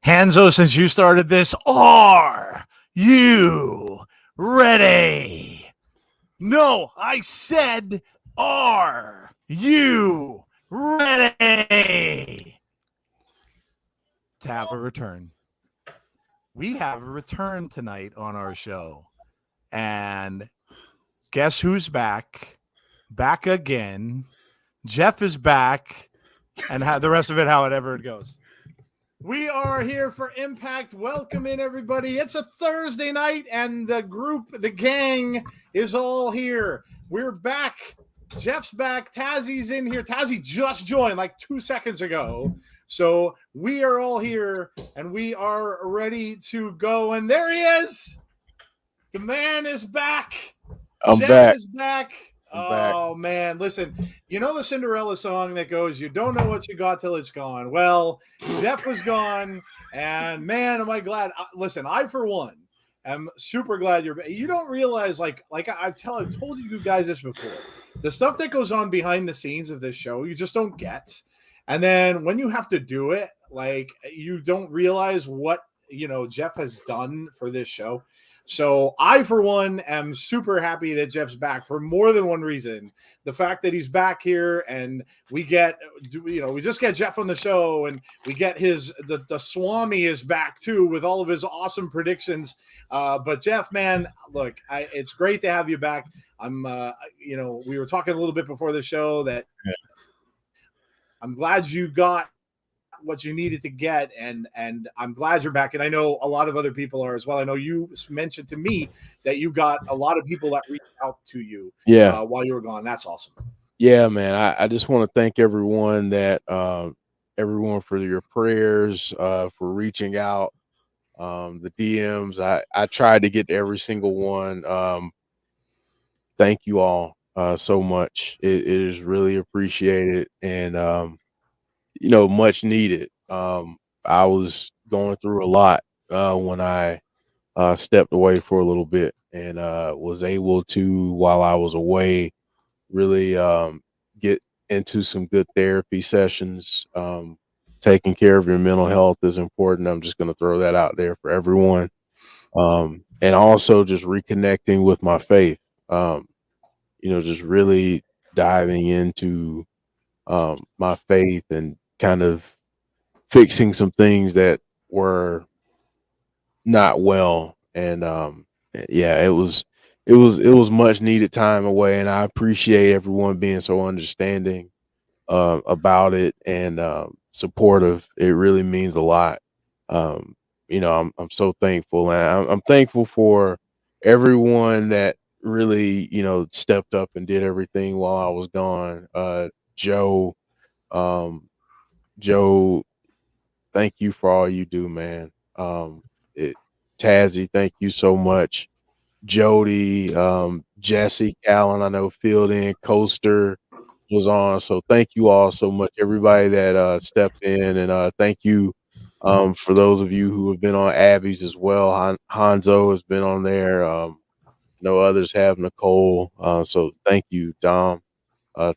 Hanzo, since you started this, are you ready? No, I said, are you ready to have a return? We have a return tonight on our show. And guess who's back? Back again. Jeff is back. And the rest of it, however it goes. We are here for Impact. Welcome in, everybody. It's a Thursday night, and the gang is all here. We're back. Jeff's back. Tazzy's in here. Tazzy just joined like 2 seconds ago. So we are all here, and we are ready to go. And there he is. The man is back. Jeff is back. Oh, man. Listen, you know the Cinderella song that goes, you don't know what you got till it's gone. Well, Jeff was gone, and man, am I glad. Listen, I, for one, am super glad you're back. You don't realize, like I've told you guys this before, the stuff that goes on behind the scenes of this show, you just don't get. And then when you have to do it, like, you don't realize what, Jeff has done for this show. So I, for one, am super happy that Jeff's back for more than one reason. The fact that he's back here, and we just get Jeff on the show, and we get the Swami is back too with all of his awesome predictions. But Jeff, man, look, it's great to have you back. We were talking a little bit before the show that I'm glad you got what you needed to get, and I'm glad you're back, and I know a lot of other people are as well. I know you mentioned to me that you got a lot of people that reached out to you while you were gone. That's awesome. Yeah, man. I just want to thank everyone everyone for your prayers, for reaching out, the DMs. I tried to get to every single one. Thank you all so much. It is really appreciated, and much needed. I was going through a lot when I stepped away for a little bit, and was able to, while I was away, really get into some good therapy sessions. Taking care of your mental health is important. I'm just going to throw that out there for everyone. And also just reconnecting with my faith, just really diving into my faith and kind of fixing some things that were not well. And it was much needed time away, and I appreciate everyone being so understanding about it and supportive. It really means a lot. I'm so thankful, and I'm thankful for everyone that really stepped up and did everything while I was gone. Joe, thank you for all you do, man. Tazzy, thank you so much. Jody, Jesse, Callan, I know Fielding, Coaster was on. So thank you all so much, everybody that stepped in, and thank you for those of you who have been on Abby's as well. Hanzo has been on there. Others have, Nicole. So thank you, Dom.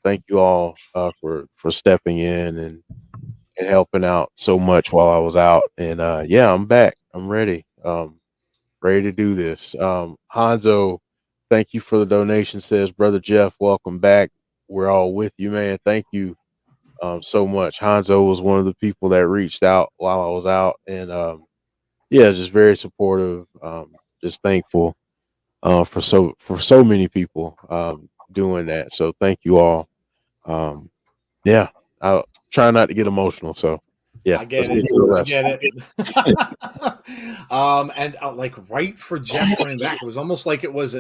Thank you all for stepping in and helping out so much while I was out. And yeah, I'm back. I'm ready. Ready to do this. Hanzo, thank you for the donation. Says, Brother Jeff, welcome back. We're all with you, man. Thank you so much. Hanzo was one of the people that reached out while I was out, and yeah, just very supportive. Just thankful for so many people doing that. So thank you all. Yeah, I'll try not to get emotional. So yeah, I get it. I get it. And like right for Jeff coming back, it was almost like it was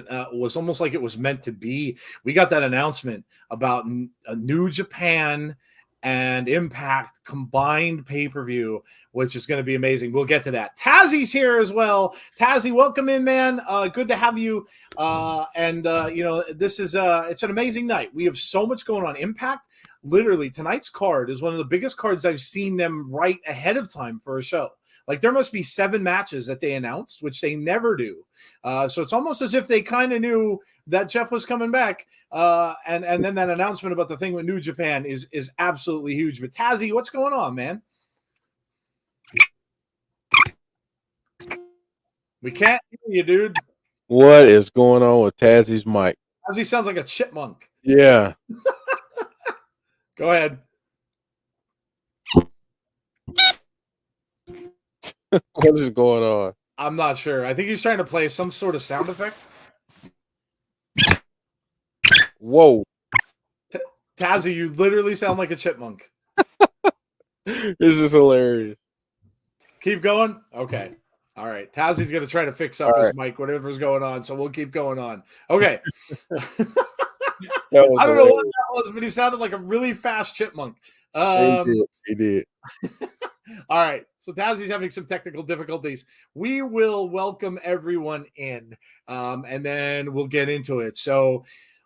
almost like it was meant to be. We got that announcement about a New Japan and Impact combined pay-per-view, which is going to be amazing. We'll get to that. Tazzy's here as well. Tazzy, welcome in, man. Good to have you. You know, this is it's an amazing night. We have so much going on. Impact, literally, tonight's card is one of the biggest cards I've seen them write ahead of time for a show. Like there must be 7 matches that they announced, which they never do. So it's almost as if they kind of knew that Jeff was coming back. And then that announcement about the thing with New Japan is absolutely huge. But Tazzy, what's going on, man? We can't hear you, dude. What is going on with Tazzy's mic? Tazzy sounds like a chipmunk. Yeah. Go ahead. What is going on? I'm not sure. I think he's trying to play some sort of sound effect. Whoa. Tazzy, you literally sound like a chipmunk. This is hilarious. Keep going. Okay. All right. Tazzy's going to try to fix up his mic, whatever's going on. So we'll keep going on. Okay. I don't know what that was, but he sounded like a really fast chipmunk. He did. All right. So Tazzy's having some technical difficulties. We will welcome everyone in, and then we'll get into it. So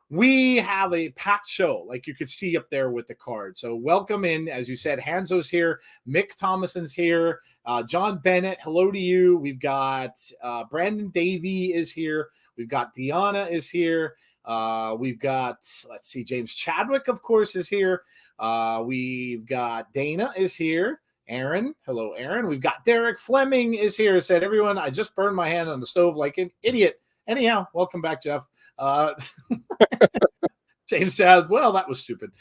we have a packed show, like you could see up there with the card. So welcome in. As you said, Hanzo's here. Mick Thomason's here. John Bennett, hello to you. We've got Brandon Davey is here. We've got Deanna is here. We've got, let's see, James Chadwick, of course, is here. We've got Dana is here. Aaron, hello, Aaron. We've got Derek Fleming is here. Said, everyone, I just burned my hand on the stove like an idiot. Anyhow, welcome back, Jeff. James said, well, that was stupid.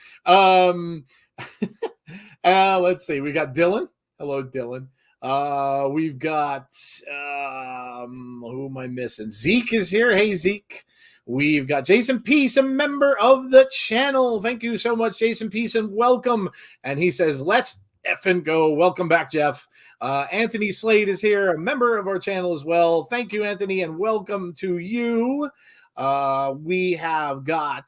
Let's see. We got Dylan. Hello, Dylan. We've got, who am I missing? Zeke is here. Hey, Zeke. We've got Jason Peace, a member of the channel. Thank you so much, Jason Peace, and welcome. And he says, let's effing go. Welcome back, Jeff. Anthony Slade is here, a member of our channel as well. Thank you, Anthony, and welcome to you. We have got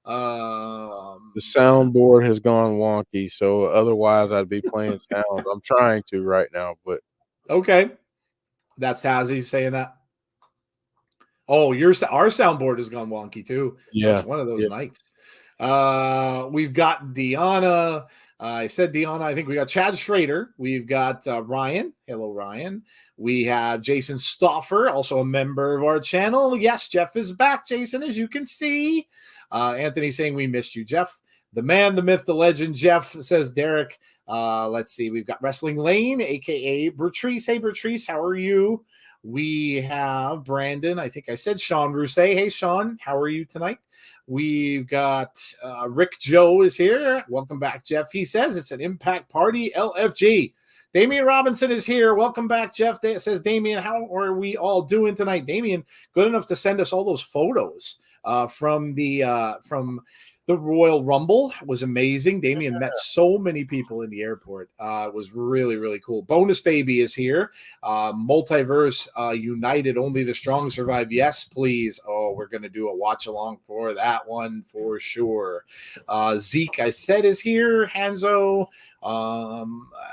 the soundboard has gone wonky, so otherwise I'd be playing sounds. I'm trying to right now, but okay. That's Tazzy saying that. Oh, our soundboard has gone wonky too. Yeah, it's one of those nights. We've got Deanna. I said Deanna. I think we got Chad Schrader. We've got Ryan. Hello, Ryan. We have Jason Stoffer, also a member of our channel. Yes, Jeff is back, Jason, as you can see. Anthony saying we missed you, Jeff. The man, the myth, the legend, Jeff, says Derek. Let's see. We've got Wrestling Lane, a.k.a. Bertrice. Hey, Bertrice, how are you? We have Brandon. I think I said Sean Rousset. Hey, Sean, how are you tonight? We've got Rick Joe is here. Welcome back, Jeff. He says it's an Impact Party LFG. Damian Robinson is here. Welcome back, Jeff. Says Damian, how are we all doing tonight? Damian, good enough to send us all those photos from the Royal Rumble. It was amazing. Damian met so many people in the airport. It was really, really cool. Bonus Baby is here. Multiverse United, only the strong survive. Yes, please. Oh, we're going to do a watch along for that one for sure. Zeke, I said, is here. Hanzo.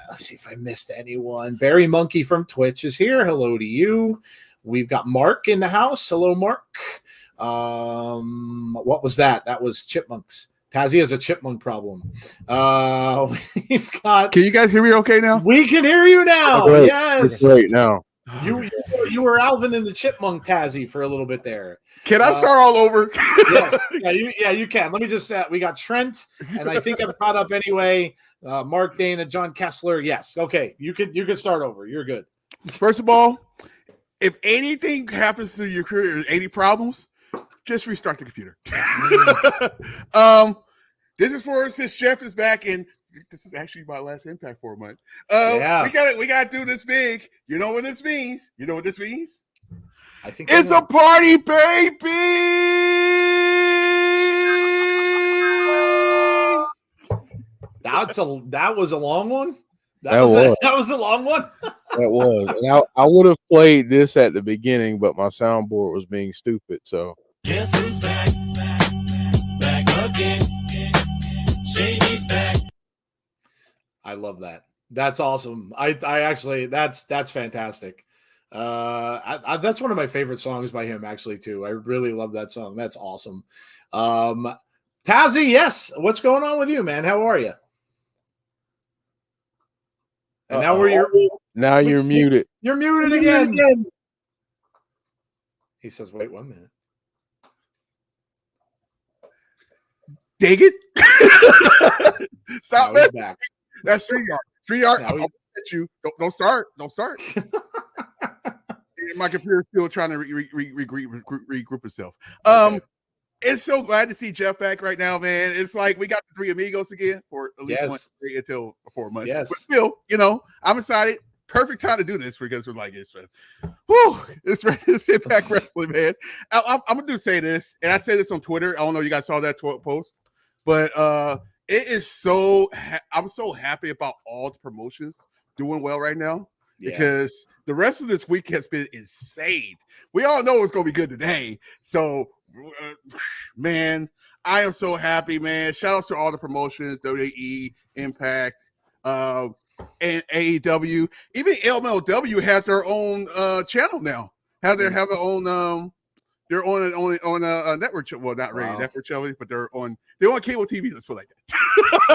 Let's see if I missed anyone. Barry Monkey from Twitch is here. Hello to you. We've got Mark in the house. Hello, Mark. What was that? That was chipmunks. Tazzy has a chipmunk problem. We've got. Can you guys hear me okay now? We can hear you now. Great. Yes, it's great now. You were Alvin in the chipmunk, Tazzy, for a little bit there. Can I start all over? You can. Let me just. We got Trent, and I think I'm caught up anyway. Mark Dana, John Kessler. Yes. Okay. You can start over. You're good. First of all, if anything happens to your career, any problems, just restart the computer. This is for since Jeff is back, and this is actually my last Impact for a month. We gotta do this big. You know what this means? You know what this means? I think it's a party, baby. That was a long one. That was a long one. That was. And I would have played this at the beginning, but my soundboard was being stupid. So guess who's back? Back again. Shady's back. I love that. That's awesome. I actually that's fantastic. That's one of my favorite songs by him, actually, too. I really love that song. That's awesome. Tazzy, yes. What's going on with you, man? How are you? And now you're muted. You're muted again. He says, "Wait 1 minute." Dig it. Stop that. Back. That's 3 yards. 3 yards. I'll at you. Don't start. My computer's still trying to regroup itself. Okay. It's so glad to see Jeff back right now, man. It's like we got the three amigos again for at least 1 day until 4 months. Yes. But still, I'm excited. Perfect time to do this because we're like, it's Impact Wrestling, man. I'm gonna say this, and I say this on Twitter. I don't know if you guys saw that post, but it is so. I'm so happy about all the promotions doing well right now because the rest of this week has been insane. We all know it's gonna be good today, so. Man, I am so happy, man. Shout out to all the promotions, WWE, Impact, and AEW. Even MLW has their own channel now. Have their own they're on a network. Well, not really network channel, but they're on cable TV. Let's put it like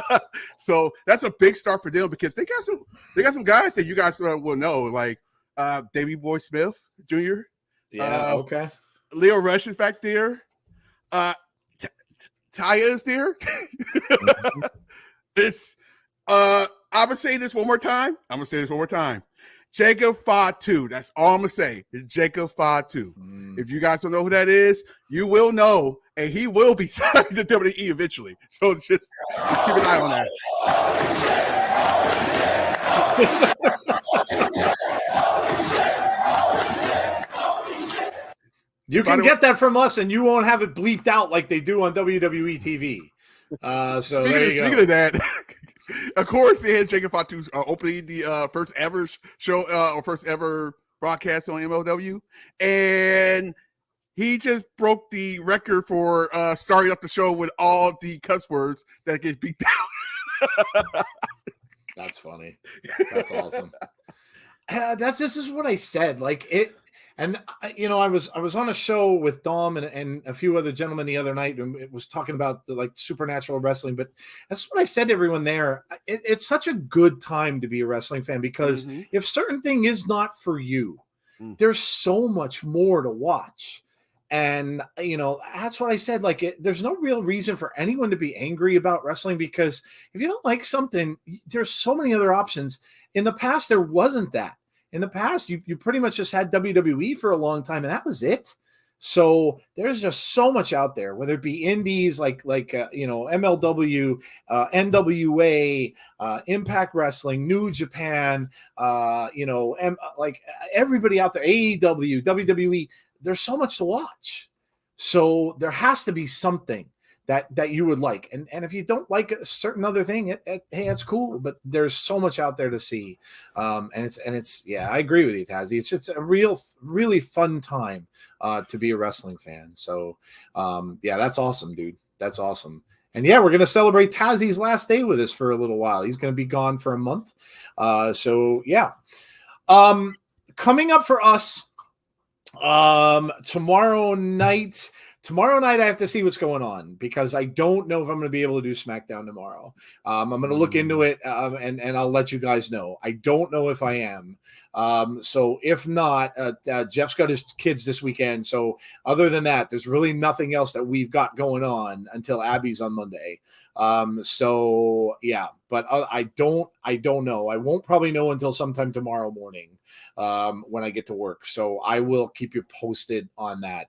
that. So that's a big start for them because they got some guys that you guys will know, like Davey Boy Smith Jr. Yeah, okay. Leo Rush is back there. Taya is there. I'm gonna say this one more time. Jacob Fatu. That's all I'm gonna say. It's Jacob Fatu. If you guys don't know who that is, you will know, and he will be signed to WWE eventually. So just keep an eye on that. You can get that from us, and you won't have it bleeped out like they do on WWE TV. So speaking of that, of course, they had Jacob Fatu opening the first ever show or first ever broadcast on MLW, and he just broke the record for starting up the show with all the cuss words that get beat down. That's funny. That's awesome. This is what I said. Like it. And I was on a show with Dom and a few other gentlemen the other night, and it was talking about the supernatural wrestling. But that's what I said to everyone there. It's such a good time to be a wrestling fan because if certain thing is not for you, there's so much more to watch. And that's what I said. There's no real reason for anyone to be angry about wrestling because if you don't like something, there's so many other options. In the past, there wasn't that. In the past, you pretty much just had WWE for a long time, and that was it. So there's just so much out there, whether it be indies like MLW, NWA, Impact Wrestling, New Japan, everybody out there, AEW, WWE. There's so much to watch. So there has to be something that you would like. And if you don't like a certain other thing, hey, it's cool, but there's so much out there to see. And it's I agree with you, Tazzy. It's just a really fun time to be a wrestling fan. So that's awesome, dude. That's awesome. And we're going to celebrate Tazzy's last day with us for a little while. He's going to be gone for a month. Coming up for us tomorrow night. Tomorrow night, I have to see what's going on because I don't know if I'm going to be able to do SmackDown tomorrow. I'm going to look into it and I'll let you guys know. I don't know if I am. So if not, Jeff's got his kids this weekend. So other than that, there's really nothing else that we've got going on until Abby's on Monday. So yeah, but I don't know. I won't probably know until sometime tomorrow morning when I get to work. So I will keep you posted on that.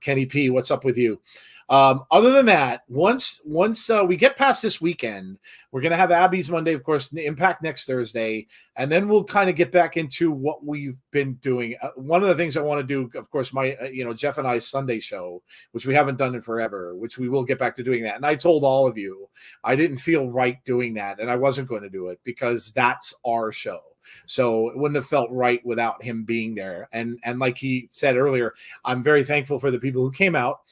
Kenny P, what's up with you? Other than that, once we get past this weekend, we're going to have Abby's Monday, of course, Impact next Thursday, and then we'll kind of get back into what we've been doing. One of the things I want to do, of course, my Jeff and I's Sunday show, which we haven't done in forever, which we will get back to doing that. And I told all of you I didn't feel right doing that, and I wasn't going to do it because that's our show. So it wouldn't have felt right without him being there. And like he said earlier, I'm very thankful for the people who came out.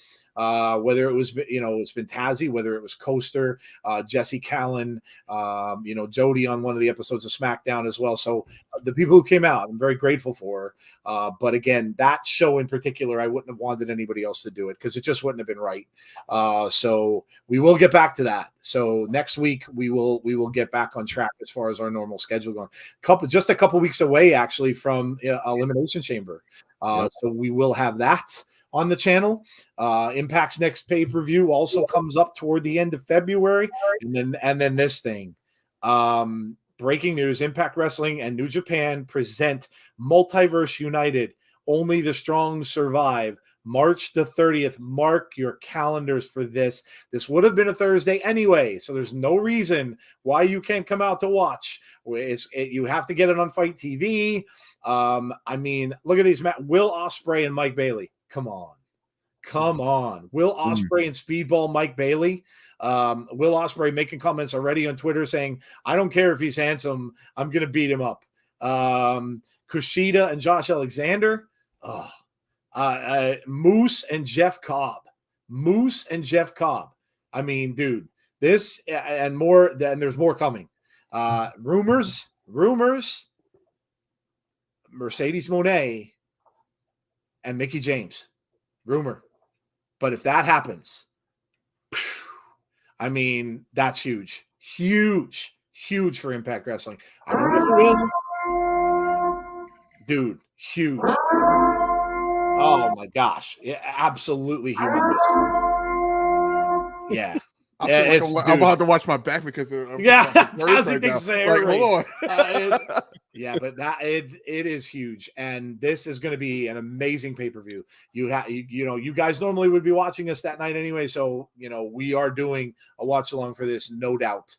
Whether it was, it's been Tazzy, whether it was Coaster, Jesse Callan, Jody on one of the episodes of SmackDown as well. So the people who came out, I'm very grateful for. But again, that show in particular, I wouldn't have wanted anybody else to do it because it just wouldn't have been right. So we will get back to that. So next week we will get back on track as far as our normal schedule going. Just a couple weeks away actually from Elimination Chamber. So we will have that on the channel. Impact's next pay-per-view also comes up toward the end of February. And then this thing. Breaking news, Impact Wrestling and New Japan present Multiverse United. Only the strong survive. March the 30th. Mark your calendars for this. This would have been a Thursday anyway, so there's no reason why you can't come out to watch. You have to get it on Fight TV. Look at these, Will Ospreay and Mike Bailey. Come on. Will Ospreay and Speedball Mike Bailey. Will Ospreay making comments already on Twitter saying, I don't care if he's handsome. I'm going to beat him up. Kushida and Josh Alexander. Moose and Jeff Cobb. I mean, dude, this and more, and there's more coming. Rumors. Mercedes Moné and Mickie James. Rumor. But if that happens, I mean, that's huge. Huge for Impact Wrestling. I don't know if it will. Dude, huge. Oh my gosh. Yeah, absolutely humongous. Yeah. I'm about to watch my back because of Tazzy thinks hold on. But it is huge, and this is going to be an amazing pay-per-view. You guys normally would be watching us that night anyway, so we are doing a watch along for this, no doubt.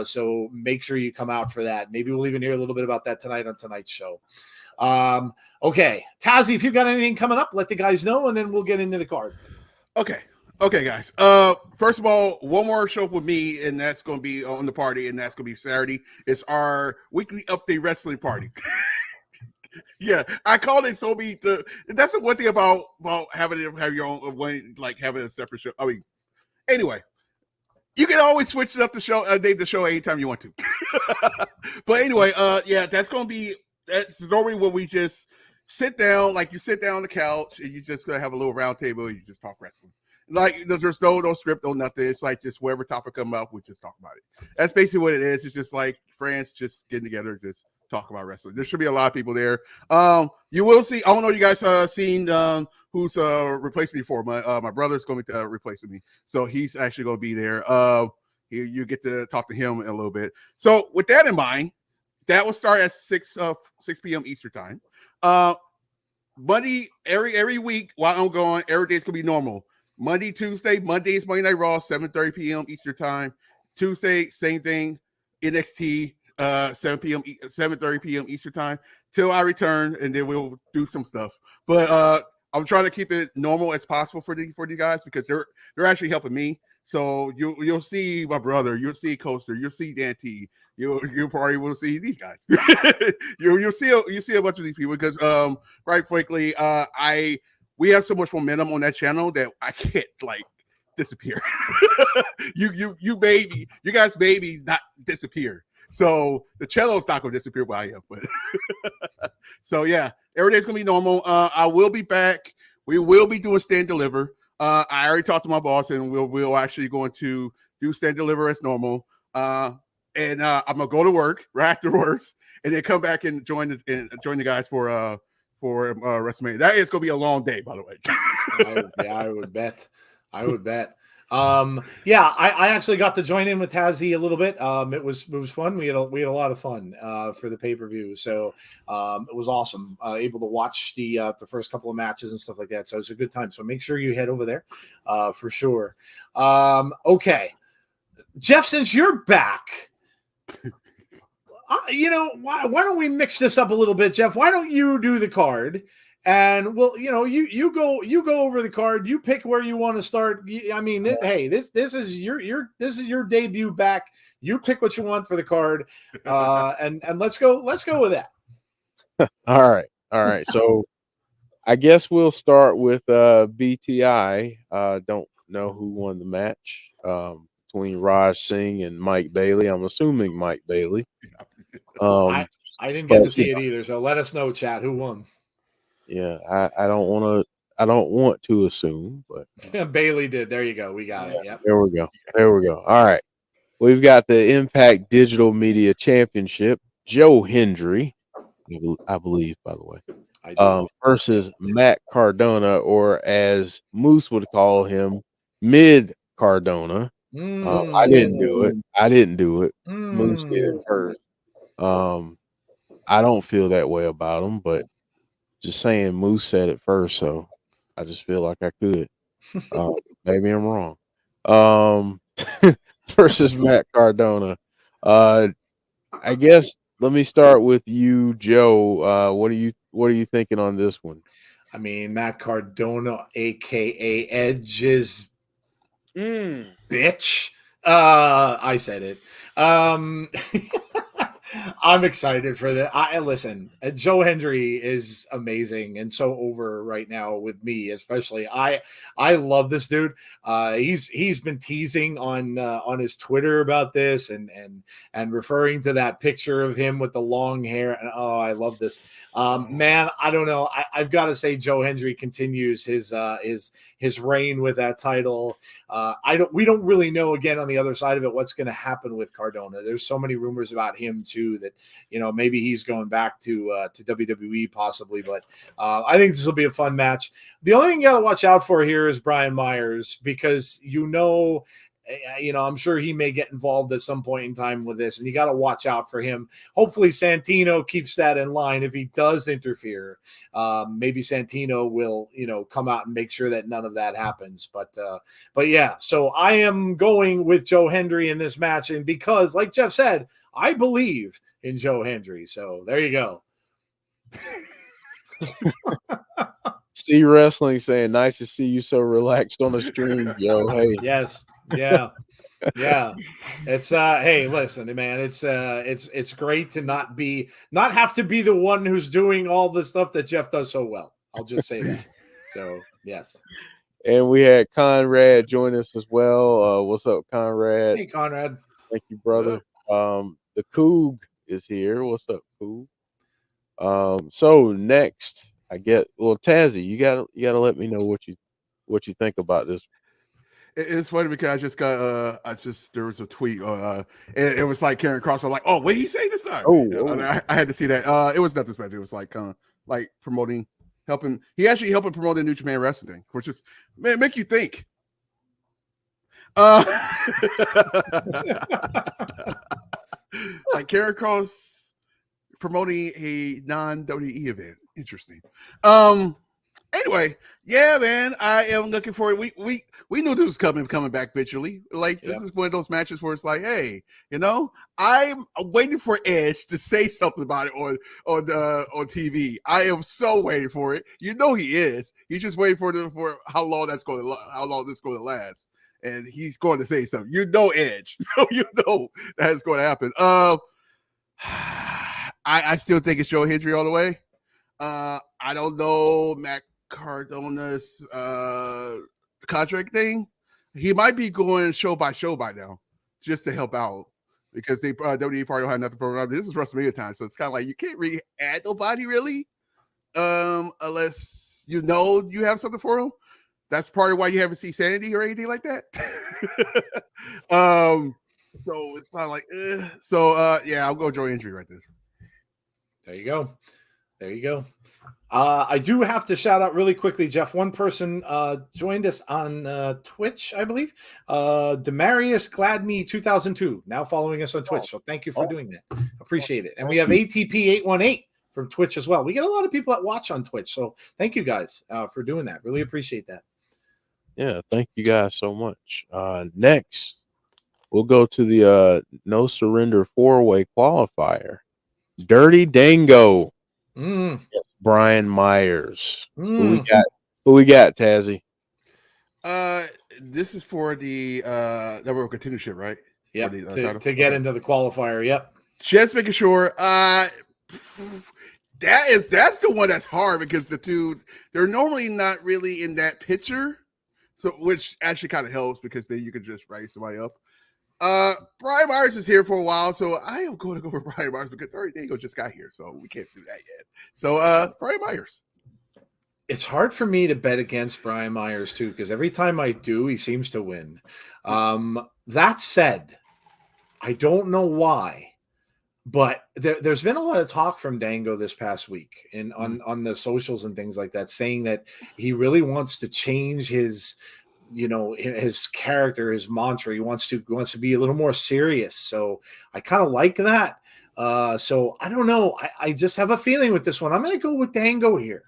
So make sure you come out for that. Maybe we'll even hear a little bit about that tonight on tonight's show. Okay, Tazzy, if you've got anything coming up, let the guys know, and then we'll get into the card. Okay, guys. First of all, one more show with me, and that's going to be on the party, and that's going to be Saturday. It's our weekly update wrestling party. Yeah, I called it so that's the one thing about having your own, like having a separate show. I mean, anyway, you can always switch it up the show, name the show anytime you want to. But anyway, that's normally when we just sit down, like you sit down on the couch and you just gonna have a little round table and you just talk wrestling. Like there's no script, no nothing. It's like just whatever topic come up, we just talk about it. That's basically what it is. It's just like friends just getting together, just talk about wrestling. There should be a lot of people there. You will see. I don't know. You guys seen who's replaced me for my brother's going to be replacing me, so he's actually going to be there. You get to talk to him in a little bit. So with that in mind, that will start at 6 p.m. Eastern time. Monday every week while I'm going, every day's gonna be normal. Monday is Monday Night Raw, 7:30 p.m. Eastern time. Tuesday, same thing, NXT, 7:30 p.m. Eastern time till I return, and then we'll do some stuff. But I'm trying to keep it normal as possible for the guys because they're actually helping me. So you'll see my brother, you'll see Coaster, you'll see Dan T, you probably will see these guys. you'll see a bunch of these people because right frankly, we have so much momentum on that channel that I can't like disappear. you guys maybe not disappear. So the channel's not gonna disappear while I am, but so yeah, every day's gonna be normal. I will be back. We will be doing stand deliver. I already talked to my boss, and we'll actually going to do stand deliver as normal. And I'm gonna go to work right afterwards, and then come back and join the guys for WrestleMania. That is gonna be a long day, by the way. I would bet. Yeah, I actually got to join in with Tazzy a little bit. It was fun. We had a lot of fun for the pay-per-view. So it was awesome. Able to watch the first couple of matches and stuff like that. So it's a good time. So make sure you head over there for sure. Okay. Jeff, since you're back, why don't we mix this up a little bit, Jeff? Why don't you do the card? And well, you go over the card. You pick where you want to start. I mean, this is your debut back. You pick what you want for the card, and let's go with that. All right. So I guess we'll start with BTI. Don't know who won the match between Raj Singh and Mike Bailey. I'm assuming Mike Bailey. I didn't get to see it either. So let us know, chat, who won. Yeah, I don't want to assume, but Bailey did. There you go. We got it. Yep. There we go. All right. We've got the Impact Digital Media Championship, Joe Hendry, I believe, by the way, versus Matt Cardona, or as Moose would call him, Mid Cardona. I didn't do it. Moose did it first. I don't feel that way about him, but just saying, Moose said it first, so I just feel like I could. Maybe I'm wrong. Versus Matt Cardona. I guess let me start with you, Joe. What are you thinking on this one? I mean, Matt Cardona, aka Edge's bitch. I said it. I'm excited for that. Listen, Joe Hendry is amazing and so over right now with me, especially. I love this dude. He's been teasing on his Twitter about this and referring to that picture of him with the long hair. And I love this. Man, I don't know. I've got to say Joe Hendry continues his reign with that title. We don't really know, again, on the other side of it, what's going to happen with Cardona. There's so many rumors about him too that maybe he's going back to WWE possibly, but I think this will be a fun match. The only thing you got to watch out for here is Brian Myers, because I'm sure he may get involved at some point in time with this, and you got to watch out for him. Hopefully Santino keeps that in line. If he does interfere, maybe Santino will, come out and make sure that none of that happens. But yeah, so I am going with Joe Hendry in this match, and because, like Jeff said, I believe in Joe Hendry. So there you go. See Wrestling saying, nice to see you so relaxed on the stream, Joe. Hey. Yes. Yeah. Yeah. It's hey, listen, man, it's great to not have to be the one who's doing all the stuff that Jeff does so well. I'll just say that. So yes. And we had Conrad join us as well. What's up, Conrad? Hey, Conrad. Thank you, brother. The Coog is here. What's up, Coog? So next, Tazzy, you gotta let me know what you think about this. It's funny because I just got there was a tweet it was like Karen Cross. I'm like, oh, what did he say this time? I had to see that. It was not this bad. It was like promoting, helping promote the New Japan Wrestling thing, which is make you think. Like Karen Cross promoting a non-WWE event. Interesting. Anyway, yeah, man, I am looking for it. We knew this was coming back visually. Like, this is one of those matches where it's like, hey, I'm waiting for Edge to say something about it on TV. I am so waiting for it. He is. He's just waiting for how long this is going to last. And he's going to say something. Edge. So that's going to happen. I still think it's Joe Hendry all the way. I don't know Matt Cardona's contract thing. He might be going show by show by now just to help out, because they WWE probably don't have nothing for him. This is WrestleMania time, so it's kind of like you can't really add nobody really, unless you have something for him. That's part of why you haven't seen Sanity or anything like that. So it's kind of like, yeah, I'll go Joe Hendry right there. There you go. There you go. I do have to shout out really quickly, Jeff. One person joined us on Twitch, I believe. Demarius Gladney 2002, now following us on Twitch. So thank you for doing that. Appreciate it. And we have ATP 818 from Twitch as well. We get a lot of people that watch on Twitch. So thank you guys for doing that. Really appreciate that. Yeah, thank you guys so much. Next, we'll go to the No Surrender 4-way qualifier. Dirty Dango. Brian Myers. Who we got, Tazzy? This is for the number of contendership, right? Yep. The, to get into the qualifier. Yep. Just making sure. That's the one that's hard because the two, they're normally not really in that picture. So, which actually kind of helps because then you can just write somebody up. Brian Myers is here for a while, so I am going to go for Brian Myers because Dirty Dango just got here, so we can't do that yet. So, Brian Myers. It's hard for me to bet against Brian Myers too, because every time I do, he seems to win. That said, I don't know why, but there's been a lot of talk from Dango this past week and on the socials and things like that, saying that he really wants to change his character, his mantra. He wants to be a little more serious. So I kind of like that. So I don't know. I just have a feeling with this one. I'm going to go with Dango here.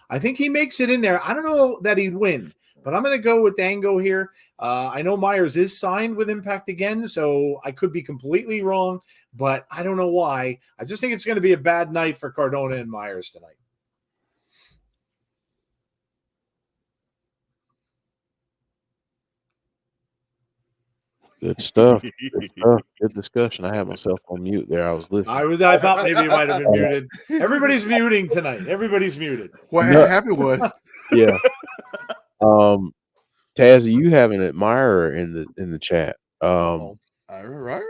I think he makes it in there. I don't know that he'd win, but I'm going to go with Dango here. I know Myers is signed with Impact again, so I could be completely wrong, but I don't know why. I just think it's going to be a bad night for Cardona and Myers tonight. Good stuff. Good discussion. I had myself on mute there. I was listening. I thought maybe you might have been muted. Everybody's muting tonight. Everybody's muted. What happened was, yeah. Tazzy, you have an admirer in the chat. right?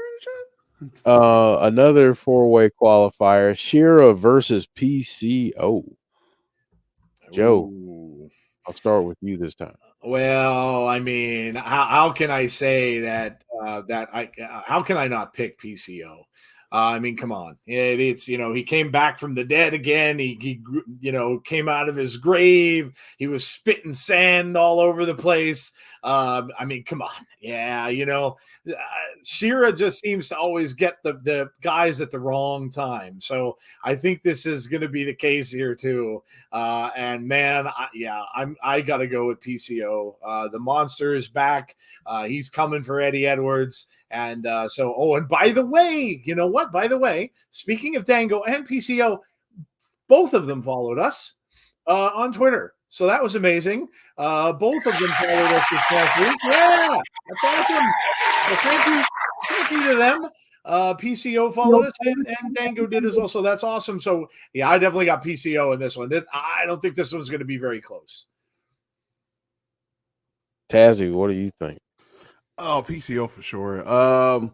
Another 4-way qualifier: Shera versus PCO. Joe, I'll start with you this time. Well, I mean, how can I say that? How can I not pick PCO? I mean, come on. It's he came back from the dead again. He came out of his grave. He was spitting sand all over the place. I mean, come on. Yeah, Shera just seems to always get the guys at the wrong time. So I think this is going to be the case here too. And man, I got to go with PCO. The monster is back. He's coming for Eddie Edwards. And and by the way, you know what? By the way, speaking of Dango and PCO, both of them followed us on Twitter. So that was amazing. Both of them followed us this past week. Yeah, that's awesome. So thank you to them. PCO followed us and Dango did as well. So that's awesome. So yeah, I definitely got PCO in this one. I don't think this one's going to be very close. Tazzy, what do you think? Oh, PCO for sure. I think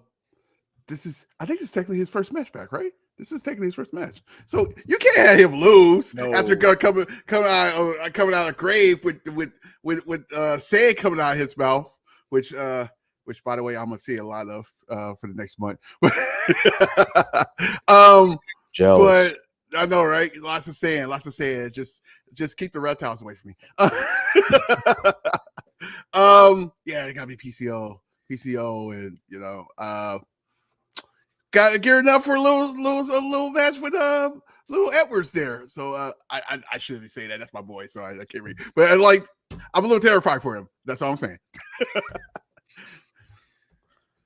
this is technically his first match back, right? This is technically his first match, so you can't have him lose after coming out of the grave with sand coming out of his mouth, which by the way I'm gonna see a lot of for the next month. Jealous. But I know, right? Lots of sand. Just keep the reptiles away from me. Yeah, it gotta be PCO, and got gearing up for a little match with little Edwards there. So I shouldn't be saying that. That's my boy, so I can't read. But I'm a little terrified for him. That's all I'm saying.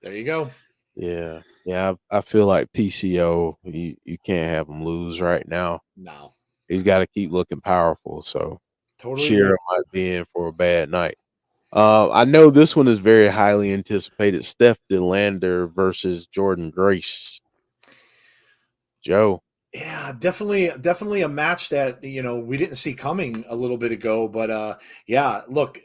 There you go. Yeah. I feel like PCO. You can't have him lose right now. No, he's got to keep looking powerful. So totally. Shera might be in for a bad night. I know this one is very highly anticipated. Steph DeLander versus Jordynne Grace. Joe. Yeah, definitely a match that we didn't see coming a little bit ago. But look,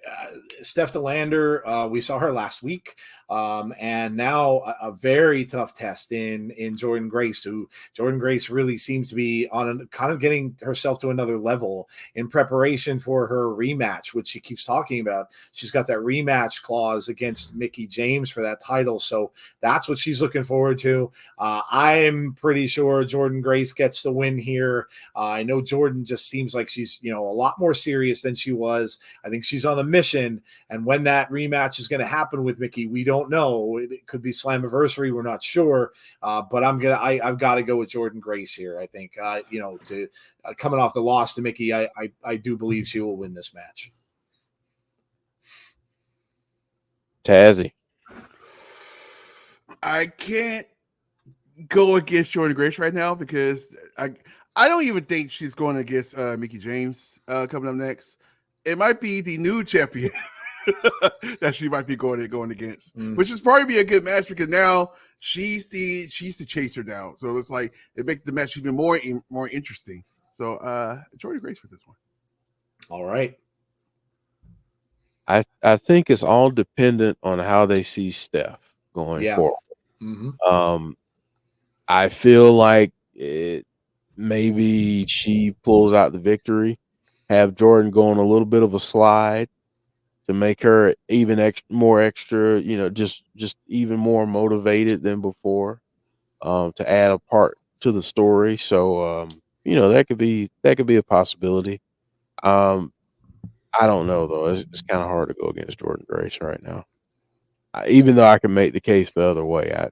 Steph DeLander, we saw her last week. And now a very tough test in Jordynne Grace, who Jordynne Grace really seems to be on kind of getting herself to another level in preparation for her rematch, which she keeps talking about. She's got that rematch clause against Mickie James for that title. So that's what she's looking forward to. I'm pretty sure Jordynne Grace gets the win here. I know Jordynne just seems like she's, a lot more serious than she was. I think she's on a mission. And when that rematch is going to happen with Mickie, we don't know. It could be Slammiversary. We're not sure. But I've got to go with Jordynne Grace here. I think, coming off the loss to Mickie, I do believe she will win this match. Tazzy. I can't go against Jordynne Grace right now because I don't even think she's going against Mickie James coming up next. It might be the new champion that she might be going against, which is probably be a good match because now she's the chaser down. So it's like it makes the match even more interesting. So Jordynne Grace for this one. All right. I think it's all dependent on how they see Steph going forward. Mm-hmm. I feel like maybe she pulls out the victory, have Jordynne go on a little bit of a slide to make her even more extra, just even more motivated than before, to add a part to the story. So, that could be a possibility. I don't know though. It's kind of hard to go against Jordynne Grace right now. Even though I can make the case the other way, I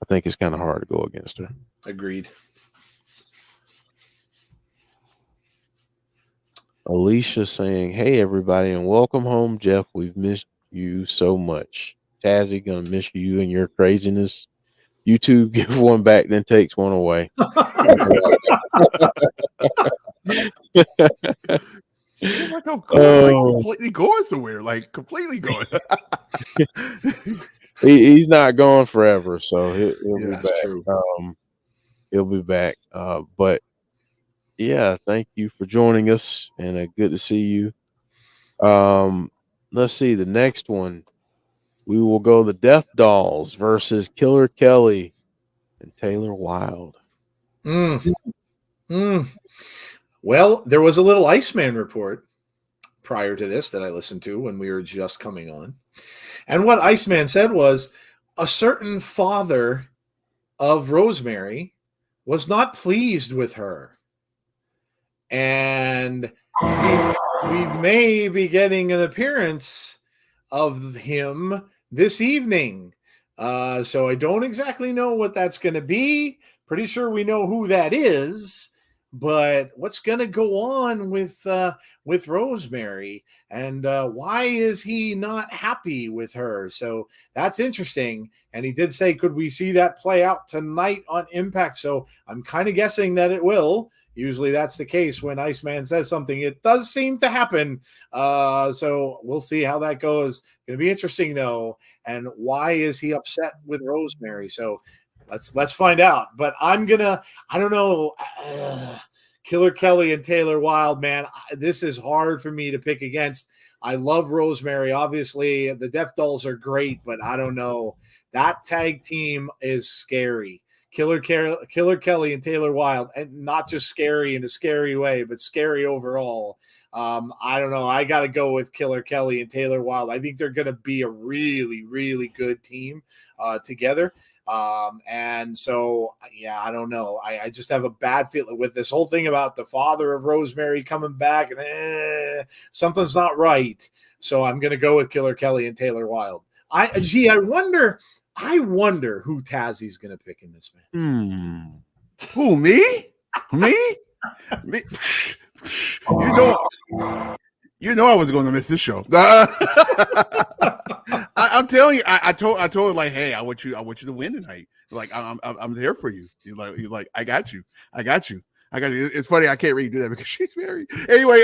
think it's kind of hard to go against her. Agreed. Alicia saying, "Hey everybody, and welcome home, Jeff. We've missed you so much. Tazzy gonna miss you and your craziness. You two give one back, then takes one away." Like I'm cool, completely going somewhere, completely going. He's not gone forever, so he'll be back. True. He'll be back. But yeah, thank you for joining us, and good to see you. Let's see the next one. We will go the Death Dollz versus Killer Kelly and Taylor Wilde. Well, there was a little Iceman report prior to this that I listened to when we were just coming on. And what Iceman said was a certain father of Rosemary was not pleased with her. And we may be getting an appearance of him this evening. So I don't exactly know what that's going to be. Pretty sure we know who that is. But what's going to go on with Rosemary, and why is he not happy with her? So that's interesting. And he did say, could we see that play out tonight on Impact? So I'm kind of guessing that it will. Usually that's the case when Iceman says something. It does seem to happen. So we'll see how that goes. Going to be interesting, though. And why is he upset with Rosemary? So let's find out. But I don't know. Killer Kelly and Taylor Wilde, man, this is hard for me to pick against. I love Rosemary. Obviously, the Death Dollz are great, but I don't know. That tag team is scary. Killer Kelly and Taylor Wilde, and not just scary in a scary way, but scary overall. I don't know. I got to go with Killer Kelly and Taylor Wilde. I think they're going to be a really, really good team together. And so, yeah, I don't know. I just have a bad feeling with this whole thing about the father of Rosemary coming back, and something's not right. So I'm going to go with Killer Kelly and Taylor Wilde. I wonder who Tazzy's going to pick in this match. Who, me? You know I was going to miss this show. I'm telling you, I told her like, hey, I want you to win tonight. Like I'm there for you. You're like I got you. It's funny I can't really do that because she's married. Anyway,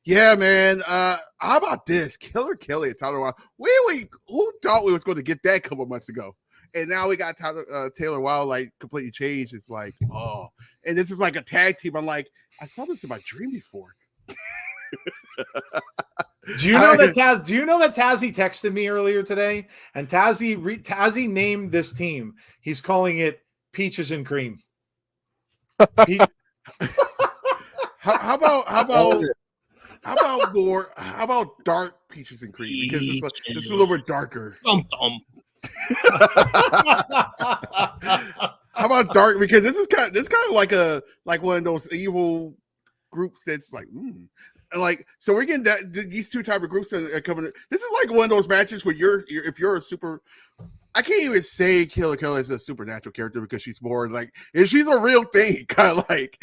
yeah, man. How about this? Killer Kelly and Taylor Wilde. Who thought we was going to get that a couple months ago? And now we got Taylor Wilde like completely changed. It's like, oh, and this is like a tag team. I'm like, I saw this in my dream before. Do you know that Taz? Do you know that Tazzy texted me earlier today? And Tazzy named this team. He's calling it Peaches and Cream. How about dark peaches and cream? Because it's a little bit darker. How about dark? Because this is kind of like one of those evil groups that's like, like, so we're getting these two type of groups that are coming. This is like one of those matches where if you're a super. I can't even say Killer is a supernatural character because she's more like she's a real thing, kind of like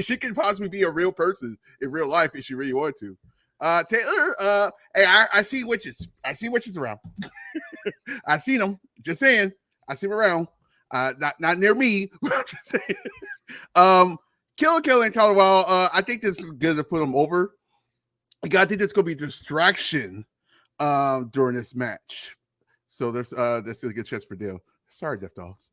she can possibly be a real person in real life if she really wanted to. Taylor, hey, I see witches. I see witches around. I seen them. Just saying, I see them around. Not near me. Just saying. Killer and Tyler Wilde. I think this is good to put them over. I think there's gonna be distraction during this match. So this is a good chance for Dale. Sorry, Death Dollz.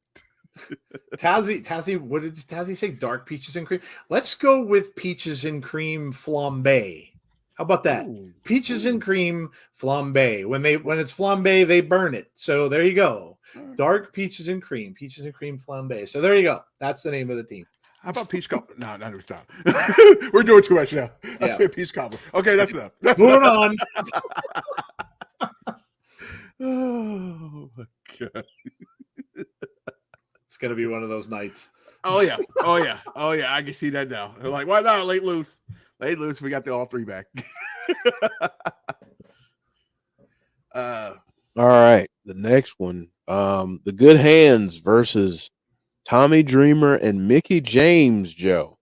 Tazzy, what did Tazzy say? Dark peaches and cream. Let's go with peaches and cream flambe. How about that? Ooh. Peaches and cream flambe. When it's flambe, they burn it. So there you go. Dark peaches and cream flambe. So there you go. That's the name of the team. How about peach cobbler? No, stop. We're doing too much now. I said peach cobbler. Okay, that's enough. Moving on. Oh my god. It's gonna be one of those nights. Oh yeah. I can see that now. They're like, why not? Late loose. We got the all three back. All right. The next one. The Good Hands versus Tommy Dreamer and Mickie James, Joe.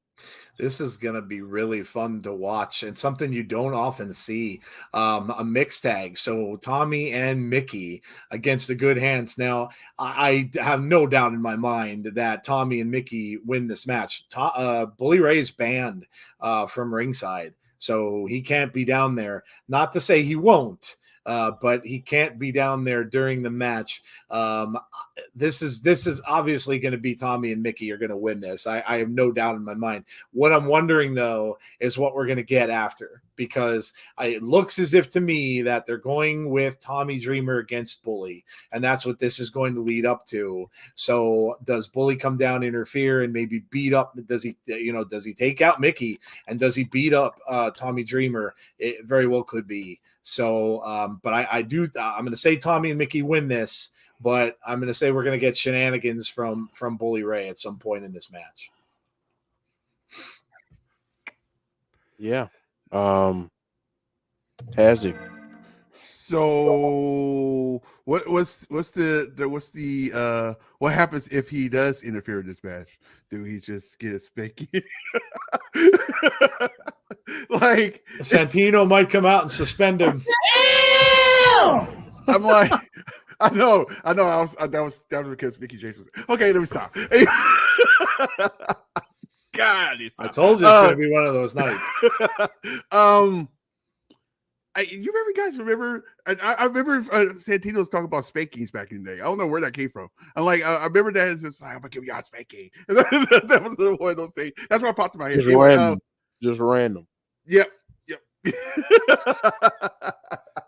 This is going to be really fun to watch and something you don't often see, a mixed tag. So Tommy and Mickie against the Good Hands. Now, I have no doubt in my mind that Tommy and Mickie win this match. Bully Ray is banned from ringside, so he can't be down there. Not to say he won't, but he can't be down there during the match. This is obviously going to be Tommy and Mickie are going to win this. I have no doubt in my mind. What I'm wondering, though, is what we're going to get after, because it looks as if to me that they're going with Tommy Dreamer against Bully, and that's what this is going to lead up to. So does Bully come down, interfere, and maybe beat up? Does he take out Mickie, and does he beat up Tommy Dreamer? It very well could be. So, but I'm going to say Tommy and Mickie win this, but I'm going to say we're going to get shenanigans from Bully Ray at some point in this match. Yeah. Tazzy. So what happens if he does interfere in this match? Do he just get a spanking? Like Santino might come out and suspend him. I'm like, I know. That was because Mickie James was okay. Let me stop. God, I told you it's gonna be one of those nights. You remember? I remember Santino was talking about spankings back in the day. I don't know where that came from. I'm like, I remember that it's just like, I'm gonna give you a spanking. That was one of those things. That's what popped in my head. Just random. Yep.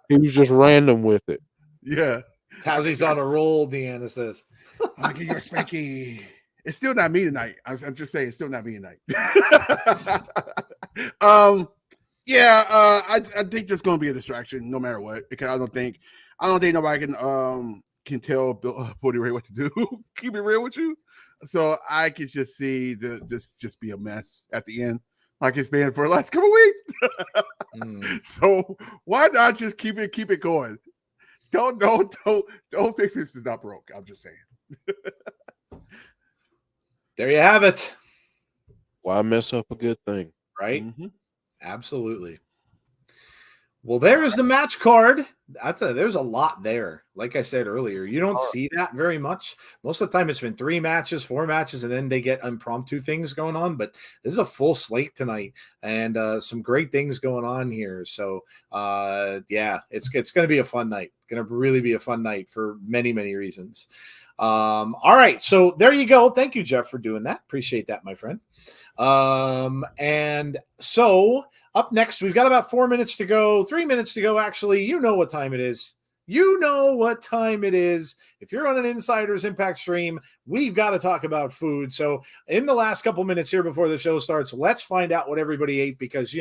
He was just random with it. Yeah. Tazzy's on a roll, Deanna says. I'll give you a spanking. It's still not me tonight. I'm just saying, it's still not me tonight. I think there's going to be a distraction no matter what, because I don't think nobody can tell Bully Ray what to do. Keep it real with you. So I could just see this just be a mess at the end, like it's been for the last couple weeks. So why not just keep it going? Don't think this is not broke. I'm just saying. There you have it. Why mess up a good thing? Right? Mm-hmm. Absolutely. Well, there's the match card. There's a lot there. Like I said earlier, you don't see that very much. Most of the time it's been 3 matches, 4 matches, and then they get impromptu things going on. But this is a full slate tonight, and some great things going on here. So, it's going to be a fun night. Going to really be a fun night for many, many reasons. All right, so there you go. Thank you, Jeff, for doing that. Appreciate that, my friend. And so Up next, we've got about 4 minutes to go, 3 minutes to go. Actually, you know what time it is. You know what time it is. If you're on an Insider's Impact stream, we've got to talk about food. So in the last couple minutes here before the show starts, let's find out what everybody ate because,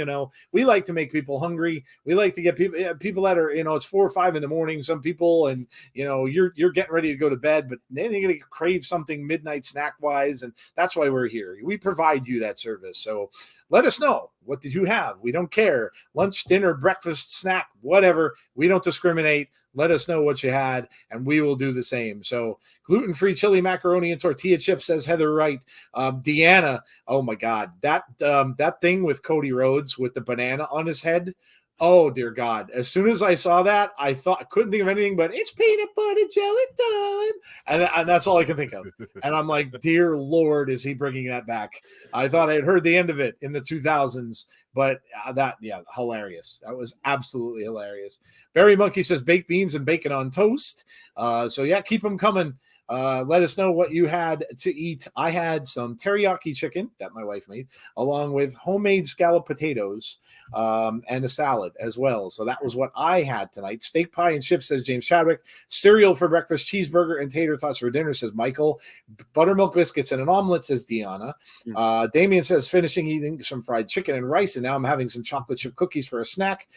we like to make people hungry. We like to get people that are, it's 4 or 5 in the morning, some people, and, you're getting ready to go to bed, but then you're going to crave something midnight snack wise. And that's why we're here. We provide you that service. So let us know. What did you have? We don't care. Lunch, dinner, breakfast, snack, whatever. We don't discriminate. Let us know what you had, and we will do the same. So gluten-free chili, macaroni, and tortilla chips, says Heather Wright. Deanna, oh, my God. That thing with Cody Rhodes with the banana on his head, oh, dear God. As soon as I saw that, I couldn't think of anything but it's peanut butter jelly time. And that's all I can think of. And I'm like, dear Lord, is he bringing that back? I thought I had heard the end of it in the 2000s. But hilarious. That was absolutely hilarious. Barry Monkey says baked beans and bacon on toast. Keep them coming. Let us know what you had to eat. I had some teriyaki chicken that my wife made, along with homemade scallop potatoes and a salad as well. So that was what I had tonight. Steak pie and chips, says James Chadwick. Cereal for breakfast, cheeseburger and tater tots for dinner, says Michael. Buttermilk biscuits and an omelet, says Deanna. Damien says finishing eating some fried chicken and rice, and now I'm having some chocolate chip cookies for a snack.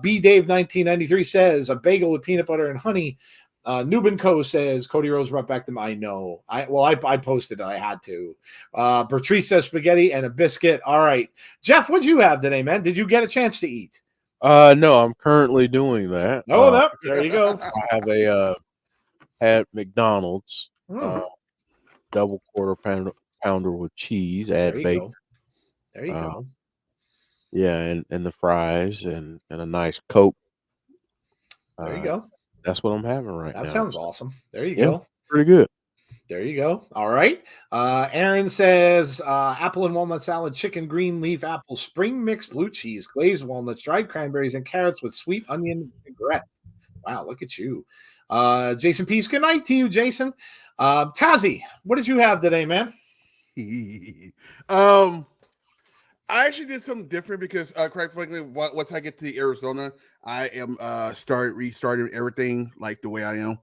B Dave 1993 says a bagel with peanut butter and honey. Nubin Co says Cody Rhodes brought back them. I know. I posted it. I had to. Bertrice says spaghetti and a biscuit. All right, Jeff, what'd you have today, man? Did you get a chance to eat? No, I'm currently doing that. Oh, there you go. I have at McDonald's double quarter pounder with cheese. Add bacon. There you go. Yeah, and the fries and a nice Coke. There you go. That's what I'm having right now. That sounds awesome. There you go. Pretty good. There you go. All right. Aaron says apple and walnut salad, chicken, green leaf apple, spring mix, blue cheese, glazed walnuts, dried cranberries, and carrots with sweet onion vinaigrette. Wow, look at you. Jason Peace, good night to you, Jason. Tazzy, what did you have today, man? I actually did something different because, quite frankly, once I get to Arizona, I am restarting everything like the way I am.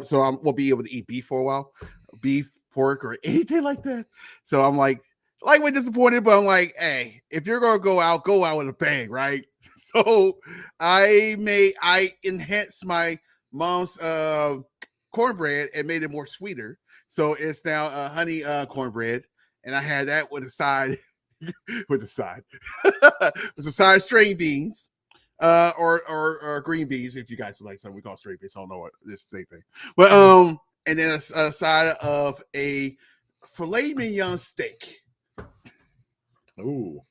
So I won't be able to eat beef for a while, beef, pork, or anything like that. So I'm like we're disappointed, but I'm like, hey, if you're gonna go out with a bang, right? So I enhanced my mom's cornbread and made it more sweeter. So it's now honey cornbread, and I had that with a side. With the side string beans or green beans, if you guys like something we call string beans. I don't know what this same thing, but and then a side of a filet mignon steak. Ooh,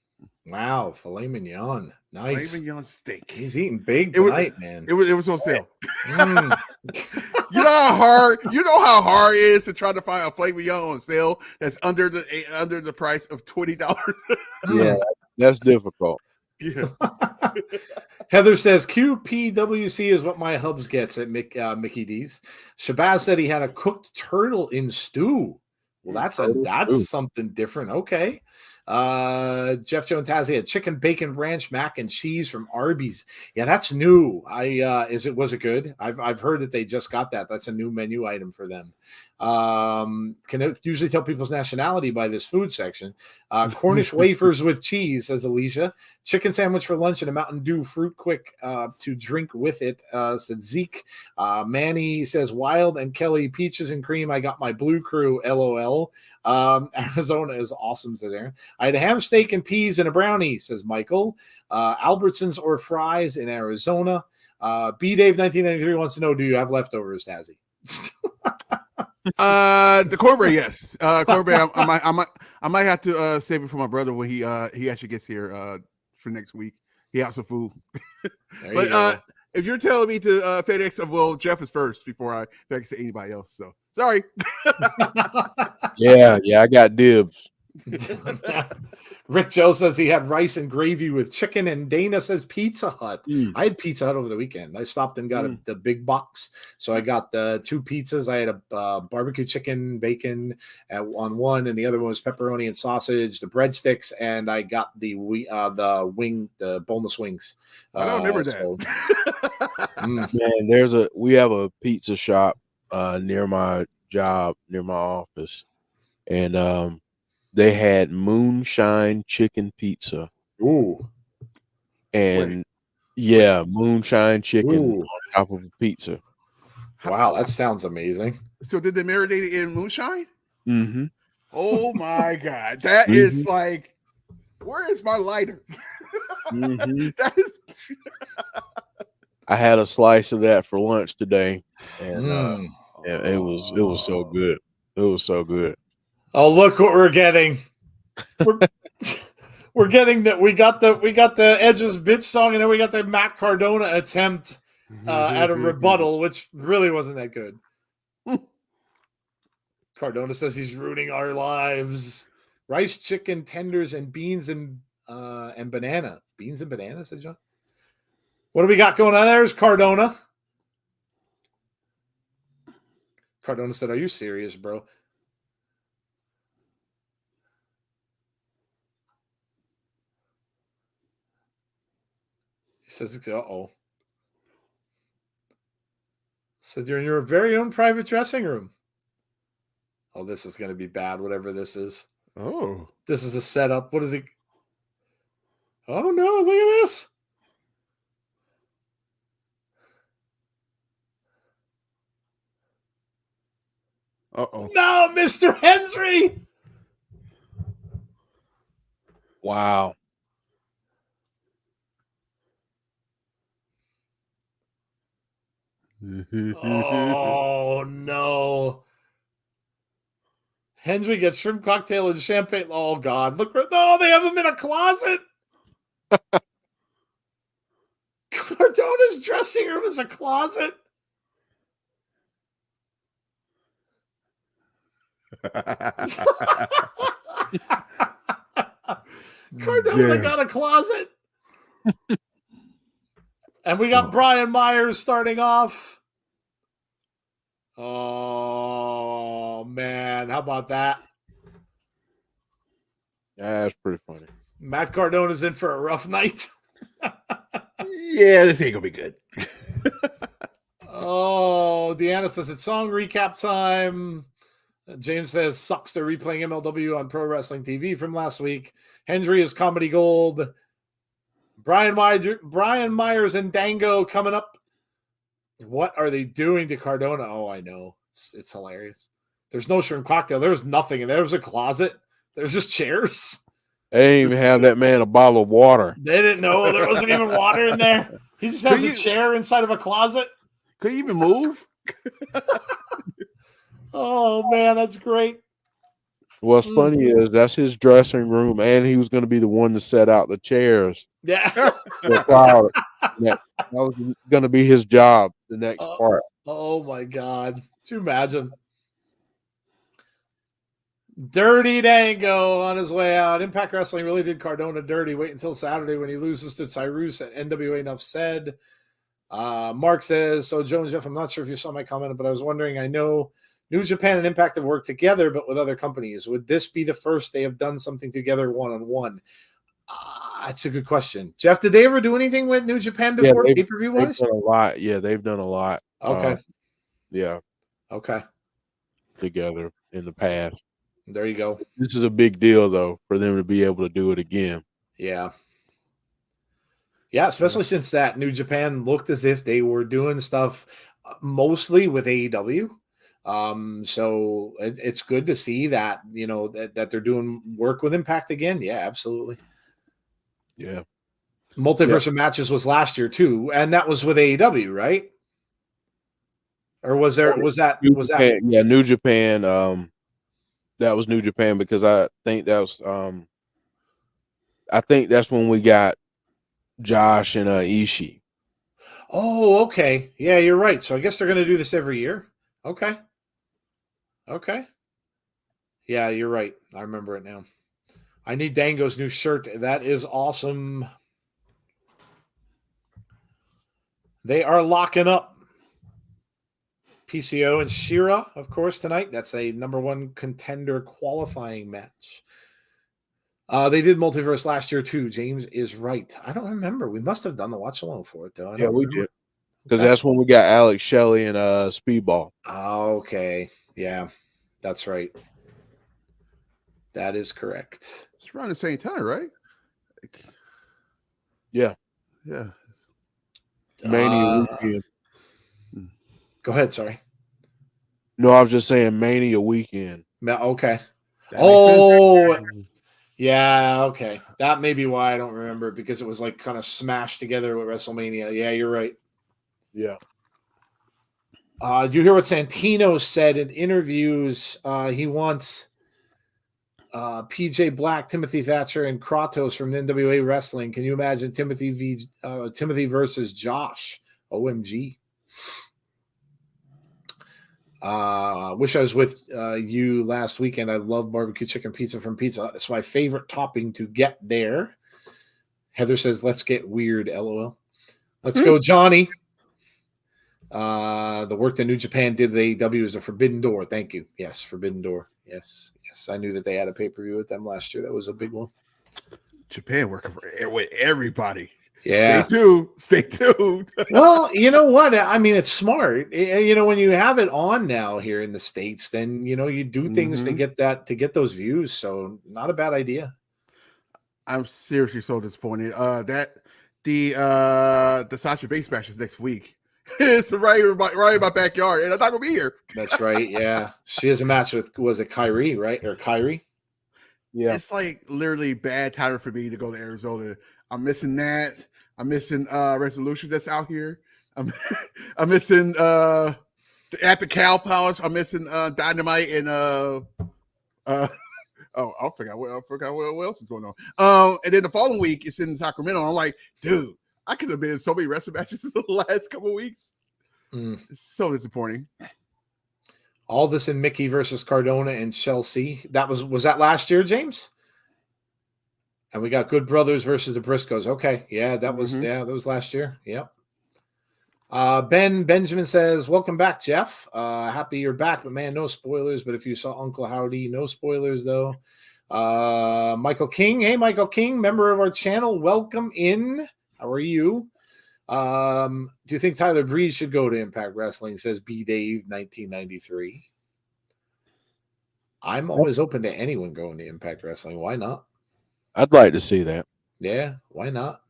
wow, filet mignon, nice. Filet mignon steak. He's eating big tonight, man. It was on sale. You know how hard it is to try to find a filet mignon on sale that's under the price of $20. Yeah, that's difficult. Yeah. Heather says QPWC is what my hubs gets at Mickey D's. Shabazz said he had a cooked turtle in stew. Well, that's something different. Okay. Jeff Joe and Tazzy had chicken bacon ranch mac and cheese from Arby's. Yeah, that's new. Was it good? I've heard that they just got that. That's a new menu item for them. Can usually tell people's nationality by this food section. Cornish wafers with cheese, says Alicia. Chicken sandwich for lunch and a Mountain Dew fruit quick to drink with it, said Zeke. Manny says Wilde and Kelly peaches and cream. I got my Blue Crew, LOL. Arizona is awesome, says Aaron. I had a ham steak and peas and a brownie, says Michael. Albertsons or fries in Arizona. B Dave 1993 wants to know, do you have leftovers, Tazzy? The cornbread, yes. Cornbread, I might have to save it for my brother when he actually gets here for next week. He has some food. But if you're telling me to FedEx, well, Jeff is first before I FedEx to anybody else. So sorry. Yeah, I got dibs. Rick Joe says he had rice and gravy with chicken, and Dana says Pizza Hut. I had Pizza Hut over the weekend. I stopped and got the big box. So I got the 2 pizzas. I had a barbecue chicken, bacon on one, and the other one was pepperoni and sausage, the breadsticks, and I got the boneless wings. I don't remember that. Man, we have a pizza shop near my job, near my office, and they had moonshine chicken pizza. Ooh. And moonshine chicken on top of a pizza. Wow, that sounds amazing. So did they marinate it in moonshine? Mm-hmm. Oh my God. That is like, where is my lighter? That is I had a slice of that for lunch today, and it was so good. It was so good. Oh, look what we're getting. We're getting that. We got the Edge's bitch song, and then we got the Matt Cardona attempt at a rebuttal, which really wasn't that good. Cardona says he's ruining our lives. Rice, chicken, tenders, and beans and banana. Beans and banana, said John. What do we got going on? There's Cardona. Cardona said, "Are you serious, bro?" He says, "Uh-oh." Said, "You're in your very own private dressing room." Oh, this is going to be bad, whatever this is. Oh. This is a setup. What is it? Oh, no, look at this. Uh-oh. No, Mr. Hendry. Wow. Oh, no. Hendry gets shrimp cocktail and champagne. Oh, God. Look. No, they have him in a closet. Cardona's dressing room is a closet. Cardona got a closet. And we got Brian Myers starting off. Oh, man. How about that? That's pretty funny. Matt Cardona's in for a rough night. Yeah, this ain't gonna be good. Oh, Deanna says it's song recap time. James says sucks they're replaying MLW on Pro Wrestling TV from last week. Hendry is comedy gold. Brian Myers and Dango coming up. What are they doing to Cardona? Oh, I know. It's hilarious. There's no shrimp cocktail. There was nothing. And there was a closet. There's just chairs. They didn't even have that man a bottle of water. They didn't know there wasn't even water in there. He just has a chair inside of a closet. Could he even move? Oh, man, that's great. What's funny is that's his dressing room, and he was going to be the one to set out the chairs. Yeah. That was going to be his job, the next part. Oh, my God. Could you imagine? Dirty Dango on his way out. Impact Wrestling really did Cardona dirty. Wait until Saturday when he loses to Cyrus at NWA. Enough said. Mark says, so Joe and Jeff, I'm not sure if you saw my comment, but I was wondering, I know New Japan and Impact have worked together, but with other companies. Would this be the first they have done something together one-on-one? That's a good question. Jeff, did they ever do anything with New Japan before pay-per-view wise? They've done a lot. Yeah, they've done a lot. Okay. Yeah. Okay. Together in the past. There you go. This is a big deal, though, for them to be able to do it again. Yeah. Yeah, especially since that New Japan looked as if they were doing stuff mostly with AEW. So it's good to see that, you know, that they're doing work with Impact again. Yeah, absolutely. Yeah. Multiverse of Matches was last year too, and that was with AEW, right? Or was that Yeah, New Japan. That was New Japan because I think that's when we got Josh and Ishii. Oh, okay. Yeah, you're right. So I guess they're going to do this every year. Okay. Yeah, you're right. I remember it now. I need Dango's new shirt. That is awesome. They are locking up PCO and Shera, of course, tonight. That's a number 1 contender qualifying match. They did Multiverse last year too. James is right. I don't remember. We must have done the watch along for it though. Yeah, we did. Because Okay. that's when we got Alex Shelley and Speedball. Okay. Yeah, that's right. That is correct. It's around the same time, right? Yeah. Yeah. Mania weekend. Go ahead. Sorry. No, I was just saying Mania weekend. Okay. That makes sense. Yeah. Okay. That may be why I don't remember it, because it was like kind of smashed together with WrestleMania. Yeah, you're right. Yeah. You hear what Santino said in interviews? He wants PJ Black, Timothy Thatcher, and Kratos from NWA Wrestling. Can you imagine Timothy versus Josh? OMG. Wish I was with you last weekend. I love barbecue chicken pizza from Pizza Hut. It's my favorite topping to get there. Heather says, let's get weird, LOL. Let's go, Johnny. The work that New Japan did with AEW is a Forbidden Door. Thank you. Yes, Forbidden Door. Yes. I knew that they had a pay-per-view with them last year. That was a big one. Japan working with everybody. Yeah. Stay tuned. Well, you know what? I mean, it's smart. You know, when you have it on now here in the States, then you do things to get those views. So not a bad idea. I'm seriously so disappointed. The Sasha Banks match is next week. It's right in my backyard, and I'm not gonna be here. That's right. Yeah, she has a match with, was it Kyrie, right? Or Kyrie? Yeah. It's like literally bad timing for me to go to Arizona. I'm missing that. I'm missing Resolution that's out here. I'm missing at the Cow Palace. I'm missing Dynamite and I forgot what else is going on. And then the following week it's in Sacramento. I'm like, dude, I could have been in so many wrestling matches in the last couple of weeks. It's so disappointing. All this in Mickie versus Cardona and Chelsea. That was that last year, James? And we got Good Brothers versus the Briscoes. Okay. Yeah, that was last year. Yep. Benjamin says, welcome back, Jeff. Happy you're back, but man, no spoilers. But if you saw Uncle Howdy, no spoilers though. Michael King. Hey, Michael King, member of our channel. Welcome in. How are you? Do you think Tyler Breeze should go to Impact Wrestling? Says B Dave 1993. I'm always open to anyone going to Impact Wrestling. Why not? I'd like to see that. Yeah, why not?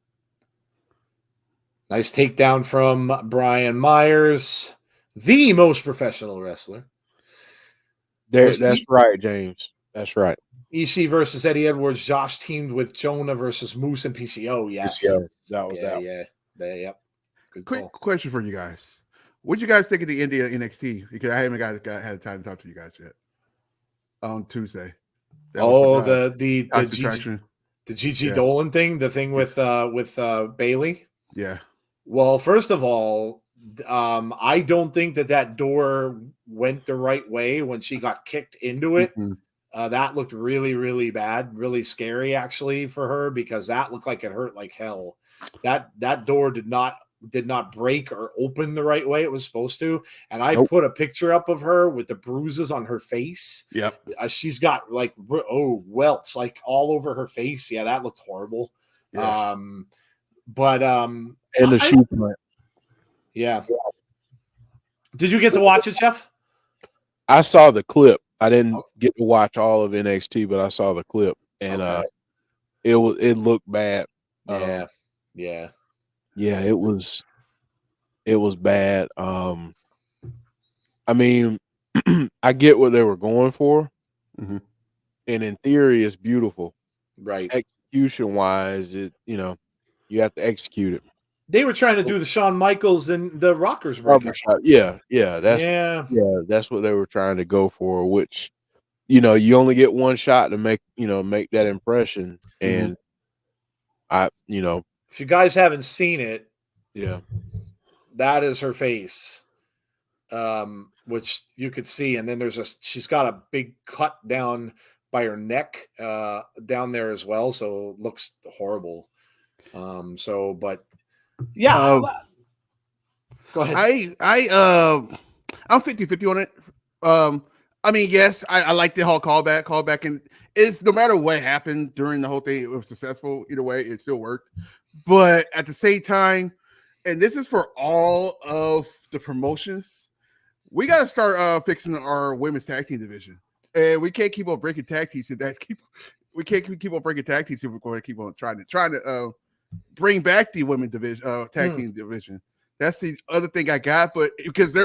Nice takedown from Brian Myers, the most professional wrestler. That's right, James. That's right. Ishii versus Eddie Edwards. Josh teamed with Jonah versus Moose and PCO. Yes. That was that. Yeah. Yep. Good Quick call. question for you guys. What do you guys think of the India NXT? Because I haven't had time to talk to you guys yet. On Tuesday. The Gigi Dolan thing, the thing with Bailey. Yeah. Well, first of all, I don't think that door went the right way when she got kicked into it. That looked really, really bad, really scary actually for her, because that looked like it hurt like hell. That door did not break or open the right way it was supposed to. And I put a picture up of her with the bruises on her face. Yep. She's got like welts like all over her face. Yeah, that looked horrible. Yeah. And the shoe print. Yeah. Did you get to watch it, Jeff? I saw the clip. I didn't get to watch all of NXT, but I saw the clip, and it looked bad. Yeah, it was bad. I mean, I get what they were going for, and in theory, it's beautiful. Right. Execution wise, you have to execute it. They were trying to do the Shawn Michaels and the Rockers breakup. Yeah, that's what they were trying to go for. Which, you only get one shot to make that impression, and if you guys haven't seen it, yeah, that is her face, which you could see, and then she's got a big cut down by her neck down there as well, so it looks horrible. But yeah, go ahead. I'm 50-50 on it. I mean, yes, I like the whole callback, and it's no matter what happened during the whole thing, it was successful. Either way, it still worked. But at the same time, and this is for all of the promotions, we got to start fixing our women's tag team division, and we can't keep on breaking tag teams. We can't keep on breaking tag teams if we're going to keep on trying to bring back the women's division, tag team division. That's the other thing I got, but because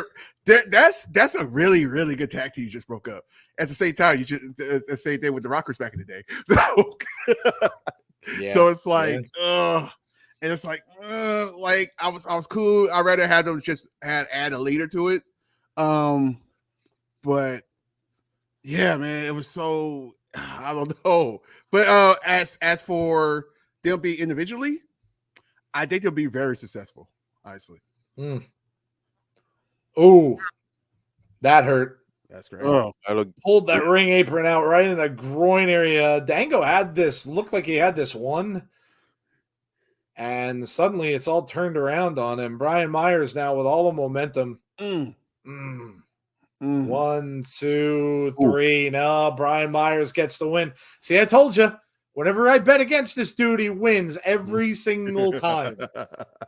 that's a really, really good tag team you just broke up. At the same time, you just the same thing with the Rockers back in the day. So it's like, and it's like I was cool. I'd rather have them just add a leader to it. But yeah, man, it was so I don't know. But as for them being individually, I think they'll be very successful. Honestly. Oh, that hurt. That's great. Oh, Pulled that ring apron out right in the groin area. Dango looked like he had this one. And suddenly it's all turned around on him. Brian Myers now with all the momentum. 1, 2, 3. No, Brian Myers gets the win. See, I told you, whenever I bet against this dude, he wins every single time.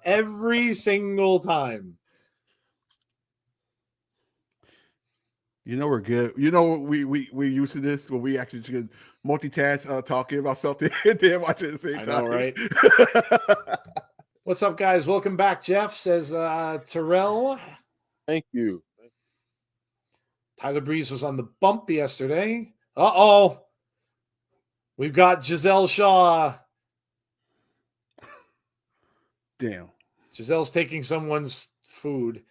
Every single time. You know we're good. You know we used to this when we actually could multitask talking about something and then watching at the same time. I know, right? What's up, guys? Welcome back. Jeff says Terrell. Thank you. Tyler Breeze was on the bump yesterday. Uh-oh. We've got Giselle Shaw. Damn. Giselle's taking someone's food.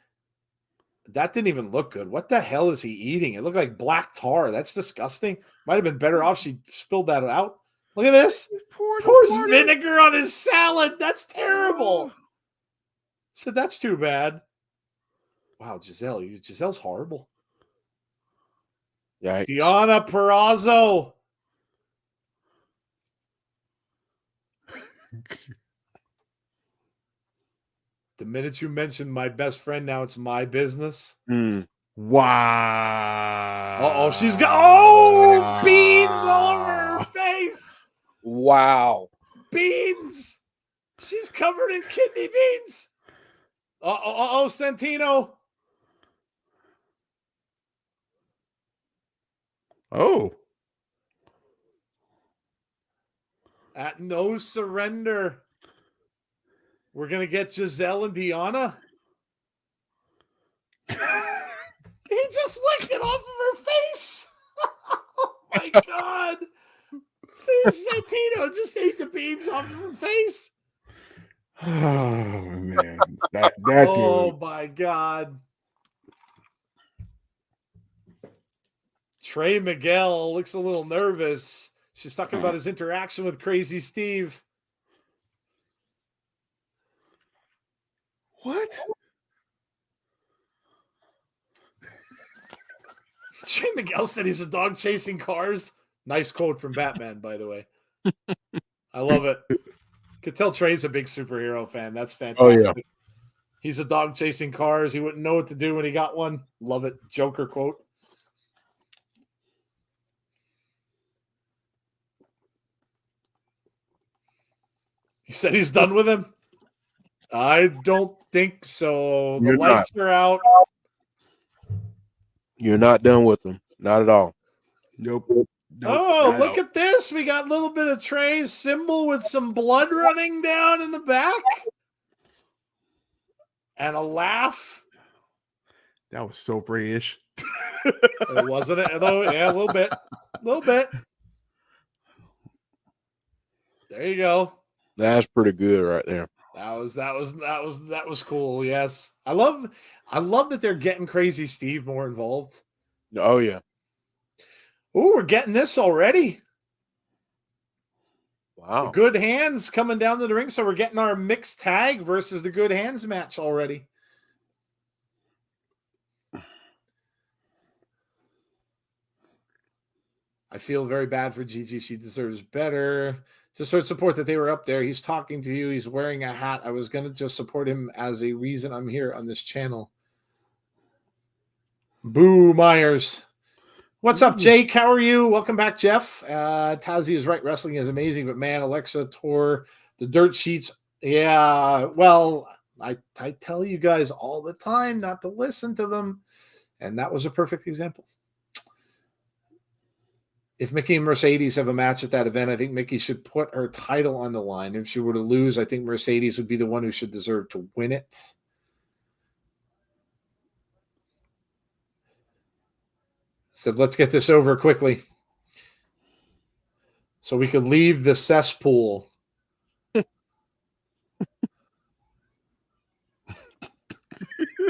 That didn't even look good. What the hell is he eating? It looked like black tar. That's disgusting. Might have been better off she spilled that out. Look at this. Pours vinegar on his salad. That's terrible. So that's too bad. Wow, Giselle's horrible. Yeah. Deonna Purrazzo. The minute you mention my best friend, now it's my business. Wow. Uh-oh, she's got beans all over her face. Wow. Beans. She's covered in kidney beans. Santino. Oh. At no surrender. We're going to get Giselle and Deonna. He just licked it off of her face. Oh, my God. Santino just ate the beans off of her face. Oh, man. That Oh, dude. my God. Trey Miguel looks a little nervous. She's talking about his interaction with Crazy Steve. What? Trey Miguel said he's a dog chasing cars. Nice quote from Batman, by the way. I love it. Could tell Trey's a big superhero fan. That's fantastic. Oh, yeah. He's a dog chasing cars. He wouldn't know what to do when he got one. Love it. Joker quote. He said he's done with him. I don't think so. The lights are out. You're not done with them. Not at all. Nope. Oh, look at this. We got a little bit of Trey's symbol with some blood running down in the back. And a laugh. That was so British. It wasn't it, though? Yeah, a little bit. A little bit. There you go. That's pretty good right there. That was cool. Yes. I love that they're getting Crazy Steve more involved. Oh, yeah. Oh, we're getting this already. Wow. The Good Hands coming down to the ring. So we're getting our mixed tag versus the Good Hands match already. I feel very bad for Gigi. She deserves better. Just sort of support that they were up there. He's talking to you. He's wearing a hat. I was going to just support him as a reason I'm here on this channel. Boo Myers. What's up, Jake? How are you? Welcome back, Jeff. Tazzy is right. Wrestling is amazing, but man, Alexa tore the dirt sheets. Yeah, well, I tell you guys all the time not to listen to them. And that was a perfect example. If Mickie and Mercedes have a match at that event, I think Mickie should put her title on the line. If she were to lose, I think Mercedes would be the one who should deserve to win it. Said, let's get this over quickly so we could leave the cesspool.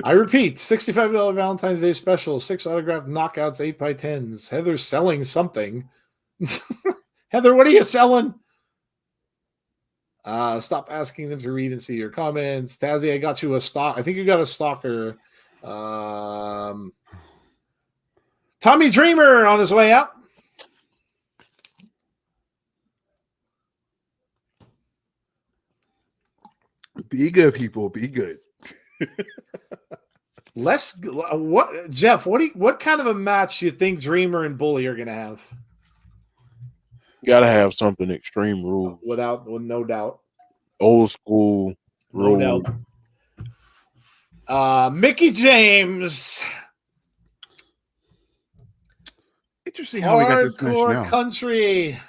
I repeat, $65 Valentine's Day special, 6 autographed knockouts, 8x10s. Heather's selling something. Heather, what are you selling? Stop asking them to read and see your comments. Tazzy, I got you a stock. I think you got a stalker. Tommy Dreamer on his way out. Be good, people. Be good. What Jeff? What kind of a match do you think Dreamer and Bully are gonna have? Gotta have something extreme rules. No doubt. Old school rules. No doubt. Mickie James. Interesting how we got this match Hardcore now. Country.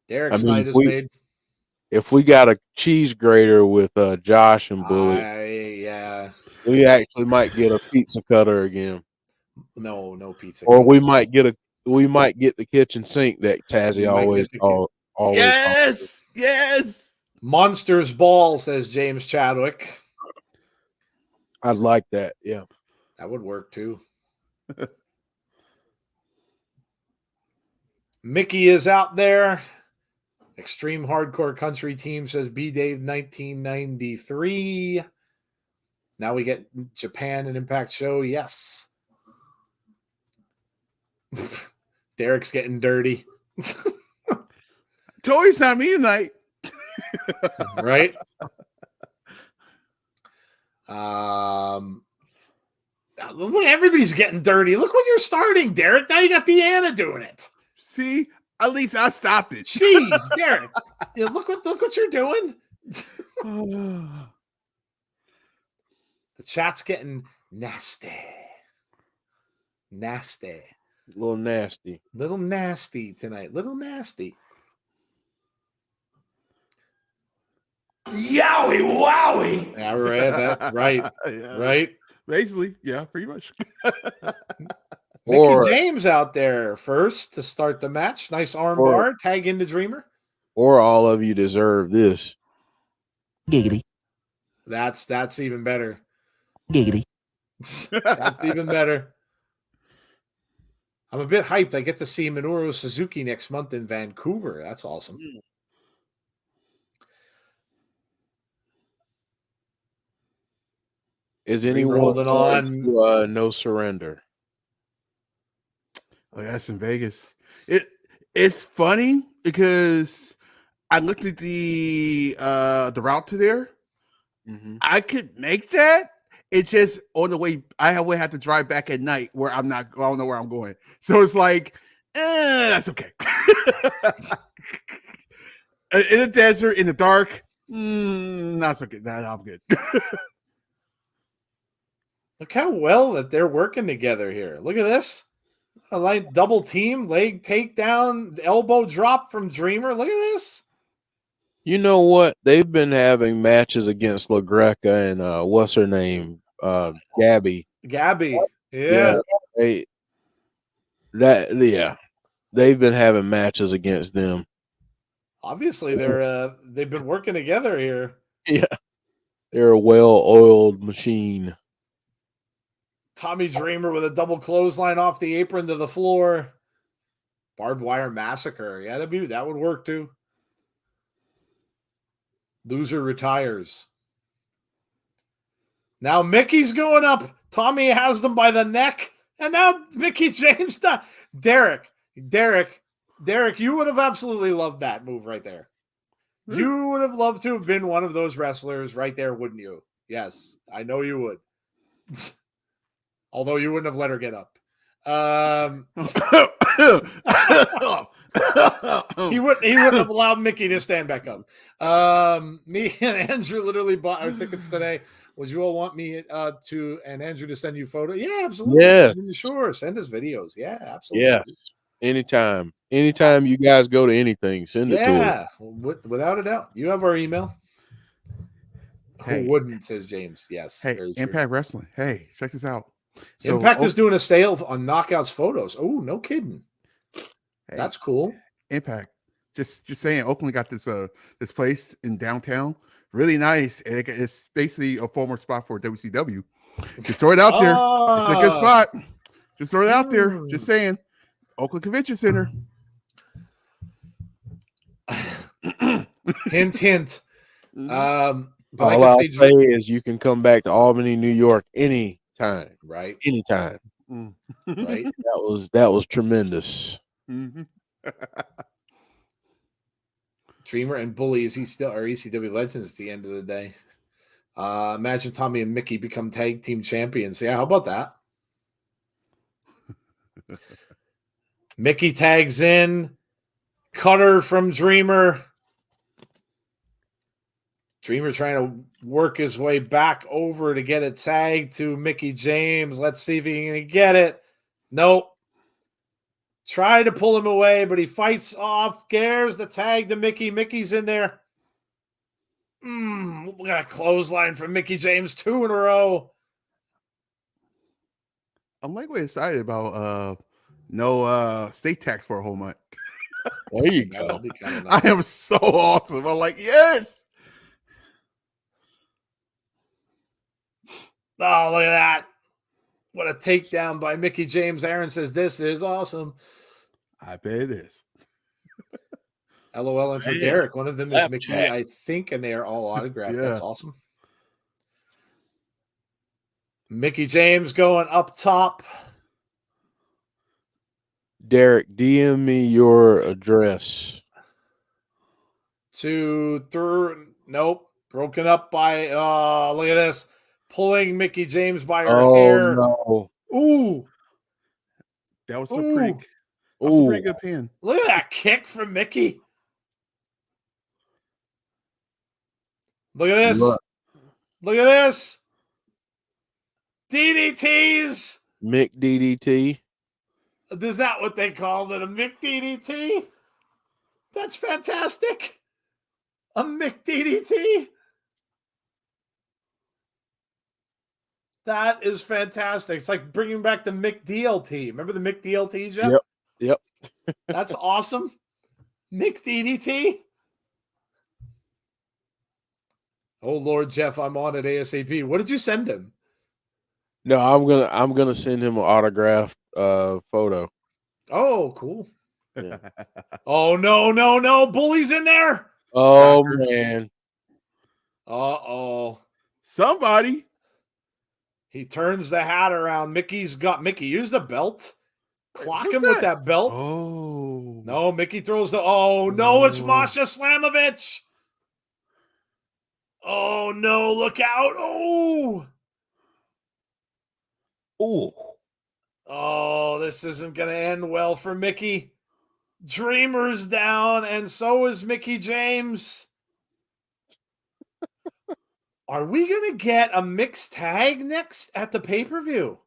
Derek's night is made. If we got a cheese grater with Josh and Bully, Yeah. we actually might get a pizza cutter again. No pizza. Or we might get the kitchen sink that Tazzy always. Yes. Monsters Ball, says James Chadwick. I'd like that. Yeah, that would work too. Mickie is out there. Extreme Hardcore Country team, says B Dave 1993. Now we get Japan and Impact show. Yes. Derek's getting dirty. Joey's not me tonight. Right? Look, everybody's getting dirty. Look what you're starting, Derek. Now you got Deanna doing it. See? At least I stopped it. Jeez, Derek. Look what you're doing. The chat's getting nasty. Nasty. a little nasty. Little nasty tonight. Little nasty. Yowie wowie. Yeah, right. Right. Yeah. Right. Basically, yeah, pretty much. Mickie James out there first to start the match. Nice arm bar. Tag into Dreamer. Or all of you deserve this. Giggity. That's even better. Giggity. That's even better. I'm a bit hyped. I get to see Minoru Suzuki next month in Vancouver. That's awesome. Is anyone Holding on? to, no surrender? Oh, yeah, that's in Vegas. It's funny because I looked at the route to there. Mm-hmm. I could make that. It's just on the way. I would have to drive back at night where I don't know where I'm going. So it's like, that's okay. In the desert, in the dark, that's okay. I'm good. Look how well that they're working together here. Look at this. A light double team, leg takedown, elbow drop from Dreamer. Look at this. You know what? They've been having matches against La Greca and what's her name? Gabby. Gabby. Yeah. They've been having matches against them. Obviously, they've been working together here. Yeah. They're a well-oiled machine. Tommy Dreamer with a double clothesline off the apron to the floor. Barbed wire massacre. Yeah, that would work too. Loser retires. Now Mickey's going up. Tommy has them by the neck And now Mickie James, Derek, you would have absolutely loved that move right there. You would have loved to have been one of those wrestlers right there, wouldn't you? Yes, I know you would. Although you wouldn't have let her get up. He wouldn't have allowed Mickie to stand back up. Me and Andrew literally bought our tickets today. Would you all want me and Andrew to send you photos? Yeah, absolutely. Yeah. Sure. Send us videos. Yeah, absolutely. Yes. Anytime you guys go to anything, send it to us. Yeah, without a doubt. You have our email. Hey. Who wouldn't, says James. Yes. Hey, very true. Impact Wrestling. Hey, check this out. Impact is doing a sale on Knockouts photos. Oh, no kidding. Hey, That's cool. Impact. Just saying, Oakland got this place in downtown. Really nice. And it's basically a former spot for WCW. Just throw it out there. It's a good spot. Just throw it out there. Just saying. Oakland Convention Center. Hint, hint. But All I'll say is you can come back to Albany, New York anytime. Right. Anytime. Right. That was tremendous. Mm-hmm. Dreamer and Bully, is he still are ECW legends at the end of the day? Imagine Tommy and Mickie become tag team champions. Yeah, how about that? Mickie tags in, cutter from Dreamer. Dreamer trying to work his way back over to get a tag to Mickie James. Let's see if he can get it. Nope. Try to pull him away, but he fights off, gears the tag to Mickie. Mickey's in there. We got a clothesline from Mickie James, 2 in a row. I'm like way excited about no state tax for a whole month. There you go. That'll be kind of nice. I am so awesome. I'm like, yes. Oh, look at that. What a takedown by Mickie James. Aaron says, this is awesome. I bet it is. LOL and for Derek. One of them is Mickie, I think, and they are all autographed. Yeah. That's awesome. Mickie James going up top. Derek, DM me your address. 2, 3. Nope. Broken up by, look at this. Pulling Mickie James by her hair. No. Ooh. That was a pretty good pin. Look at that kick from Mickie. Look at this. Look at this. DDTs. Mick DDT. Is that what they called it? A Mick DDT? That's fantastic. A Mick DDT? That is fantastic. It's like bringing back the Mick DLT. Remember the Mick DLT, Jeff? Yep. That's awesome. Mick DDT? Oh, Lord, Jeff, I'm on it ASAP. What did you send him? No, I'm gonna send him an autographed photo. Oh, cool. Yeah. Oh, no. Bully's in there. Oh man. Uh-oh. Somebody. He turns the hat around. Mickey's got Mickie. Use the belt. Clock Who's him with that belt. Oh. No, Mickie throws the. Oh, no, it's No. Masha Slamovich. Oh, no, look out. Oh. Ooh. Oh, this isn't going to end well for Mickie. Dreamer's down, and so is Mickie James. Are we going to get a mixed tag next at the pay-per-view?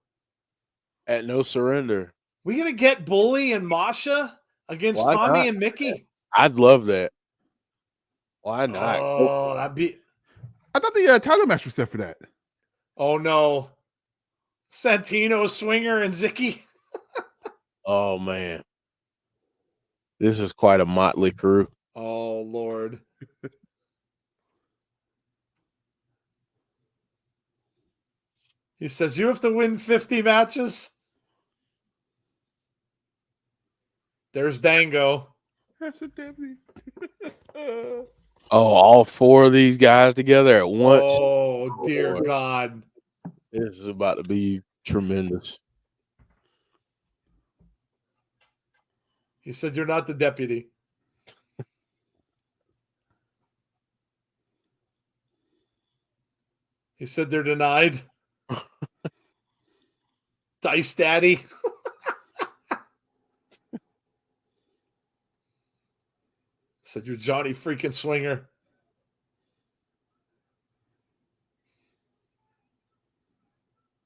At No Surrender. We going to get Bully and Masha against Why Tommy not? and Mickie? I'd love that. Why not? Oh, that'd be. I thought the title match was set for that. Oh, no. Santino, Swinger, and Zicky. Oh man. This is quite a motley crew. Oh, Lord. He says, you have to win 50 matches. There's Dango. That's a deadly. Oh, all 4 of these guys together at once. Oh, dear Lord. God. This is about to be tremendous. He said, "You're not the deputy." He said, "They're denied." Dice Daddy. Said, "You're Johnny freaking Swinger."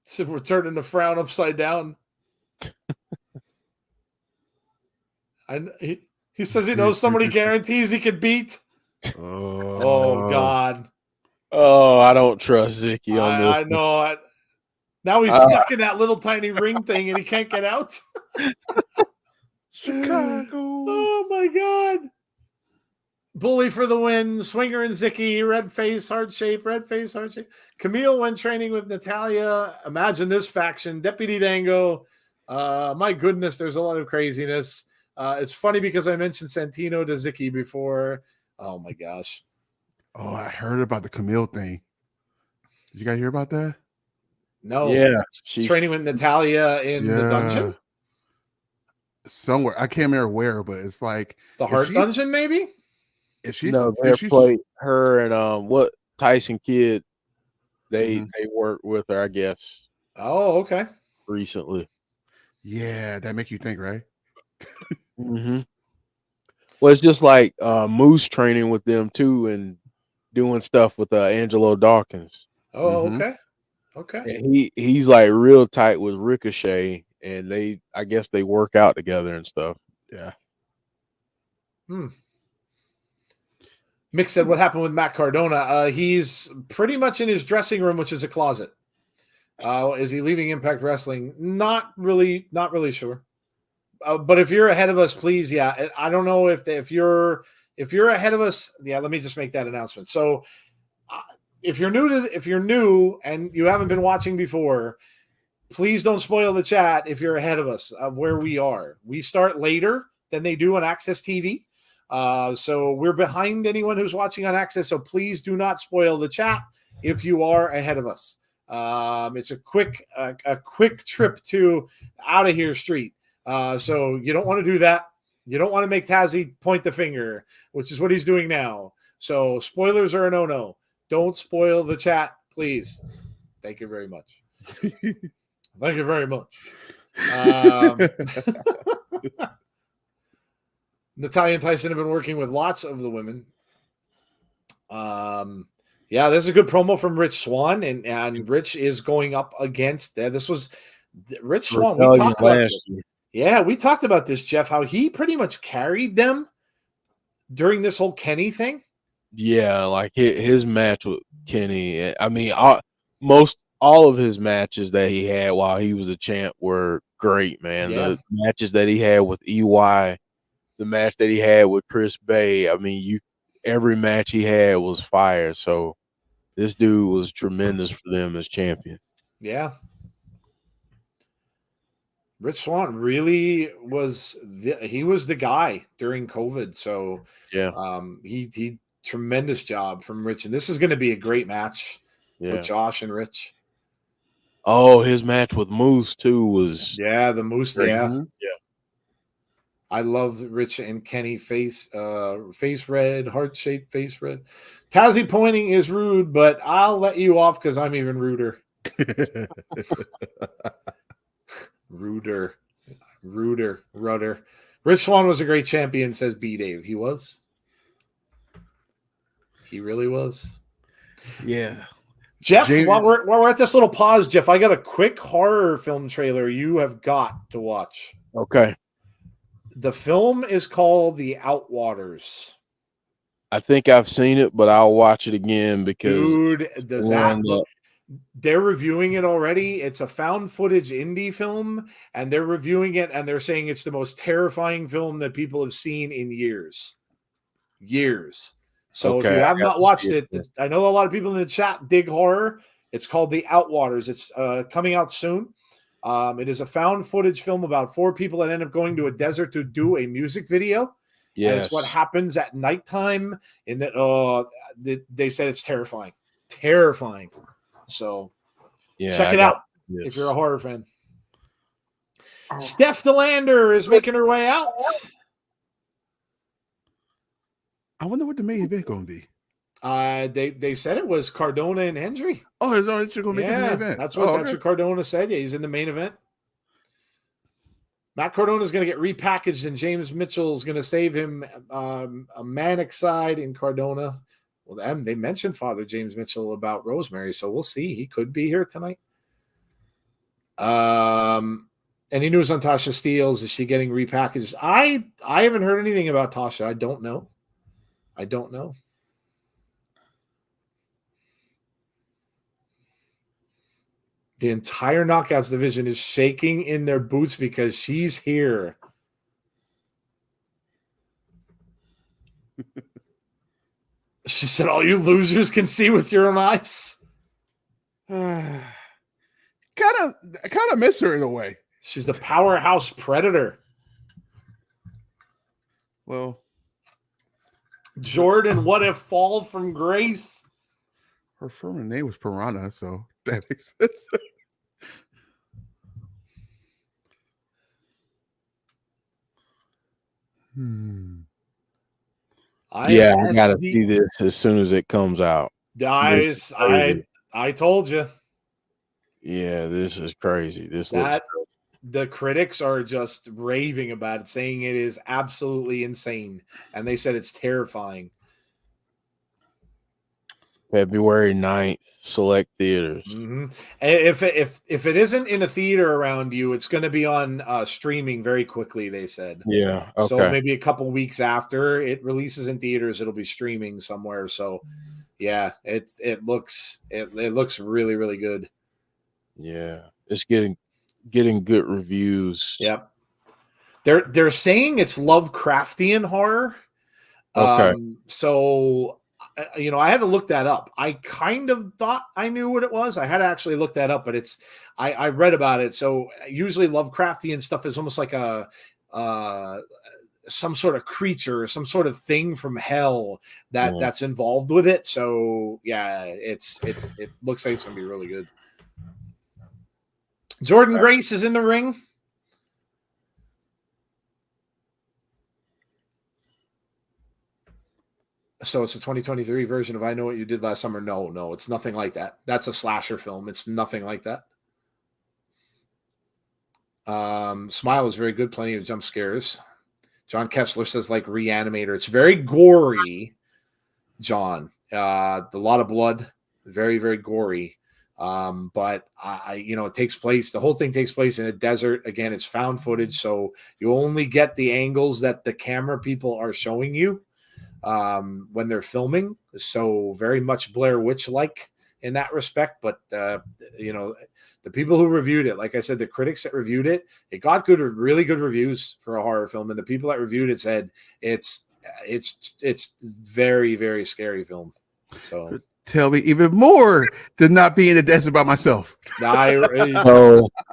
Said, "We're turning the frown upside down." He says he knows somebody guarantees he could beat. Oh God. Oh, I don't trust Zicky on this. I know. Now he's stuck in that little tiny ring thing and he can't get out. Chicago. Oh my God. Bully for the win. Swinger and Zicky. Red face, heart shape. Red face, heart shape. Camille when training with Natalia. Imagine this faction. Deputy Dango. My goodness, there's a lot of craziness. It's funny because I mentioned Santino to Zicky before. Oh my gosh. Oh, I heard about the Camille thing. Did you guys hear about that? No. Yeah. Training with Natalia in the dungeon? Somewhere. I can't remember where, but it's like The Heart Dungeon, maybe? If she's played her and what Tyson Kidd, they worked with her, I guess. Oh, okay. Recently. Yeah, that make you think, right? Mm-hmm. Well, it's just like Moose training with them too and doing stuff with Angelo Dawkins. Oh, okay. Okay. And he's like real tight with Ricochet, and I guess they work out together and stuff. Yeah. Mick said, "What happened with Matt Cardona? He's pretty much in his dressing room, which is a closet. Is he leaving Impact Wrestling? Not really sure. But if you're ahead of us, please, yeah. I don't know if you're ahead of us, yeah. Let me just make that announcement. So, if you're new and you haven't been watching before, please don't spoil the chat. If you're ahead of us of where we are, we start later than they do on Access TV. So we're behind anyone who's watching on Access. So please do not spoil the chat if you are ahead of us. It's a quick trip to Out of Here Street. So you don't want to do that. You don't want to make Tazzy point the finger, which is what he's doing now. So spoilers are a no-no. Don't spoil the chat, please. Thank you very much. Thank you very much. Natalia and Tyson have been working with lots of the women. Yeah, there's a good promo from Rich Swann, and Rich is going up against this was Rich Swann. We talked about this. Yeah, we talked about this, Jeff, how he pretty much carried them during this whole Kenny thing. Yeah, like his match with Kenny. I mean, all of his matches that he had while he was a champ were great, man. Yeah. The matches that he had with EY, the match that he had with Chris Bay. I mean, every match he had was fire. So this dude was tremendous for them as champion. Yeah. Rich Swann really was he was the guy during COVID. So yeah, he tremendous job from Rich. And this is going to be a great match with Josh and Rich. Oh, his match with Moose too was the Moose. great. Yeah. I love Rich and Kenny face red, heart shaped face red. Tazzy pointing is rude, but I'll let you off because I'm even ruder. Rudder. Rich Swann was a great champion, says B Dave. He was. He really was. Yeah. Jeff, while we're at this little pause, Jeff, I got a quick horror film trailer you have got to watch. Okay. The film is called The Outwaters. I think I've seen it, but I'll watch it again because dude, does that look? They're reviewing it already. It's a found footage indie film, and they're reviewing it, and they're saying it's the most terrifying film that people have seen in years. So if you have not watched it, I know a lot of people in the chat dig horror. It's called The Outwaters. It's coming out soon. It is a found footage film about 4 people that end up going to a desert to do a music video. Yes. And it's what happens at nighttime. And that they said it's terrifying. So check it out if you're a horror fan. Steph DeLander is making her way out. I wonder what the main event going to be. They said it was Cardona and Hendry. Oh, it's going to be the main event. That's what Cardona said. Yeah, he's in the main event. Matt Cardona is going to get repackaged, and James Mitchell is going to save him a manic side in Cardona. Well, they mentioned Father James Mitchell about Rosemary, so we'll see. He could be here tonight. Any news on Tasha Steeles? Is she getting repackaged? I haven't heard anything about Tasha. I don't know. The entire Knockouts division is shaking in their boots because she's here. She said, all you losers can see with your own eyes. Kind of miss her in a way. She's the powerhouse predator. Well, Jordynne, what a fall from grace. her firm name was Piranha, so that makes sense. I gotta see this as soon as it comes out. Guys, I told you. Yeah, this is crazy. The critics are just raving about it, saying it is absolutely insane, and they said it's terrifying. February 9th, select theaters. Mm-hmm. If it isn't in a theater around you, it's going to be on streaming very quickly, they said. Yeah. Okay. So maybe a couple weeks after it releases in theaters, it'll be streaming somewhere. So yeah, it looks really, really good. Yeah. It's getting good reviews. Yep. They're saying it's Lovecraftian horror. Okay. So I had to look that up. I kind of thought I knew what it was. I had to actually look that up, but I read about it. So usually Lovecraftian stuff is almost like some sort of creature, some sort of thing from hell that's involved with it. So yeah, it looks like it's gonna be really good. Jordynne Grace is in the ring. So it's a 2023 version of I Know What You Did Last Summer. No, it's nothing like that. That's a slasher film. It's nothing like that. Smile is very good. Plenty of jump scares. John Kessler says like Reanimator. It's very gory, John. A lot of blood. Very, very gory. But it takes place. The whole thing takes place in a desert. Again, it's found footage. So you only get the angles that the camera people are showing you. When they're filming, so very much Blair Witch-like in that respect. But the people who reviewed it, like I said, the critics that reviewed it, it got really good reviews for a horror film, and the people that reviewed it said it's very, very scary film. So tell me even more to not be in the desert by myself.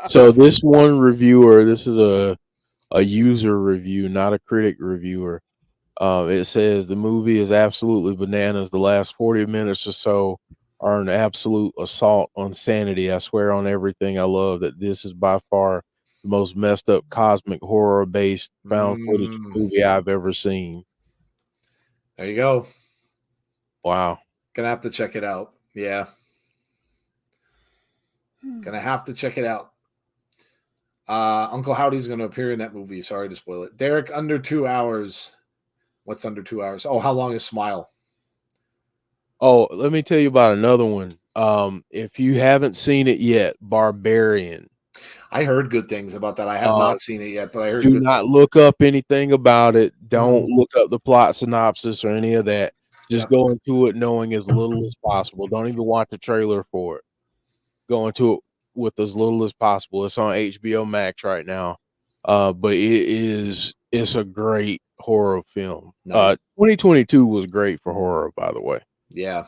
So this one reviewer, this is a user review, not a critic reviewer. It says the movie is absolutely bananas. The last 40 minutes or so are an absolute assault on sanity. I swear on everything I love that this is by far the most messed up cosmic horror based found footage movie I've ever seen. There you go. Wow. Gonna have to check it out. Yeah. Gonna have to check it out. Uncle Howdy's gonna appear in that movie. Sorry to spoil it. Derek, under 2 hours. What's under 2 hours? Oh, how long is Smile? Oh, let me tell you about another one. If you haven't seen it yet, Barbarian. I heard good things about that. I have not seen it yet, but I heard. Do not look up anything about it. Don't look up the plot synopsis or any of that. Just go into it knowing as little as possible. Don't even watch the trailer for it. Go into it with as little as possible. It's on HBO Max right now. But it's a great horror film. Nice. 2022 was great for horror, by the way. Yeah.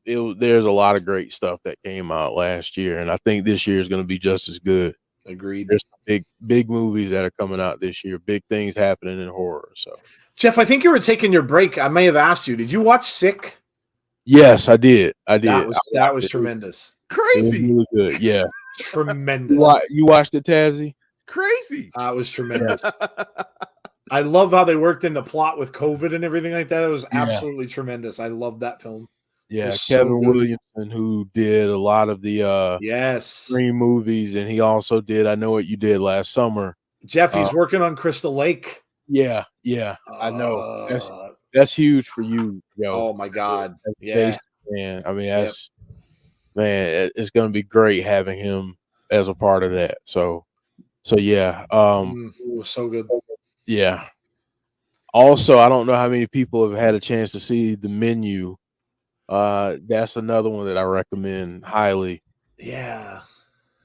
There's a lot of great stuff that came out last year, and I think this year is going to be just as good. Agreed. There's big movies that are coming out this year. Big things happening in horror. So, Jeff, I think you were taking your break. I may have asked you. Did you watch Sick? Yes, I did. That was tremendous. Crazy. Really good. Yeah. Tremendous. You watched it, Tazzy? Crazy. It was tremendous. I love how they worked in the plot with COVID and everything like that. It was Yeah. absolutely tremendous. I love that film. Yeah, It's so Kevin good. Williamson, who did a lot of the Yes. Scream movies, and he also did I Know What You Did Last Summer. Jeffy's working on Crystal Lake. Yeah, I know. Uh, That's huge for you, yo. oh my God. As a Yeah. Jason fan. I mean, that's man, it's gonna be great having him as a part of that. So yeah. It was so good. Yeah. Also, I don't know how many people have had a chance to see The Menu. That's another one that I recommend highly. Yeah.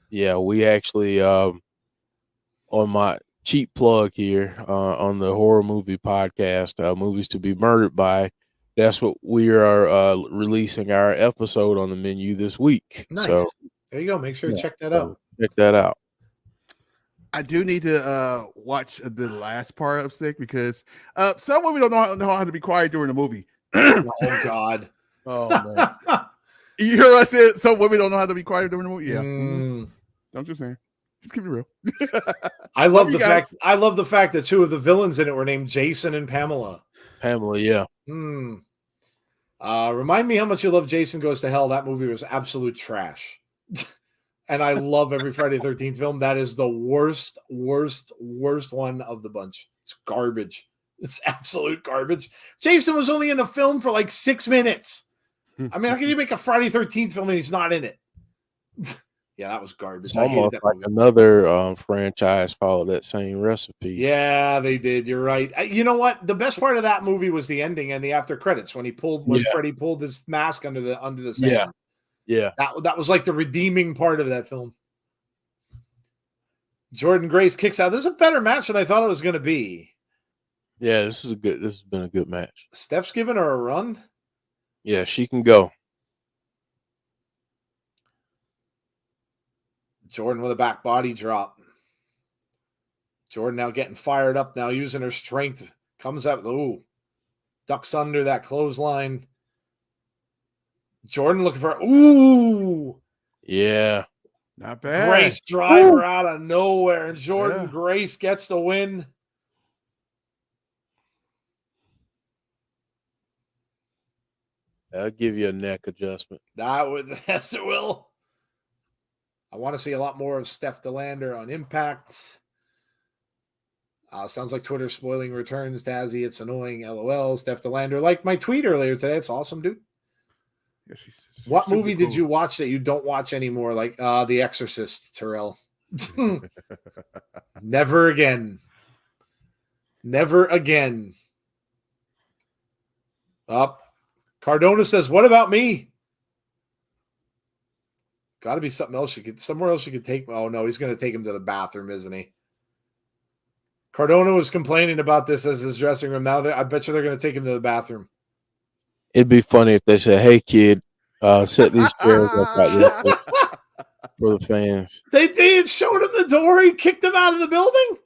Yeah, we actually on my cheap plug here on the horror movie podcast, Movies to Be Murdered By. That's what we are releasing our episode on The Menu this week. Nice. So There you go. Make sure to check that so out. check that out. I do need to watch the last part of Sick because some women don't know how to be quiet during the movie. Oh God. Oh man. You hear what I said? Some women don't know how to be quiet during the movie. Yeah. Mm. I'm just saying. Just keep it real. I love you the guys. fact. I love the fact that two of the villains in it were named Jason and Pamela. Pamela, yeah. Remind me how much you love Jason Goes to Hell. That movie was absolute trash. And I love every Friday the 13th film. That is the worst one of the bunch. It's garbage. It's absolute garbage. Jason was only in the film for like 6 minutes. I mean, how can you make a Friday 13th film and he's not in it? Yeah, that was garbage. It's I hated almost that like movie. another franchise followed that same recipe. Yeah, they did. You're right. You know what? The best part of that movie was the ending and the after credits when Freddie pulled his mask under the sand. Yeah. That was like the redeeming part of that film. Jordynne Grace kicks out. This is a better match than I thought it was going to be. Yeah, this has been a good match. Steph's giving her a run. Yeah, she can go. Jordynne with a back body drop. Jordynne now getting fired up, now using her strength. Comes up, ducks under that clothesline. Jordynne looking for, Yeah. Not bad. Grace driver out of nowhere, and Jordynne Grace gets the win. I'll give you a neck adjustment. Yes, it will. I want to see a lot more of Steph DeLander on Impact. Sounds like Twitter spoiling returns. Tazzy, it's annoying. LOL. Steph DeLander, like my tweet earlier today. It's awesome, dude. Yeah, What movie did you watch that you don't watch anymore? Like The Exorcist, Terrell. Never again. Never again. Up. Cardona says, "What about me?" Got to be something else. Somewhere else you could take. Oh no, he's going to take him to the bathroom, isn't he? Cardona was complaining about this as his dressing room. Now I bet you they're going to take him to the bathroom. It'd be funny if they said, "Hey kid, set these chairs up out there for the fans." They did. Showed him the door. He kicked him out of the building.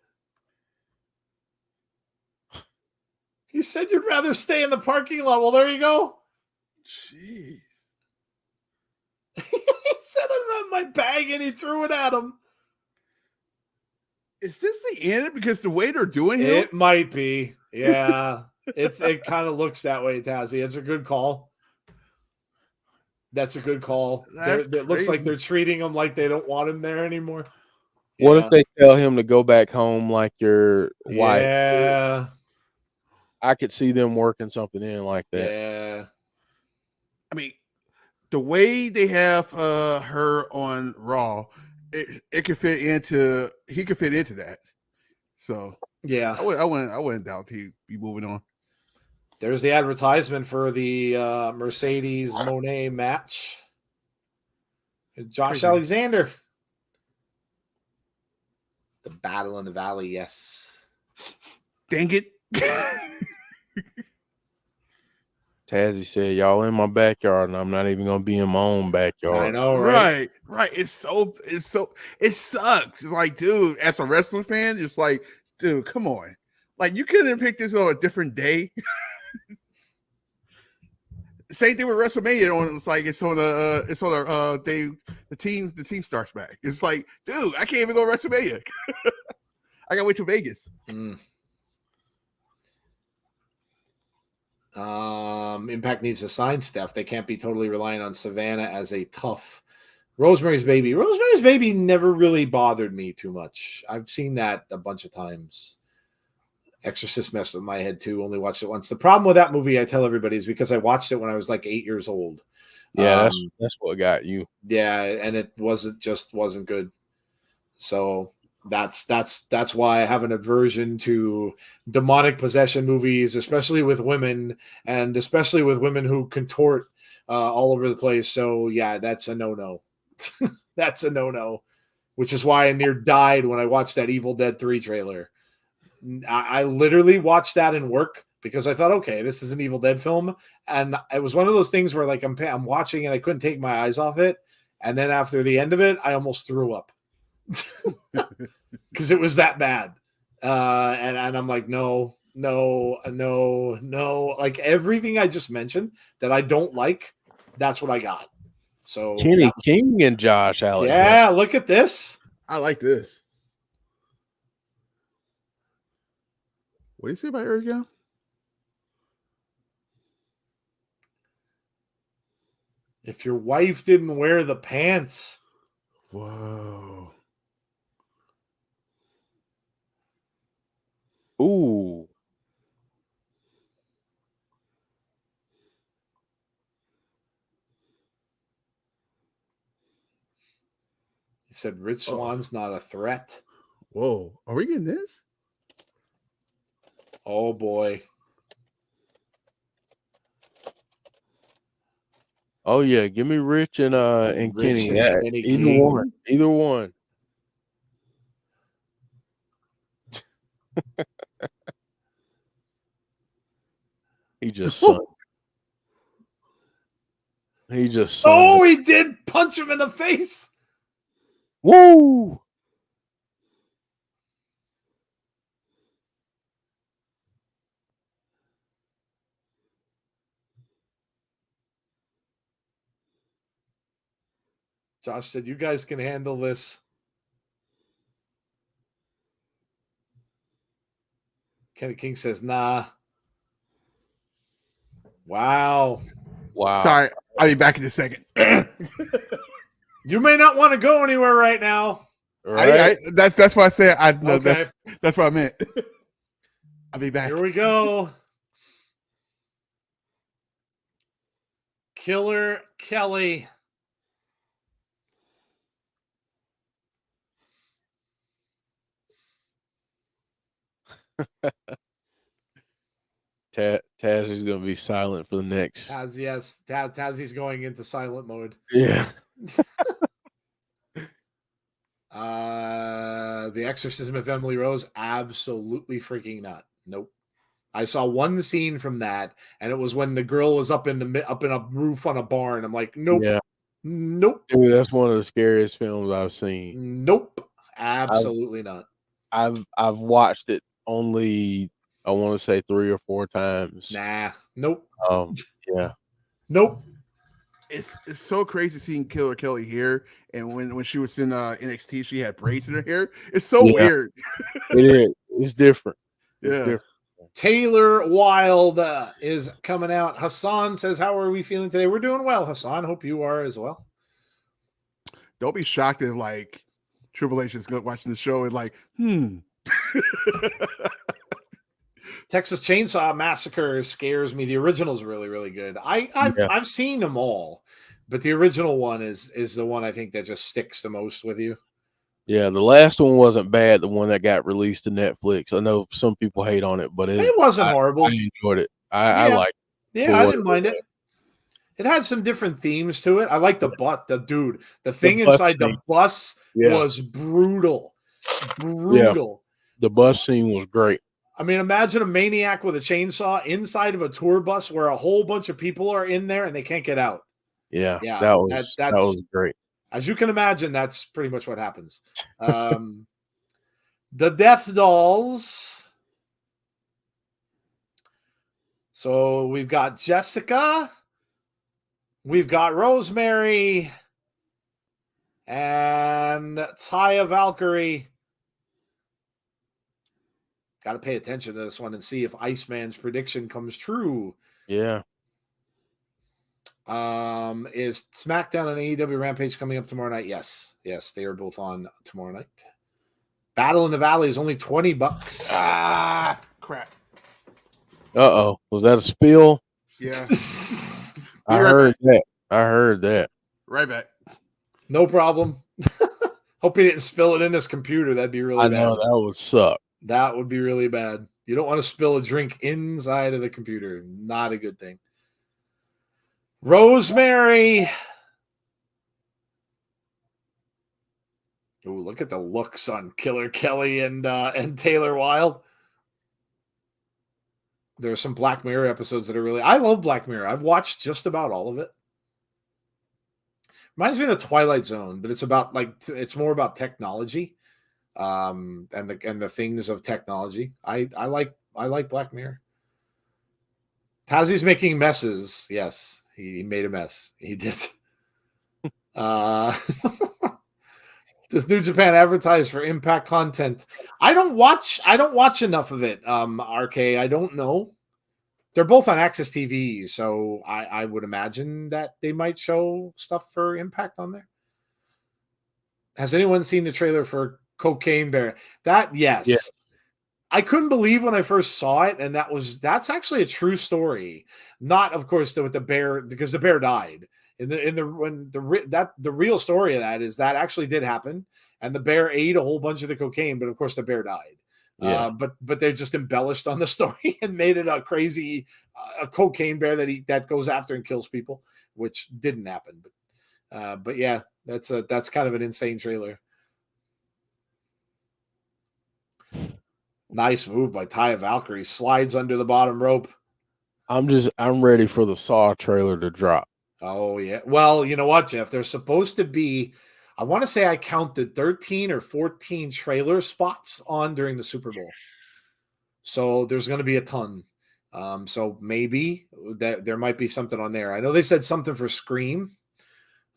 He said you'd rather stay in the parking lot. Well, there you go. Jeez. He said I don't have my bag and he threw it at him. Is this the end? Because the way they're doing It might be. Yeah. It kind of looks that way, Tazzy. It's a good call. That's a good call. It looks like they're treating him like they don't want him there anymore. What if they tell him to go back home like your wife? Yeah. I could see them working something in like that. Yeah. I mean, the way they have her on Raw, it could fit into he could fit into that. So yeah, I wouldn't doubt he'd be moving on. There's the advertisement for the Mercedes Monet match. Josh Crazy. Alexander. The Battle in the Valley, yes. Dang it. Tazzy said, "Y'all in my backyard, and I'm not even gonna be in my own backyard." I know, right? Right. It sucks. It's like, dude, as a wrestling fan, it's like, dude, come on. Like, you couldn't pick this on a different day. Same thing with WrestleMania. It's on the day the team starts back. It's like, dude, I can't even go to WrestleMania. I gotta wait till Vegas. Impact needs to sign Steph. They can't be totally relying on Savannah as a tough. Rosemary's Baby. Rosemary's Baby never really bothered me too much. I've seen that a bunch of times. Exorcist messed with my head too. Only watched it once. The problem with that movie, I tell everybody, is because I watched it when I was like 8 years old. Yeah, that's what got you. Yeah, and it wasn't good. So that's why I have an aversion to demonic possession movies, especially with women, and especially with women who contort all over the place. So yeah, that's a no-no. That's a no-no, which is why I near died when I watched that Evil Dead 3 trailer. I literally watched that in work because I thought, okay, this is an Evil Dead film. And it was one of those things where like I'm watching and I couldn't take my eyes off it. And then after the end of it, I almost threw up because it was that bad. And I'm like, no. Like everything I just mentioned that I don't like, that's what I got. So Kenny King and Josh Alexander. yeah, look at this. I like this. What do you say about Eric again? If your wife didn't wear the pants. Whoa. Ooh. He said Rich Swan's not a threat. Whoa. Are we getting this? Oh boy. Oh yeah, give me Rich and Rich Kenny. and Yeah, Kenny either King. one. Either one. He just sunk. He just sunk. Oh, he did punch him in the face. Woo! Josh said, you guys can handle this. Kenny King says, nah. Wow. Wow. Sorry, I'll be back in a second. You may not want to go anywhere right now. Right? That's why I said I know Okay. that's what I meant. I'll be back. Here we go. Killer Kelly. Tazzy's gonna be silent for the next. Tazzy, yes. Tazzy's going into silent mode. Yeah. The Exorcism of Emily Rose, absolutely freaking not. Nope. I saw one scene from that, and it was when the girl was up in a roof on a barn. I'm like, nope, Yeah. nope, Dude, that's one of the scariest films I've seen. nope, absolutely not. I've watched it only, I want to say 3 or 4 times. Nah, nope, Yeah. nope. It's so crazy seeing Killer Kelly here, and when she was in NXT, she had braids in her hair. It's so weird. It is. It's different. It's Yeah. different. Taylor Wilde is coming out. Hassan says, how are we feeling today? We're doing well, Hassan. Hope you are as well. Don't be shocked if like Triple H is watching the show and like, Texas Chainsaw Massacre scares me. The original is really, really good. I've seen them all, but the original one is the one I think that just sticks the most with you. Yeah, the last one wasn't bad. The one that got released to Netflix. I know some people hate on it, but It wasn't horrible. I enjoyed it. I liked it. Yeah, I didn't mind it. It had some different themes to it. I like the bus. The thing inside the bus was brutal. Brutal. Yeah. The bus scene was great. I mean, imagine a maniac with a chainsaw inside of a tour bus where a whole bunch of people are in there and they can't get out. Yeah, Yeah, that was great. As you can imagine, that's pretty much what happens. The Death Dollz. So we've got Jessica. We've got Rosemary. And Taya Valkyrie. Got to pay attention to this one and see if Iceman's prediction comes true. Yeah. Is SmackDown and AEW Rampage coming up tomorrow night? Yes, they are both on tomorrow night. Battle in the Valley is only $20. Ah, crap. Was that a spill? Yeah. I Be right heard back. that. I heard that. Right back. No problem. Hope he didn't spill it in his computer. That'd be really I bad. know that would suck. That would be really bad. You don't want to spill a drink inside of the computer. Not a good thing. Rosemary. Oh, look at the looks on Killer Kelly and Taylor Wilde. There are some Black Mirror episodes that are really. I love Black Mirror. I've watched just about all of it. Reminds me of the Twilight Zone, but it's about it's more about technology, and the things of technology. I like Black Mirror. Tazzy's making messes. Yes, he made a mess. He did. Does New Japan advertise for Impact content? I don't watch enough of it. RK, I don't know. They're both on Access TV, so I would imagine that they might show stuff for Impact on there. Has anyone seen the trailer for Cocaine Bear? Yes. Yeah. I couldn't believe when I first saw it, and that's actually a true story. Not, of course, with the bear, because the bear died. The real story of that is that actually did happen, and the bear ate a whole bunch of the cocaine, but of course the bear died. Yeah. But they just embellished on the story and made it a crazy a cocaine bear that goes after and kills people, which didn't happen. But yeah, that's kind of an insane trailer. Nice move by Taya Valkyrie. Slides under the bottom rope. I'm ready for the Saw trailer to drop. Oh, yeah. Well, you know what, Jeff? There's supposed to be, I want to say I counted 13 or 14 trailer spots on during the Super Bowl. So there's going to be a ton. So maybe there might be something on there. I know they said something for Scream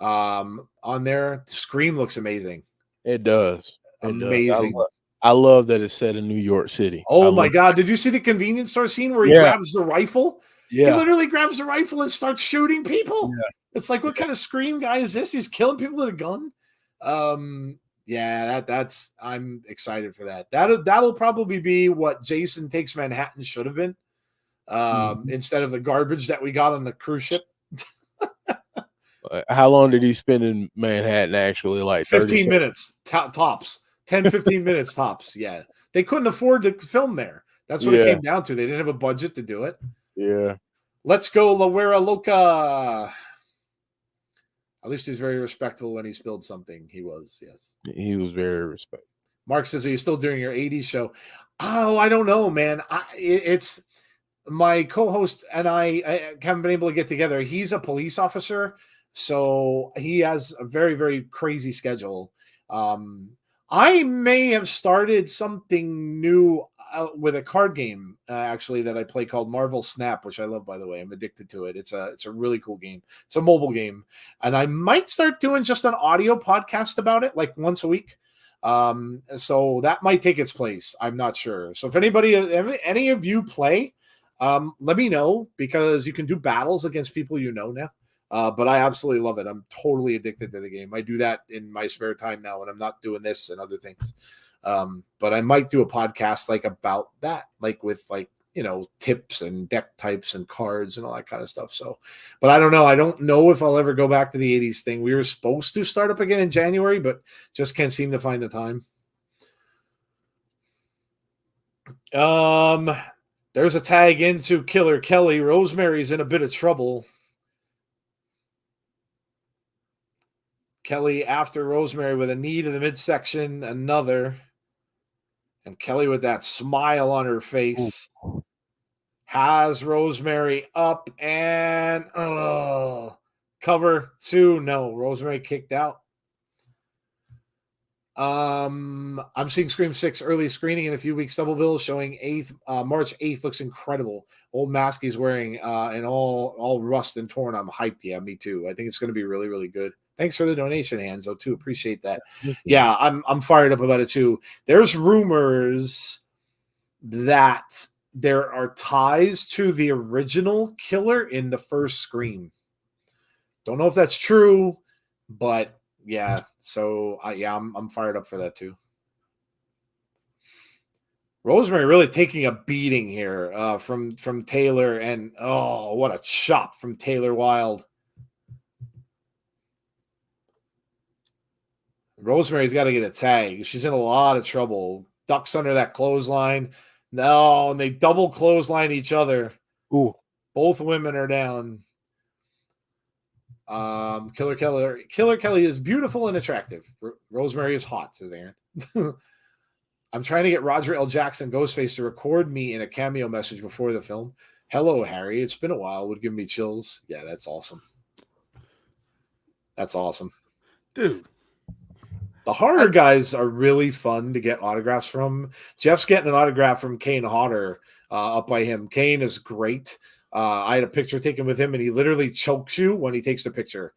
on there. Scream looks amazing. It does. Amazing. I love that it's set in New York City. Oh my God. Did you see the convenience store scene where he grabs the rifle? Yeah. He literally grabs the rifle and starts shooting people. Yeah. It's like, what kind of Scream guy is this? He's killing people with a gun. Yeah, that's I'm excited for that. That'll probably be what Jason Takes Manhattan should have been. Instead of the garbage that we got on the cruise ship. How long did he spend in Manhattan actually? Like 15 minutes tops. 10, 15 minutes tops. Yeah. They couldn't afford to film there. That's what it came down to. They didn't have a budget to do it. Yeah. Let's go, Lawera Loca. At least he was very respectful when he spilled something. He was, yes. He was very respectful. Mark says, are you still doing your 80s show? Oh, I don't know, man. It's my co-host and I haven't been able to get together. He's a police officer, so he has a very, very crazy schedule. I may have started something new with a card game, actually, that I play called Marvel Snap, which I love, by the way. I'm addicted to it. It's a really cool game. It's a mobile game. And I might start doing just an audio podcast about it, like once a week. So that might take its place. I'm not sure. So if any of you play, let me know, because you can do battles against people you know now. But I absolutely love it. I'm totally addicted to the game. I do that in my spare time now when I'm not doing this and other things. But I might do a podcast about that, with tips and deck types and cards and all that kind of stuff. So, but I don't know. I don't know if I'll ever go back to the 80s thing. We were supposed to start up again in January, but just can't seem to find the time. There's a tag into Killer Kelly. Rosemary's in a bit of trouble. Kelly after Rosemary with a knee to the midsection, another. And Kelly with that smile on her face has Rosemary up and cover 2. No, Rosemary kicked out. I'm seeing Scream 6 early screening in a few weeks. Double bill showing March 8th looks incredible. Old mask he's wearing and all rust and torn. I'm hyped. Yeah, me too. I think it's going to be really, really good. Thanks for the donation, Hanzo, too. Appreciate that. Yeah, I'm fired up about it too. There's rumors that there are ties to the original killer in the first Scream. Don't know if that's true, but yeah. So I'm fired up for that too. Rosemary really taking a beating here from Taylor, and oh, what a chop from Taylor Wilde. Rosemary's got to get a tag. She's in a lot of trouble. Ducks under that clothesline. No, and they double clothesline each other. Ooh. Both women are down. Killer Kelly is beautiful and attractive. Rosemary is hot, says Aaron. I'm trying to get Roger L. Jackson Ghostface to record me in a cameo message before the film. Hello, Harry. It's been a while. Would give me chills. Yeah, that's awesome. That's awesome. Dude. The horror guys are really fun to get autographs from. Jeff's getting an autograph from Kane Hodder up by him. Kane is great. I had a picture taken with him, and he literally chokes you when he takes the picture,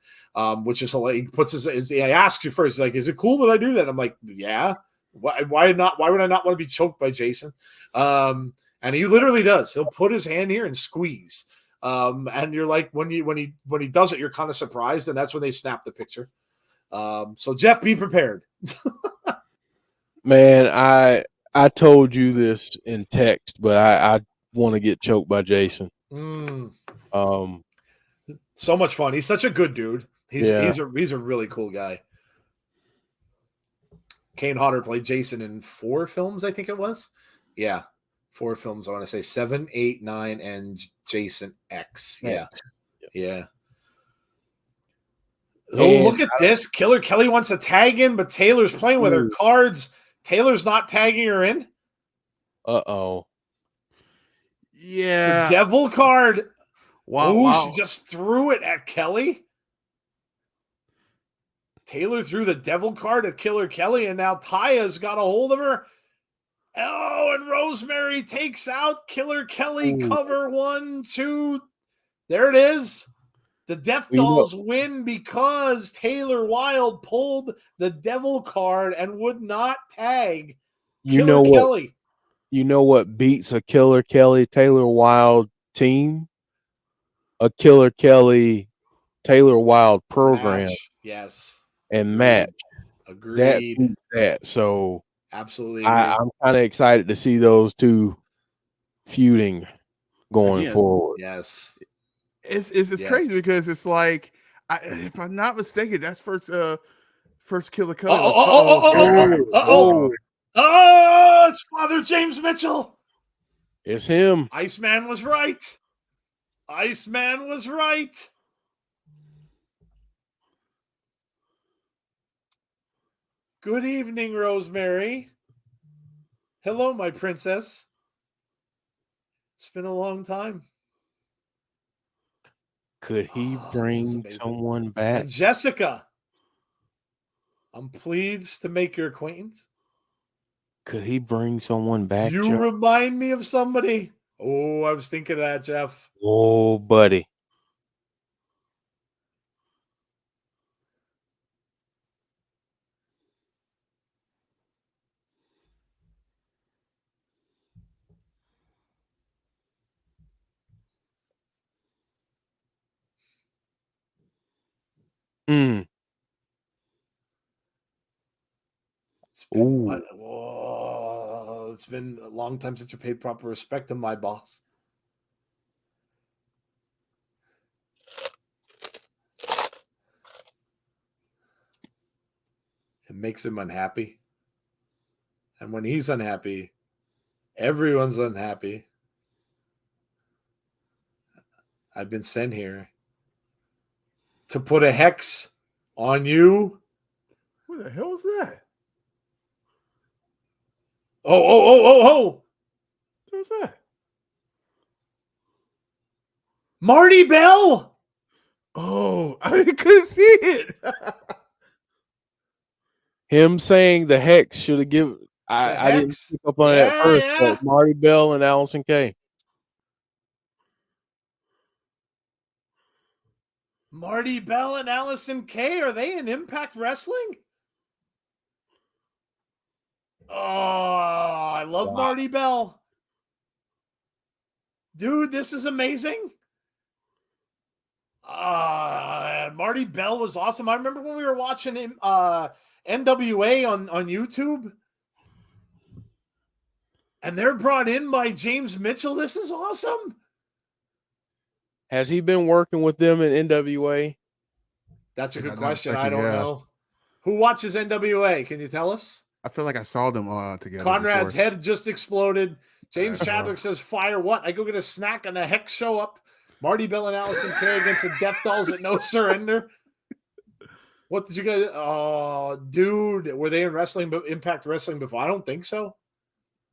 which is like, he puts he asks you first, like, is it cool that I do that? I'm like, yeah. Why not? Why would I not want to be choked by Jason? And he literally does. He'll put his hand here and squeeze. And you're like, when he does it, you're kind of surprised, and that's when they snap the picture. So Jeff, be prepared. Man, I told you this in text, but I want to get choked by Jason. So much fun. He's such a good dude. He's a really cool guy. Kane Hodder played Jason in 4 films, I think it was. Yeah, 4 films. I want to say 7, 8, 9, and Jason X. Yeah. Oh, look at this. Killer Kelly wants to tag in, but Taylor's playing with her cards. Taylor's not tagging her in. Uh-oh. Yeah. The devil card. Wow. She just threw it at Kelly. Taylor threw the devil card at Killer Kelly, and now Taya's got a hold of her. Oh, and Rosemary takes out Killer Kelly. Ooh. Cover 1, 2. There it is. The Death Dolls win because Taylor Wilde pulled the devil card and would not tag Killer Kelly. You know what beats a Killer Kelly Taylor Wilde team? A Killer Kelly Taylor Wilde program. Match. Yes. And match. Agreed. That beats that. So absolutely, I'm kind of excited to see those two feuding going forward. Yes. It's crazy because it's like, if I'm not mistaken, that's first Killer Kelly. Oh, it's Father James Mitchell. It's him. Iceman was right. Iceman was right. Good evening, Rosemary. Hello, my princess. It's been a long time. Could he bring someone back? And Jessica, I'm pleased to make your acquaintance. Could he bring someone back? You remind me of somebody. Oh, I was thinking of that, Jeff. Oh, buddy. It's been a long time since you paid proper respect to my boss. It makes him unhappy. And when he's unhappy, everyone's unhappy. I've been sent here to put a hex on you. What the hell is that? Oh. What's that? Marty Bell. Oh, I couldn't see it. Him saying the hex should have given. I didn't pick up on that first. But Marty Bell and Allison Kay. Marty Bell and Allison Kay, are they in Impact Wrestling? Oh, I love Marty Bell. Dude, this is amazing. Marty Bell was awesome. I remember when we were watching him NWA on YouTube. And they're brought in by James Mitchell. This is awesome. Has he been working with them in NWA? That's a good I'm not question. I mistaken, don't yeah. know. Who watches NWA? Can you tell us? I feel like I saw them together. Conrad's before. head just exploded. James Uh-huh. Chadwick says, fire what? I go get a snack and the heck show up. Marty Bell and Allison Kay against the Death Dolls at No Surrender. What did you guys? Oh, dude. Were they in wrestling, Impact Wrestling before? I don't think so.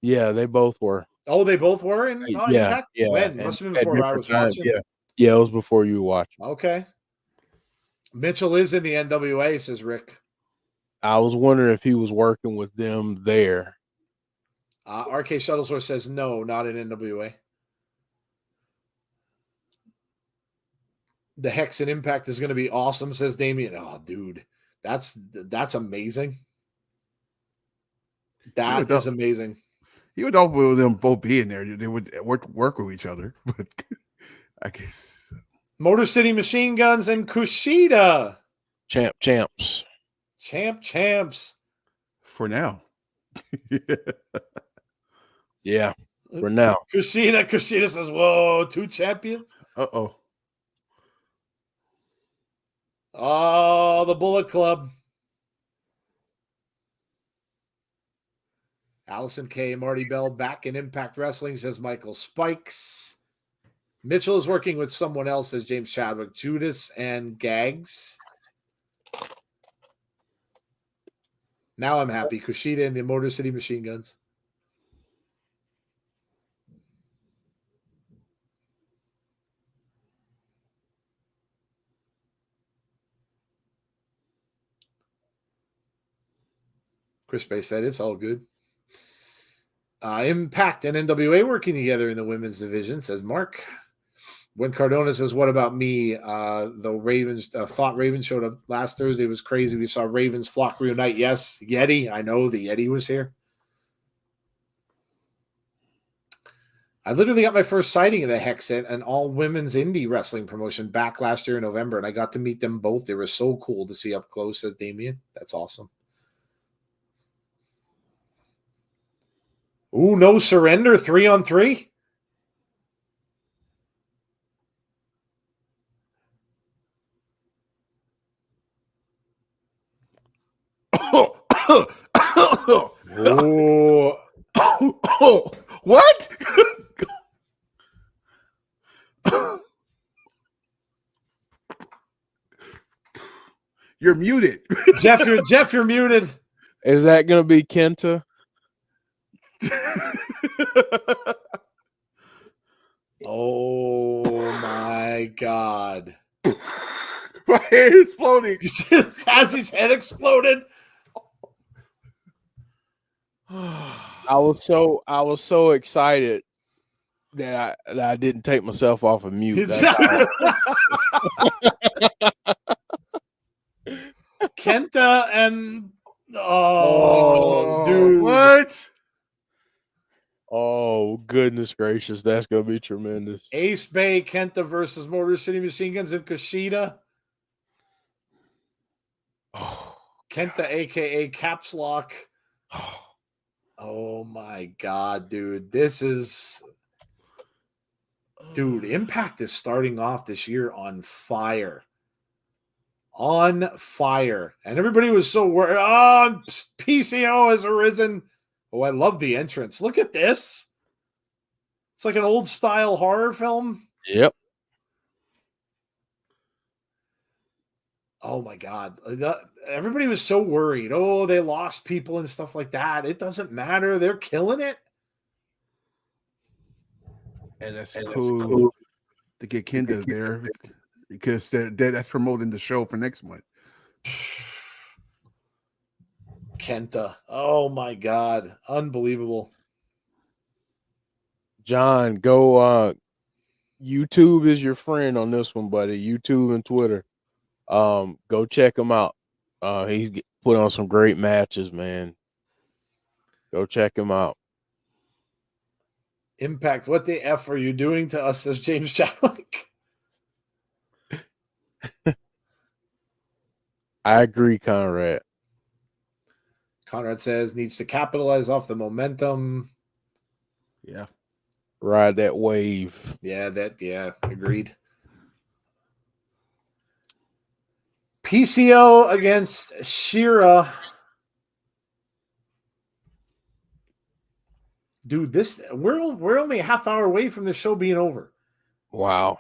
Yeah, they both were. Oh, they both were in Yeah, Impact? yeah. When? And Must have been at before I different was times, watching. Yeah, it was before you were watching. Okay. Mitchell is in the NWA, says Rick. I was wondering if he was working with them there. RK Shuttlesworth says no, not in NWA. The Hex and Impact is going to be awesome, says Damien. Oh, dude, that's amazing. That is amazing. You would hope with them both being there, they would work with each other. But I guess Motor City Machine Guns and Kushida. Champs. Champs. for now. Yeah, for now. Kushida says, whoa, 2 champions. Uh-oh. Oh, the Bullet Club. Allison Kay, Marty Bell back in Impact Wrestling, says Michael Spikes. Mitchell is working with someone else, says James Chadwick. Judas and Gags. Now I'm happy. Kushida and the Motor City Machine Guns. Chris Bay said it's all good. Impact and NWA working together in the women's division, says Mark. When Cardona says, what about me? The Ravens thought Ravens showed up last Thursday. It was crazy. We saw Ravens flock reunite. Yes, Yeti. I know the Yeti was here. I literally got my first sighting of the Hex at an all-women's indie wrestling promotion back last year in November, and I got to meet them both. They were so cool to see up close, says Damien. That's awesome. Ooh, No Surrender, 3-on-3. Oh, What? You're muted. Jeff, you're muted. Is that going to be Kenta? Oh my God. My head is exploding. Tazzy's head exploded. I was so excited that I didn't take myself off of mute. Kenta and Oh, dude. What? Oh, goodness gracious. That's going to be tremendous. Ace Bay, Kenta versus Motor City Machine Guns and Kushida. Oh, Kenta, a.k.a. Caps Lock. Oh, my God, dude. This is... Dude, Impact is starting off this year on fire. On fire. And everybody was so worried. Oh, PCO has arisen. Oh, I love the entrance. Look at this. It's like an old style horror film. Yep. Oh my God. Everybody was so worried. Oh, they lost people and stuff like that. It doesn't matter. They're killing it. And that's cool to get Kenda there because that's promoting the show for next month. Kenta. Oh my God. Unbelievable. John, go YouTube is your friend on this one, buddy. YouTube and Twitter. Go check him out. He's put on some great matches, man. Go check him out. Impact, what the F are you doing to us, says James Chadwick? I agree, Conrad. Conrad says needs to capitalize off the momentum. Yeah. Ride that wave. Yeah, agreed. PCO against Shera. Dude, we're only a half hour away from the show being over. Wow.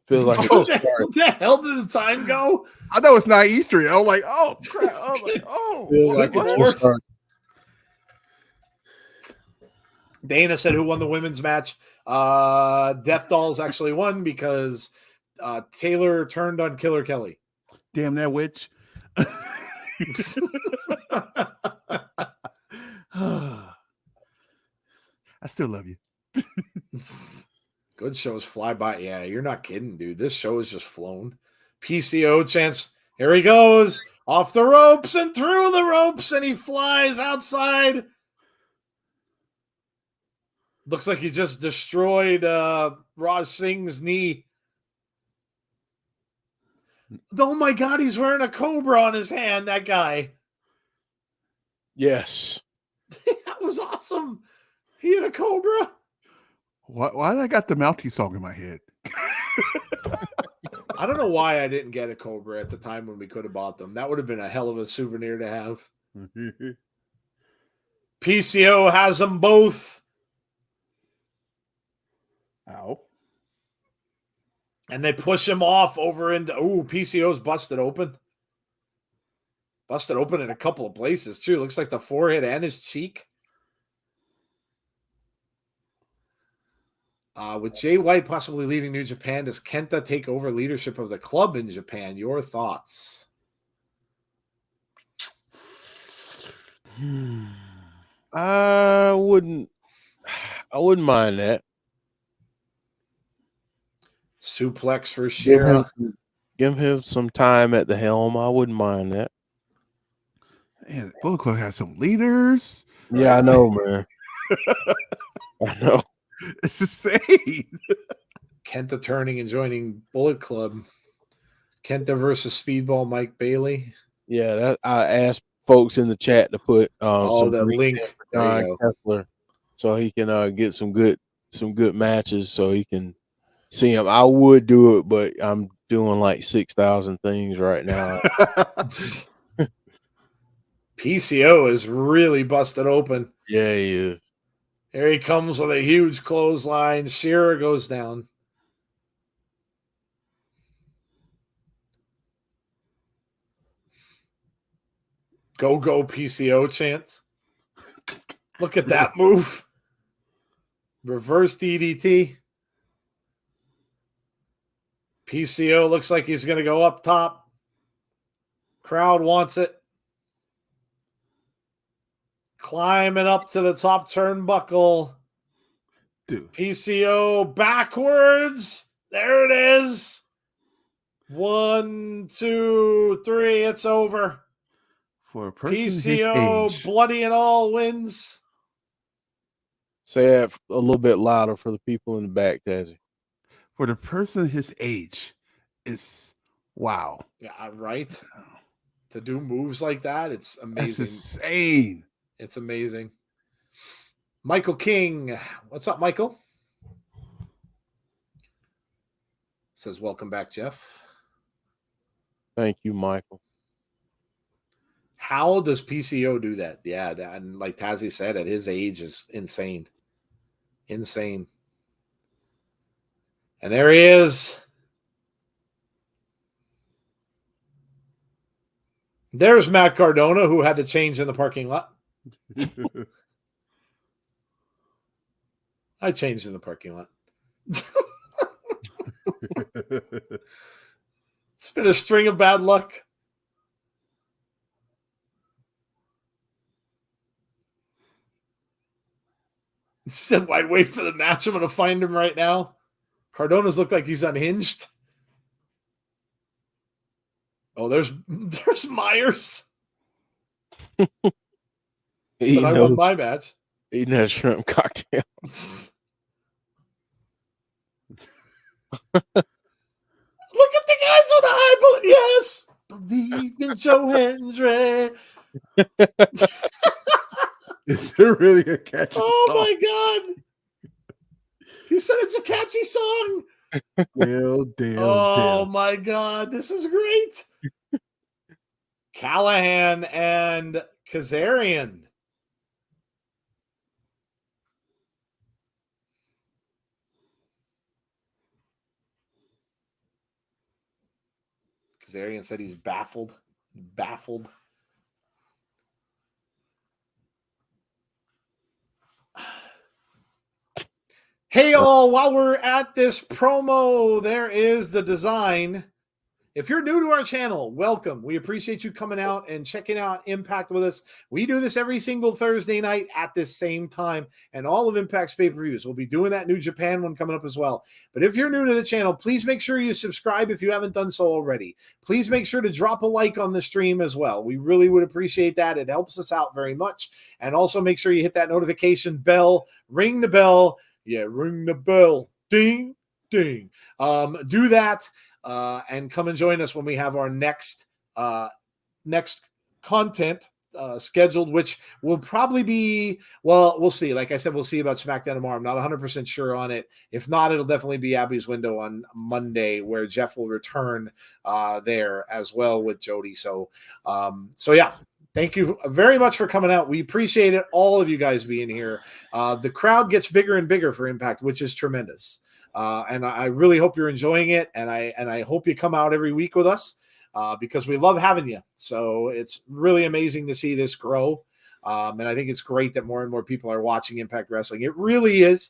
Feels like What it's the hell did the time go? I thought it was 9 Eastern. I was like, oh crap. I was like, oh, feels like what? it's just started. Dana said who won the women's match. Death Dollz actually won because Taylor turned on Killer Kelly. Damn that witch. I still love you. Good shows fly by. Yeah, you're not kidding, dude. This show is just flown. PCO chance. Here he goes. Off the ropes and through the ropes, and he flies outside. Looks like he just destroyed Raj Singh's knee. Oh my God, he's wearing a cobra on his hand, that guy. Yes. That was awesome. He had a cobra. Why did I got the Mountie song in my head? I don't know why I didn't get a cobra at the time when we could have bought them. That would have been a hell of a souvenir to have. PCO has them both. Ow. And they push him off over into... Ooh, PCO's busted open. Busted open in a couple of places, too. Looks like the forehead and his cheek. With Jay White possibly leaving New Japan, does Kenta take over leadership of the club in Japan? Your thoughts? I wouldn't mind that. Suplex for Shera. Give him some time at the helm. I wouldn't mind that. Man, Bullet Club has some leaders. Yeah, I know, man. I know. It's insane. Kenta turning and joining Bullet Club. Kenta versus Speedball Mike Bailey. Yeah, that I asked folks in the chat to put some the link for John Kessler so he can get some good matches so he can see him. I would do it, but I'm doing like 6,000 things right now. PCO is really busted open. Yeah, he is. Here he comes with a huge clothesline. Shera goes down. Go PCO chance. Look at that move. Reverse DDT. PCO looks like he's going to go up top. Crowd wants it. Climbing up to the top turnbuckle. Dude. PCO backwards. There it is. 1, 2, 3. It's over. For a person PCO, his age, bloody and all, wins. Say that a little bit louder for the people in the back, Tazzy. for the person his age, it's wow. Yeah, right. To do moves like that, it's amazing. That's insane. It's amazing. Michael King. What's up, Michael? Says, welcome back, Jeff. Thank you, Michael. How does PCO do that? Yeah, and like Tazzy said, at his age is insane. Insane. And there he is. There's Matt Cardona, who had to change in the parking lot. I changed in the parking lot. It's been a string of bad luck. Said, why wait for the match? I'm going to find him right now. Cardona's look like he's unhinged. Oh, there's Myers. Said I won my match. Eating that shrimp cocktail. Look at the guys on the high. Yes. Believe in Joe Hendry. Is it really a catchy Oh song? my God. He said it's a catchy song. Damn. My God. This is great. Callahan and Kazarian. Kazarian said he's baffled. Baffled. Hey, all, while we're at this promo, there is the design. If you're new to our channel, welcome. We appreciate you coming out and checking out Impact with us. We do this every single Thursday night at this same time, and all of Impact's pay-per-views. We'll be doing that New Japan one coming up as well. But if you're new to the channel, please make sure you subscribe if you haven't done so already. Please make sure to drop a like on the stream as well. We really would appreciate that. It helps us out very much. And also make sure you hit that notification bell, ring the bell. Yeah, ring the bell. Ding, ding. Do that. And come and join us when we have our next content scheduled, which will probably be, well, we'll see. Like I said, we'll see about SmackDown tomorrow. I'm not 100% sure on it. If not, it'll definitely be Abby's window on Monday, where Jeff will return there as well with Jody. So yeah. Thank you very much for coming out. We appreciate it. All of you guys being here. The crowd gets bigger and bigger for Impact, which is tremendous. And I really hope you're enjoying it. And I hope you come out every week with us because we love having you. So it's really amazing to see this grow. And I think it's great that more and more people are watching Impact Wrestling. It really is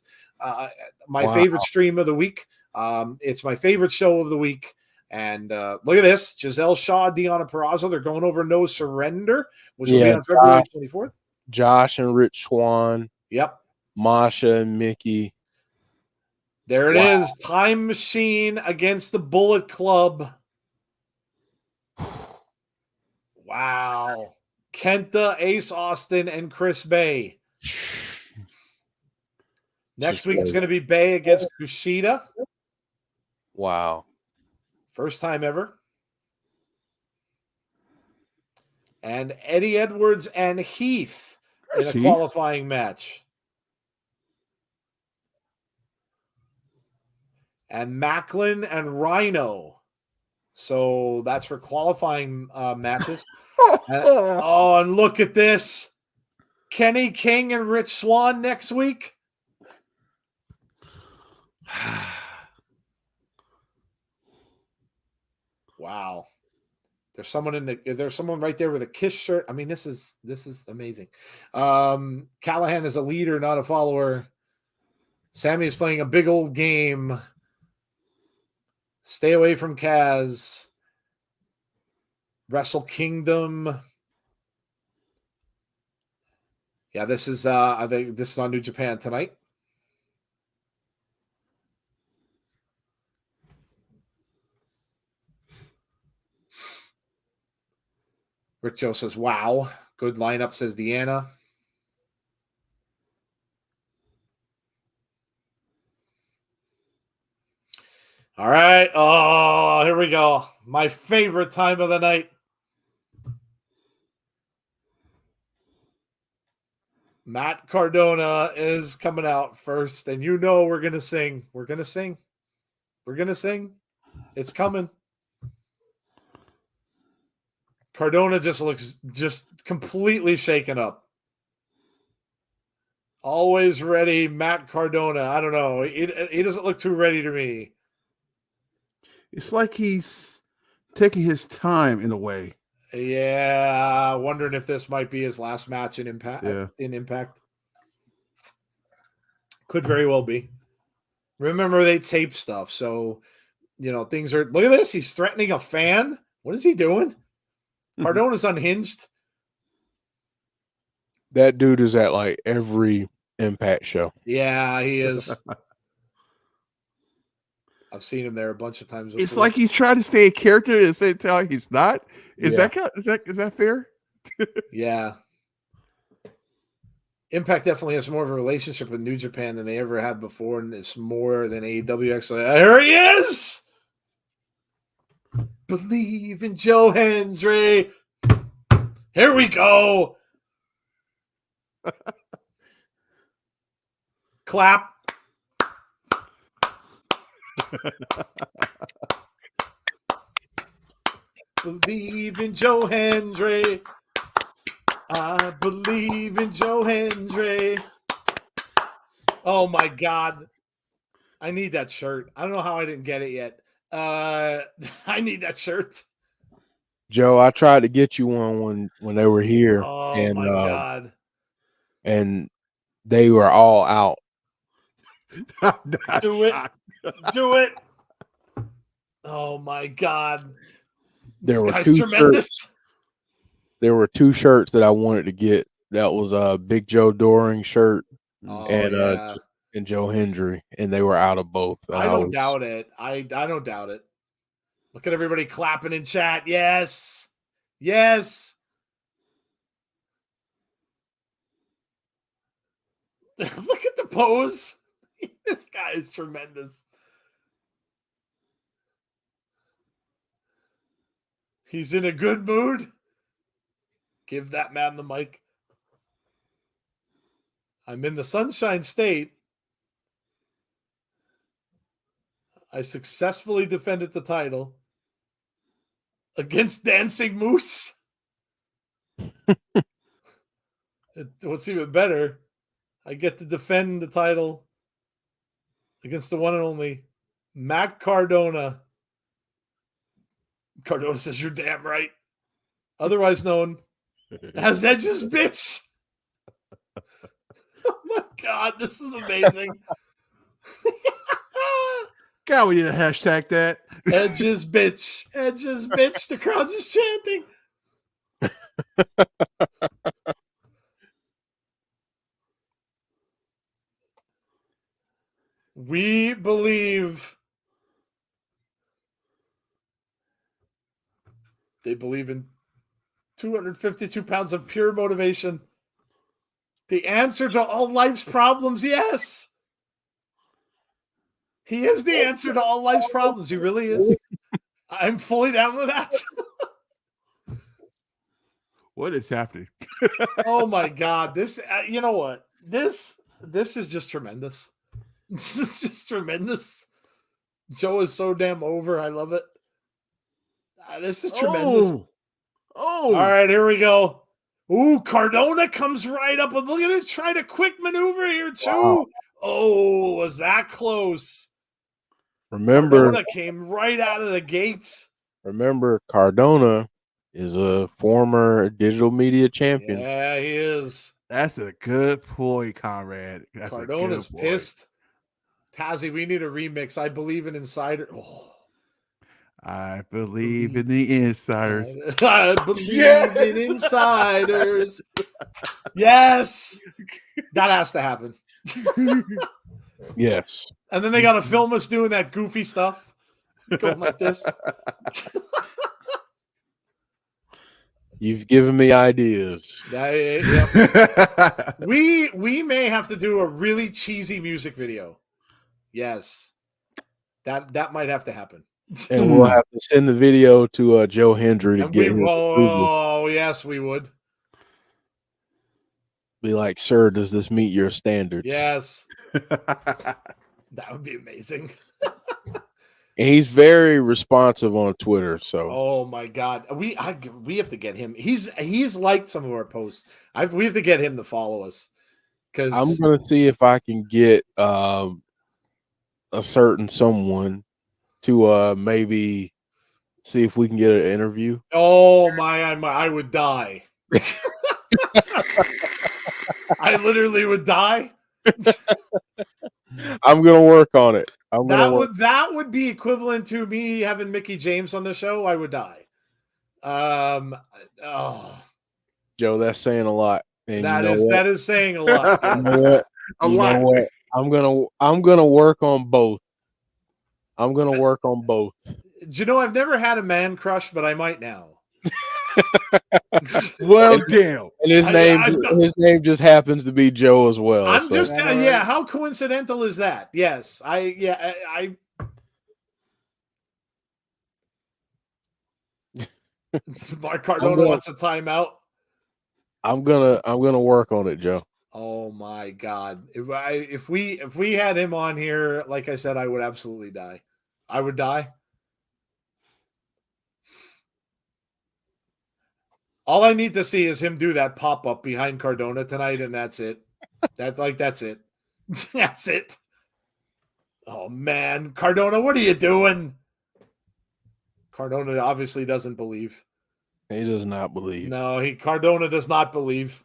my favorite stream of the week. It's my favorite show of the week. And look at this. Giselle Shaw, Deonna Purrazzo. They're going over No Surrender, which will be on February 24th. Josh and Rich Swann. Yep. Masha and Mickie. There it is. Time Machine against the Bullet Club. Wow. Kenta, Ace Austin, and Chris Bay. Next week is going to be Bay against Kushida. Wow. First time ever. And Eddie Edwards and Heath in a qualifying match. And Macklin and Rhino. So that's for qualifying matches. And look at this. Kenny King and Rich Swann next week. Wow. There's someone right there with a Kiss shirt. I mean, this is amazing. Callahan is a leader, not a follower. Sammy is playing a big old game. Stay away from Kaz. Wrestle Kingdom. Yeah, this is I think this is on New Japan tonight. Rick Joe says, wow. Good lineup, says Deanna. All right. Oh, here we go. My favorite time of the night. Matt Cardona is coming out first, and you know we're going to sing. We're going to sing. We're going to sing. It's coming. Cardona just looks just completely shaken up. Always ready, Matt Cardona. I don't know. He doesn't look too ready to me. It's like he's taking his time in a way. Yeah, wondering if this might be his last match in Impact. Yeah. In Impact, could very well be. Remember, they tape stuff, so you know things are. Look at this. He's threatening a fan. What is he doing? Cardona's unhinged. That dude is at like every Impact show. Yeah, he is. I've seen him there a bunch of times before. It's like he's trying to stay a character and say tell he's not. Is that fair? Yeah. Impact definitely has more of a relationship with New Japan than they ever had before, and it's more than AEW. Actually, here he is. Believe in Joe Hendry. Here we go. Clap. Believe in Joe Hendry. I believe in Joe Hendry. Oh my God. I need that shirt. I don't know how I didn't get it yet. I need that shirt. Joe, I tried to get you one when they were here, Oh my God. and they were all out. Do it. Do it. Oh my God. This There were guy's two tremendous. shirts. There were 2 shirts that I wanted to get. That was a Big Joe Doring shirt Oh, and Joe Hendry, and they were out of both. I don't doubt it. I don't doubt it. Look at everybody clapping in chat. Yes. Yes. Look at the pose. This guy is tremendous. He's in a good mood. Give that man the mic. I'm in the Sunshine State. I successfully defended the title against Dancing Moose. What's even better, I get to defend the title against the one and only Matt Cardona. Cardona says, "You're damn right." Otherwise known as Edge's bitch. Oh my God, this is amazing. God, we need to hashtag that. Edge's bitch. Edge's bitch. The crowd's just chanting. We believe. They believe in 252 pounds of pure motivation. The answer to all life's problems, yes. He is the answer to all life's problems. He really is. I'm fully down with that. What is happening? Oh my God. This, you know what? This is just tremendous. This is just tremendous. Joe is so damn over. I love it. This is tremendous. Oh. All right, here we go. Ooh, Cardona comes right up. And look at it. Try a quick maneuver here, too. Wow. Oh, was that close? Remember, Cardona came right out of the gates. Remember, Cardona is a former digital media champion. Yeah, he is. That's a good point, Conrad. That's Cardona's pissed. Tazzy, we need a remix. I believe in Insider. Oh. I believe in the insiders. I believe in insiders. Yes. That has to happen. Yes. And then they got to film us doing that goofy stuff. Going like this. You've given me ideas. Yeah. We may have to do a really cheesy music video. Yes. That might have to happen. And we'll have to send the video to Joe Hendry to get his approval. Oh, yes, we would. Be like, sir, does this meet your standards? Yes. That would be amazing. And he's very responsive on Twitter. So, oh my God, we have to get him. He's liked some of our posts. We have to get him to follow us because I'm gonna see if I can get a certain someone to maybe see if we can get an interview. Oh my, I would die. I literally would die. I'm gonna work on it. That would be equivalent to me having Mickie James on the show. I would die. Joe, that's saying a lot. And that is saying a lot. You know what? I'm gonna work on both. Do you know, I've never had a man crush, but I might now. Well, damn. And his name just happens to be Joe as well. I'm so. just All right. yeah. How coincidental is that? Yes, I Mark Cardona wants a timeout. I'm gonna work on it, Joe. Oh my God! If we had him on here, like I said, I would absolutely die. I would die. All I need to see is him do that pop up behind Cardona tonight, and that's it. That's it. That's it. Oh man, Cardona, what are you doing? Cardona obviously doesn't believe. He does not believe. No, Cardona does not believe.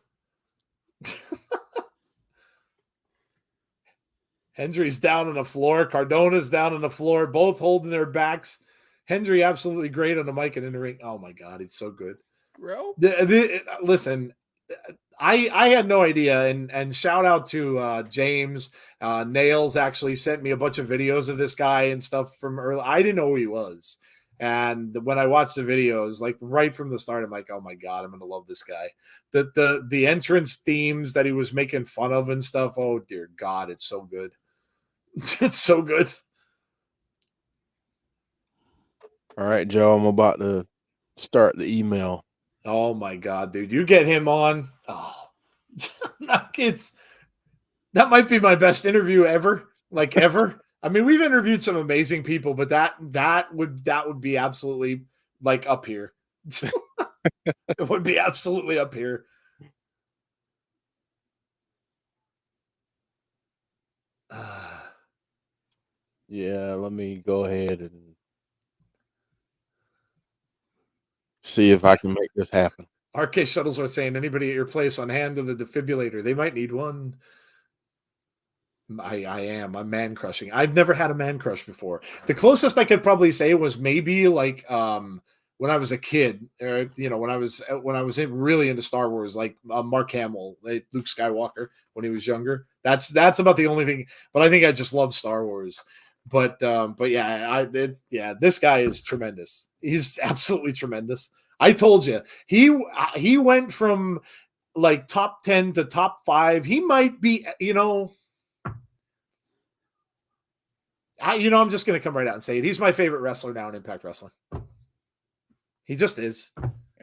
Hendry's down on the floor. Cardona's down on the floor, both holding their backs. Hendry absolutely great on the mic and in the ring. Oh my God, he's so good. Bro. Listen, I had no idea, and shout out to James. Nails actually sent me a bunch of videos of this guy and stuff from early. I didn't know who he was. And when I watched the videos, like right from the start, I'm like, oh my God, I'm gonna love this guy. The entrance themes that he was making fun of and stuff. Oh dear God, it's so good. It's so good. All right, Joe, I'm about to start the email. Oh my God, dude. You get him on. Oh, that might be my best interview ever. Like ever. I mean, we've interviewed some amazing people, but that would be absolutely like up here. It would be absolutely up here. Yeah, let me go ahead and see if I can make this happen. RK Shuttlesworth saying, anybody at your place on hand to the defibrillator? They might need one. I'm man crushing. I've never had a man crush before. The closest I could probably say was maybe like when I was a kid, or when I was really into Star Wars, like Mark Hamill, like Luke Skywalker when he was younger. That's about the only thing. But I think I just love Star Wars. But yeah, this guy is tremendous. He's absolutely tremendous. I told you he went from like top 10 to top 5. He might be, I'm just going to come right out and say it. He's my favorite wrestler now in Impact Wrestling. He just is.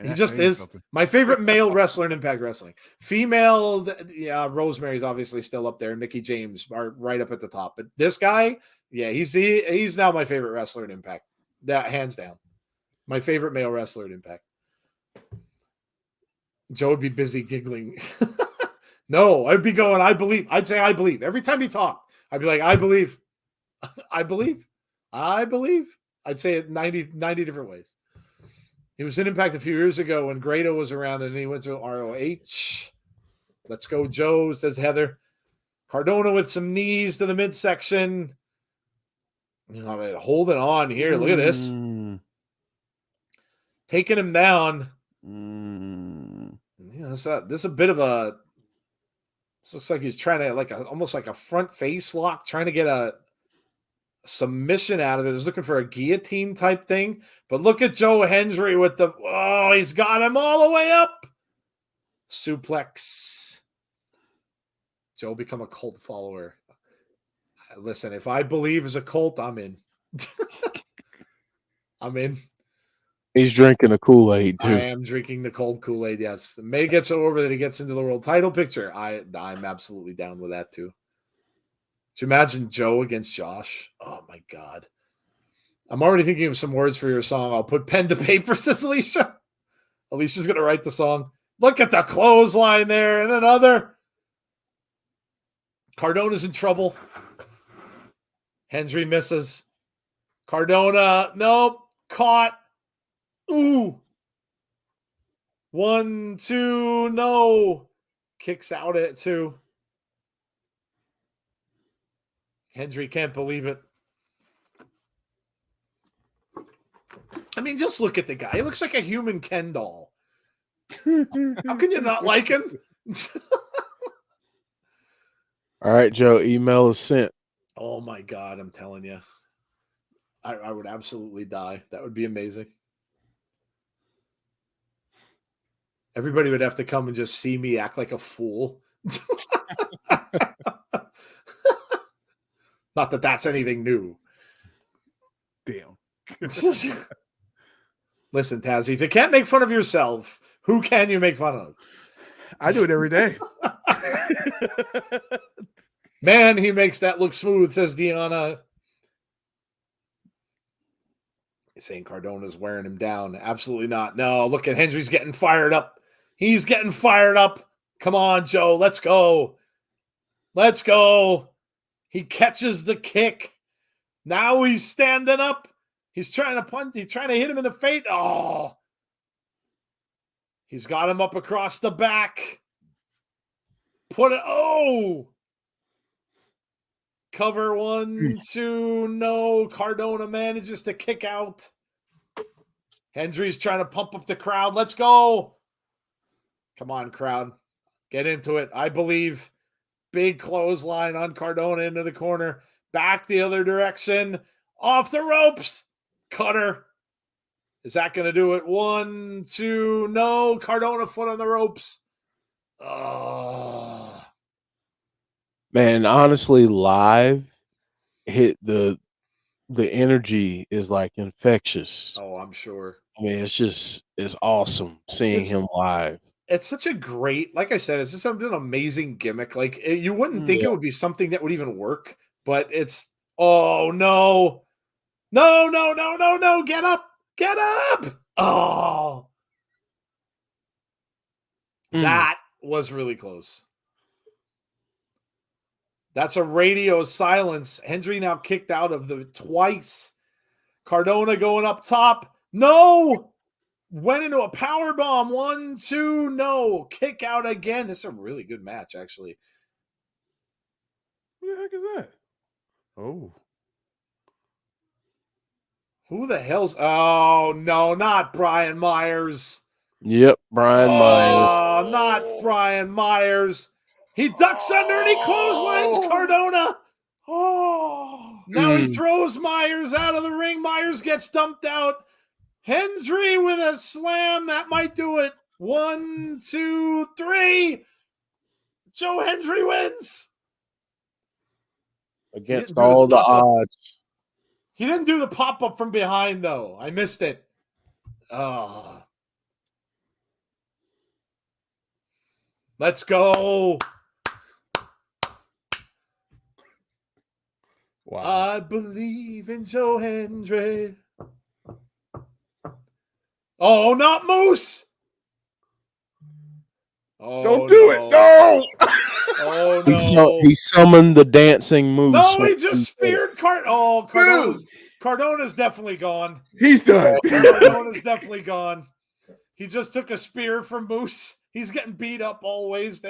He just is. Something. My favorite male wrestler in Impact Wrestling. Female, yeah, Rosemary's obviously still up there. Mickie James are right up at the top. But this guy, yeah, he's now my favorite wrestler in Impact. That hands down. My favorite male wrestler in Impact. Joe would be busy giggling. No, I'd be going, I believe. I'd say I believe. Every time he talked, I'd be like, I believe. I believe. I believe. I'd say it 90 different ways. He was in Impact a few years ago when Grado was around, and he went to ROH. Let's go, Joe, says Heather. Cardona with some knees to the midsection. Holding on here. Look at this. Taking him down. Yeah, this is a bit of a. This looks like he's trying to almost like a front face lock, trying to get a submission out of it. He's looking for a guillotine type thing. But look at Joe Hendry with he's got him all the way up. Suplex. Joe become a cult follower. Listen, if I believe as a cult, I'm in. I'm in. He's drinking a Kool-Aid too. I am drinking the cold Kool-Aid, yes. May get so over that he gets into the world title picture. I'm absolutely down with that too. Could you imagine Joe against Josh? Oh my God. I'm already thinking of some words for your song. I'll put pen to paper, says Alicia. Alicia's going to write the song. Look at the clothesline there. And another. Cardona's in trouble. Hendry misses. Cardona, nope. Caught. Ooh. 1, 2, no. Kicks out at 2. Hendry can't believe it. I mean, just look at the guy. He looks like a human Ken doll. How can you not like him? All right, Joe, email is sent. Oh my God, I'm telling you. I would absolutely die. That would be amazing. Everybody would have to come and just see me act like a fool. Not that that's anything new. Damn. Listen, Tazzy, if you can't make fun of yourself, who can you make fun of? I do it every day. Man, he makes that look smooth, says Deanna. He's saying Cardona's wearing him down. Absolutely not. No, look at Hendry's getting fired up. He's getting fired up. Come on, Joe. Let's go. Let's go. He catches the kick. Now he's standing up. He's trying to punt. He's trying to hit him in the face. Oh. He's got him up across the back. Put it. Oh. Cover 1, 2. No. Cardona manages to kick out. Hendry's trying to pump up the crowd. Let's go. Come on, crowd. Get into it. I believe. Big clothesline on Cardona into the corner. Back the other direction. Off the ropes. Cutter. Is that going to do it? 1, 2. No. Cardona foot on the ropes. Oh. Man, honestly, live hit the energy is like infectious. Oh, I'm sure. I mean, it's awesome seeing him live. It's such a great, like I said, it's just an amazing gimmick. Like you wouldn't think it would be something that would even work, but it's, oh no, no, get up. Oh, that was really close. That's a radio silence. Hendry now kicked out of the twice. Cardona going up top. No. Went into a power bomb. 1, 2. No. Kick out again. This is a really good match, actually. What the heck is that? Oh. Who the hell's... Oh, no. Not Brian Myers. Yep, Brian Myers. Oh, not Brian Myers. He ducks under and he clotheslines Cardona. Oh, now he throws Myers out of the ring. Myers gets dumped out. Hendry with a slam. That might do it. 1, 2, 3. Joe Hendry wins. Against all the odds. He didn't do the pop-up from behind, though. I missed it. Oh. Let's go. Wow. I believe in Joe Hendry. Oh, not Moose. Oh, Don't do it. No. Oh, no. He summoned the dancing moose. No, he just speared Cardona's definitely gone. He's done. Cardona's definitely gone. He just took a spear from Moose. He's getting beat up always.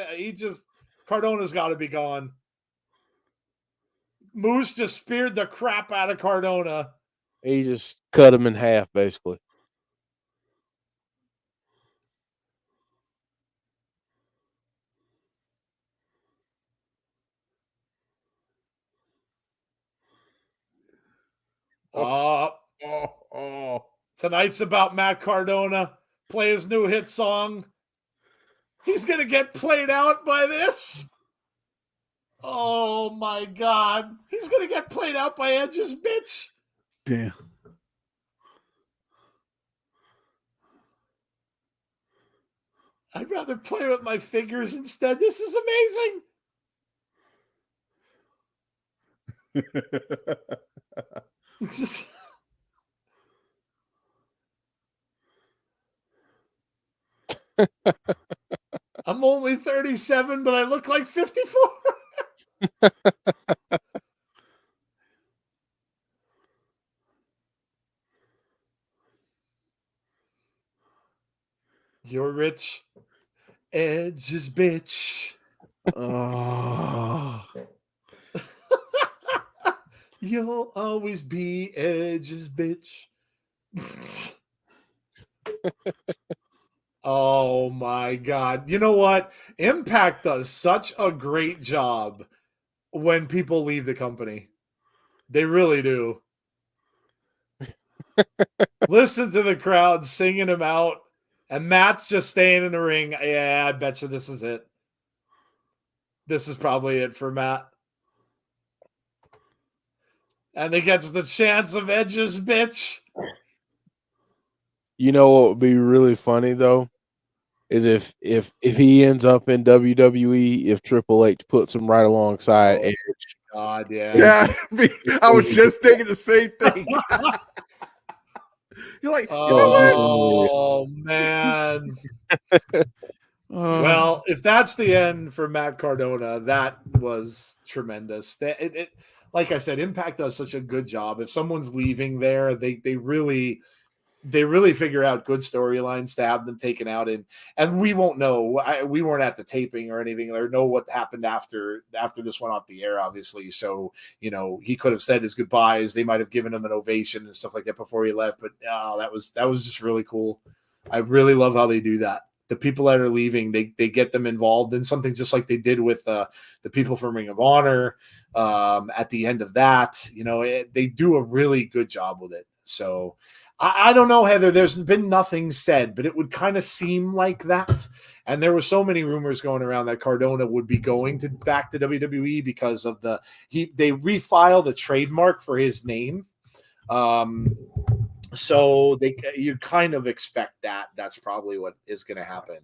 Cardona's got to be gone. Moose just speared the crap out of Cardona. He just cut him in half, basically. Tonight's about Matt Cardona. Play his new hit song. He's going to get played out by this. Oh, my God. He's going to get played out by Edge's bitch. Damn. I'd rather play with my fingers instead. This is amazing. I'm only 37, but I look like 54. You're rich. Edge's bitch. Oh. You'll always be Edge's bitch. Oh my God. You know what? Impact does such a great job when people leave the company. They really do. Listen to the crowd singing him out And Matt's just staying in the ring. Yeah, I bet you this is it. This is probably it for Matt. And he gets the chance of Edge's bitch. You know what would be really funny though is if he ends up in WWE, if Triple H puts him right alongside Edge. God, yeah. Yeah, I was just thinking the same thing. You're like, you know what? Oh man. Well, if that's the end for Matt Cardona, that was tremendous. Like I said, Impact does such a good job. If someone's leaving there, they really figure out good storylines to have them taken out in, and we won't know. We weren't at the taping or anything, or know what happened after this went off the air, obviously. So he could have said his goodbyes. They might have given him an ovation and stuff like that before he left. But that was just really cool. I really love how they do that. The people that are leaving, they get them involved in something, just like they did with the people from Ring of Honor at the end of that. They do a really good job with it. So I don't know, Heather. There's been nothing said, but it would kind of seem like that. And there were so many rumors going around that Cardona would be going back to WWE because of they refiled a trademark for his name. So you kind of expect that that's probably what is going to happen.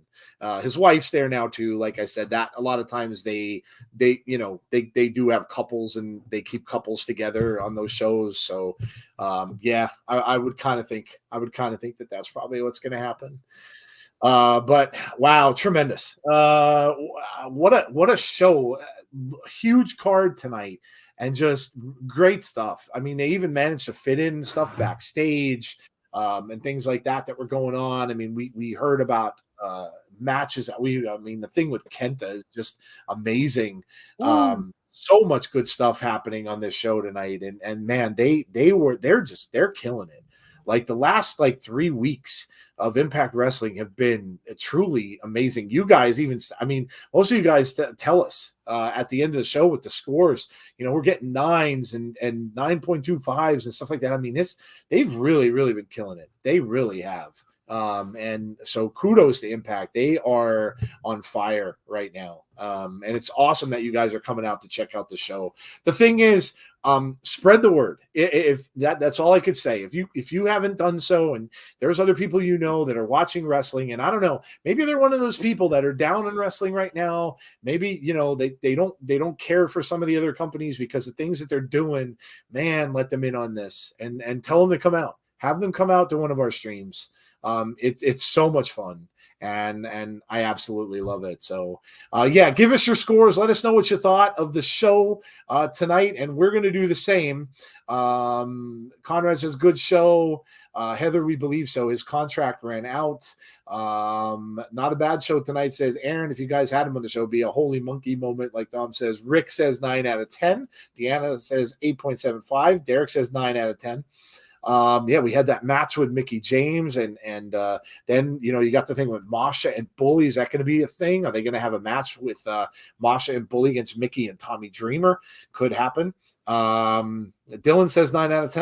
His wife's there now too. Like I said, that a lot of times they do have couples and they keep couples together on those shows. So I would kind of think that that's probably what's going to happen. But wow, tremendous. What a show. Huge card tonight. And just great stuff. I mean, they even managed to fit in stuff backstage and things like that were going on. I mean, we heard about matches. The thing with Kenta is just amazing. So much good stuff happening on this show tonight. And man, they're killing it. Like the last 3 weeks of Impact Wrestling have been truly amazing. You guys most of you guys tell us at the end of the show with the scores, we're getting 9s and 9.25s and stuff like that. I mean, they've really, really been killing it. They really have. And so kudos to Impact. They are on fire right now. And it's awesome that you guys are coming out to check out the show. The thing is, spread the word. If that's all I could say. If you haven't done so, and there's other people that are watching wrestling, and I don't know, maybe they're one of those people that are down in wrestling right now. Maybe they don't care for some of the other companies because the things that they're doing. Man, let them in on this and tell them to come out. Have them come out to one of our streams. It's so much fun. And I absolutely love it. So give us your scores. Let us know what you thought of the show tonight, and we're going to do the same. Conrad says good show. Heather, we believe so. His contract ran out. Not a bad show tonight, says Aaron. If you guys had him on the show, it'd be a holy monkey moment, like Dom says. Rick says 9 out of 10. Deanna says 8.75. Derek says 9 out of 10. We had that match with Mickie James, and then you got the thing with Masha and Bully. Is that going to be a thing? Are they going to have a match with Masha and Bully against Mickie and Tommy Dreamer? Could happen. Dylan says 9 out of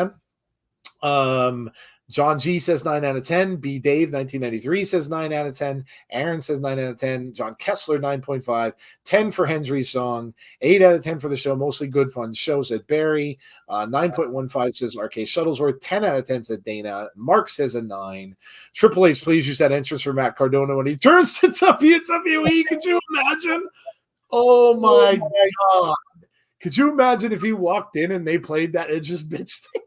10. John G says 9 out of 10. B Dave 1993 says 9 out of 10. Aaron says 9 out of 10. John Kessler 9.5. 10 for Hendry's song. 8 out of 10 for the show. Mostly good fun show, said Barry. 9.15 says RK Shuttlesworth. 10 out of 10 said Dana. Mark says a 9. Triple H, please use that entrance for Matt Cardona when he turns to WWE. Could you imagine? Oh my God. Could you imagine if he walked in and they played that Edge's bitch thing?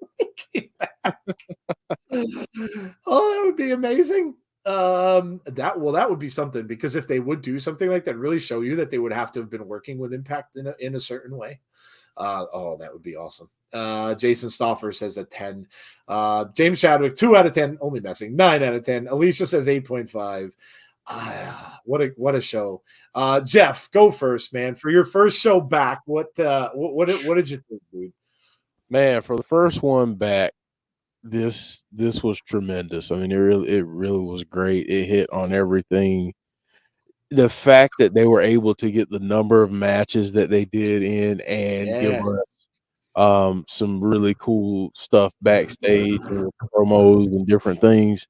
Oh, that would be amazing. That would be something, because if they would do something like that, really show you that they would have to have been working with Impact in a certain way. That would be awesome. Jason Stoffer says a 10. James Chadwick 2 out of 10. Only messing. 9 out of 10. Alicia says 8.5. What a show. Jeff, go first, man. For your first show back, what did you think, dude? Man, for the first one back, this was tremendous. I mean, it really was great. It hit on everything. The fact that they were able to get the number of matches that they did in and give us some really cool stuff backstage and promos and different things.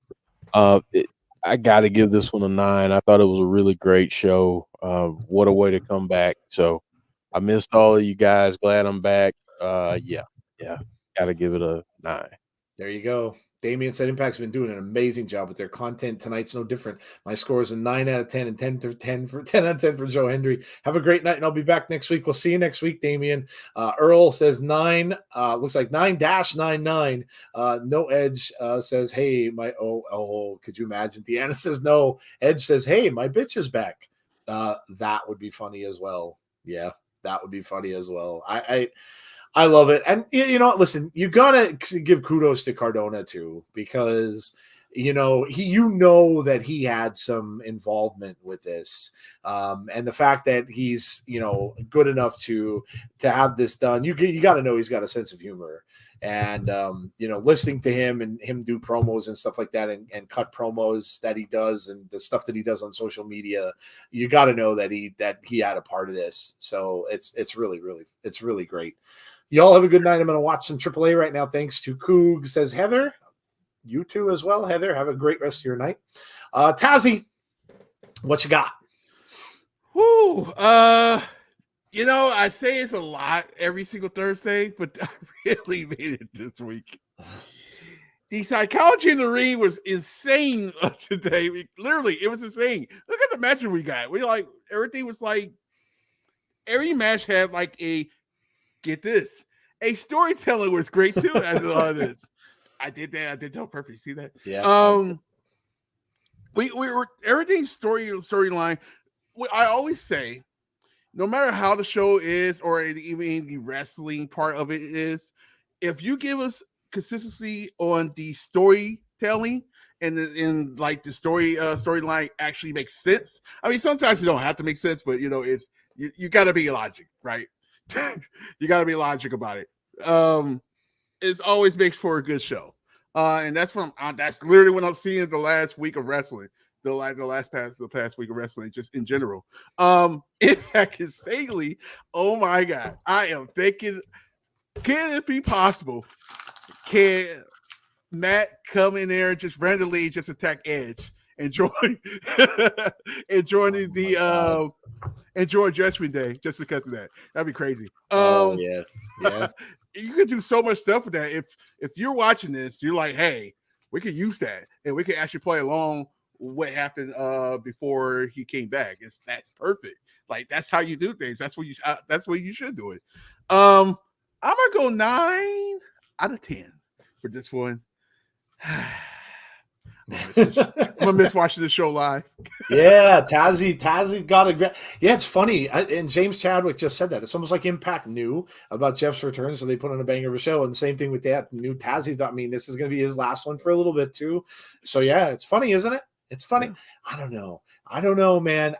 I got to give this one a 9. I thought it was a really great show. What a way to come back. So I missed all of you guys. Glad I'm back. Yeah. Got to give it a 9. There you go. Damien said Impact's been doing an amazing job with their content. Tonight's no different. My score is a 9 out of 10 and 10 to 10 for 10 out of 10 for Joe Hendry. Have a great night, and I'll be back next week. We'll see you next week, Damien. Earl says 9. Looks like 9-99. No Edge says, hey, my could you imagine? Deanna says no. Edge says, hey, my bitch is back. That would be funny as well. Yeah, that would be funny as well. I love it. And you know what? Listen, you gotta give kudos to Cardona too, because you know that he had some involvement with this, and the fact that he's good enough to have this done. You got to know he's got a sense of humor, and listening to him and him do promos and stuff like that, and cut promos that he does and the stuff that he does on social media, you got to know that he had a part of this. So it's really great. Y'all have a good night. I'm going to watch some AAA right now. Thanks to Coog, says Heather. You too as well, Heather. Have a great rest of your night. Tazzy, what you got? Whoo. I say it's a lot every single Thursday, but I really made it this week. The psychology in the ring was insane today. Literally, it was insane. Look at the matches we got. Everything was like, every match had like get this. A storytelling was great too. As a lot of this, I did that. I did that perfectly. See that? Yeah. We were everything's storyline. I always say, no matter how the show is, or even the wrestling part of it is, if you give us consistency on the storytelling and like the storyline actually makes sense. I mean, sometimes you don't have to make sense, but it's you got to be logic, right? You got to be logic about it. It always makes for a good show, and that's literally what I'm seeing the last week of wrestling. The past week of wrestling, just in general. Impact insanely. Oh my God, I am thinking, can it be possible? Can Matt come in there and just randomly just attack Edge and join enjoy Judgment Day just because of that? That'd be crazy. Yeah. You could do so much stuff with that. If you're watching this, you're like, hey, we could use that, and we could actually play along what happened before he came back. That's perfect. Like, that's how you do things. That's what you should do it. I'm gonna go 9 out of 10 for this one. I'm gonna miss watching the show live. Yeah, Tazzy got a great. Yeah, it's funny. And James Chadwick just said that. It's almost like Impact knew about Jeff's return, so they put on a banger of a show. And the same thing with that. New Tazzy thought, this is going to be his last one for a little bit too. So yeah, it's funny, isn't it? It's funny. Yeah. I don't know, man.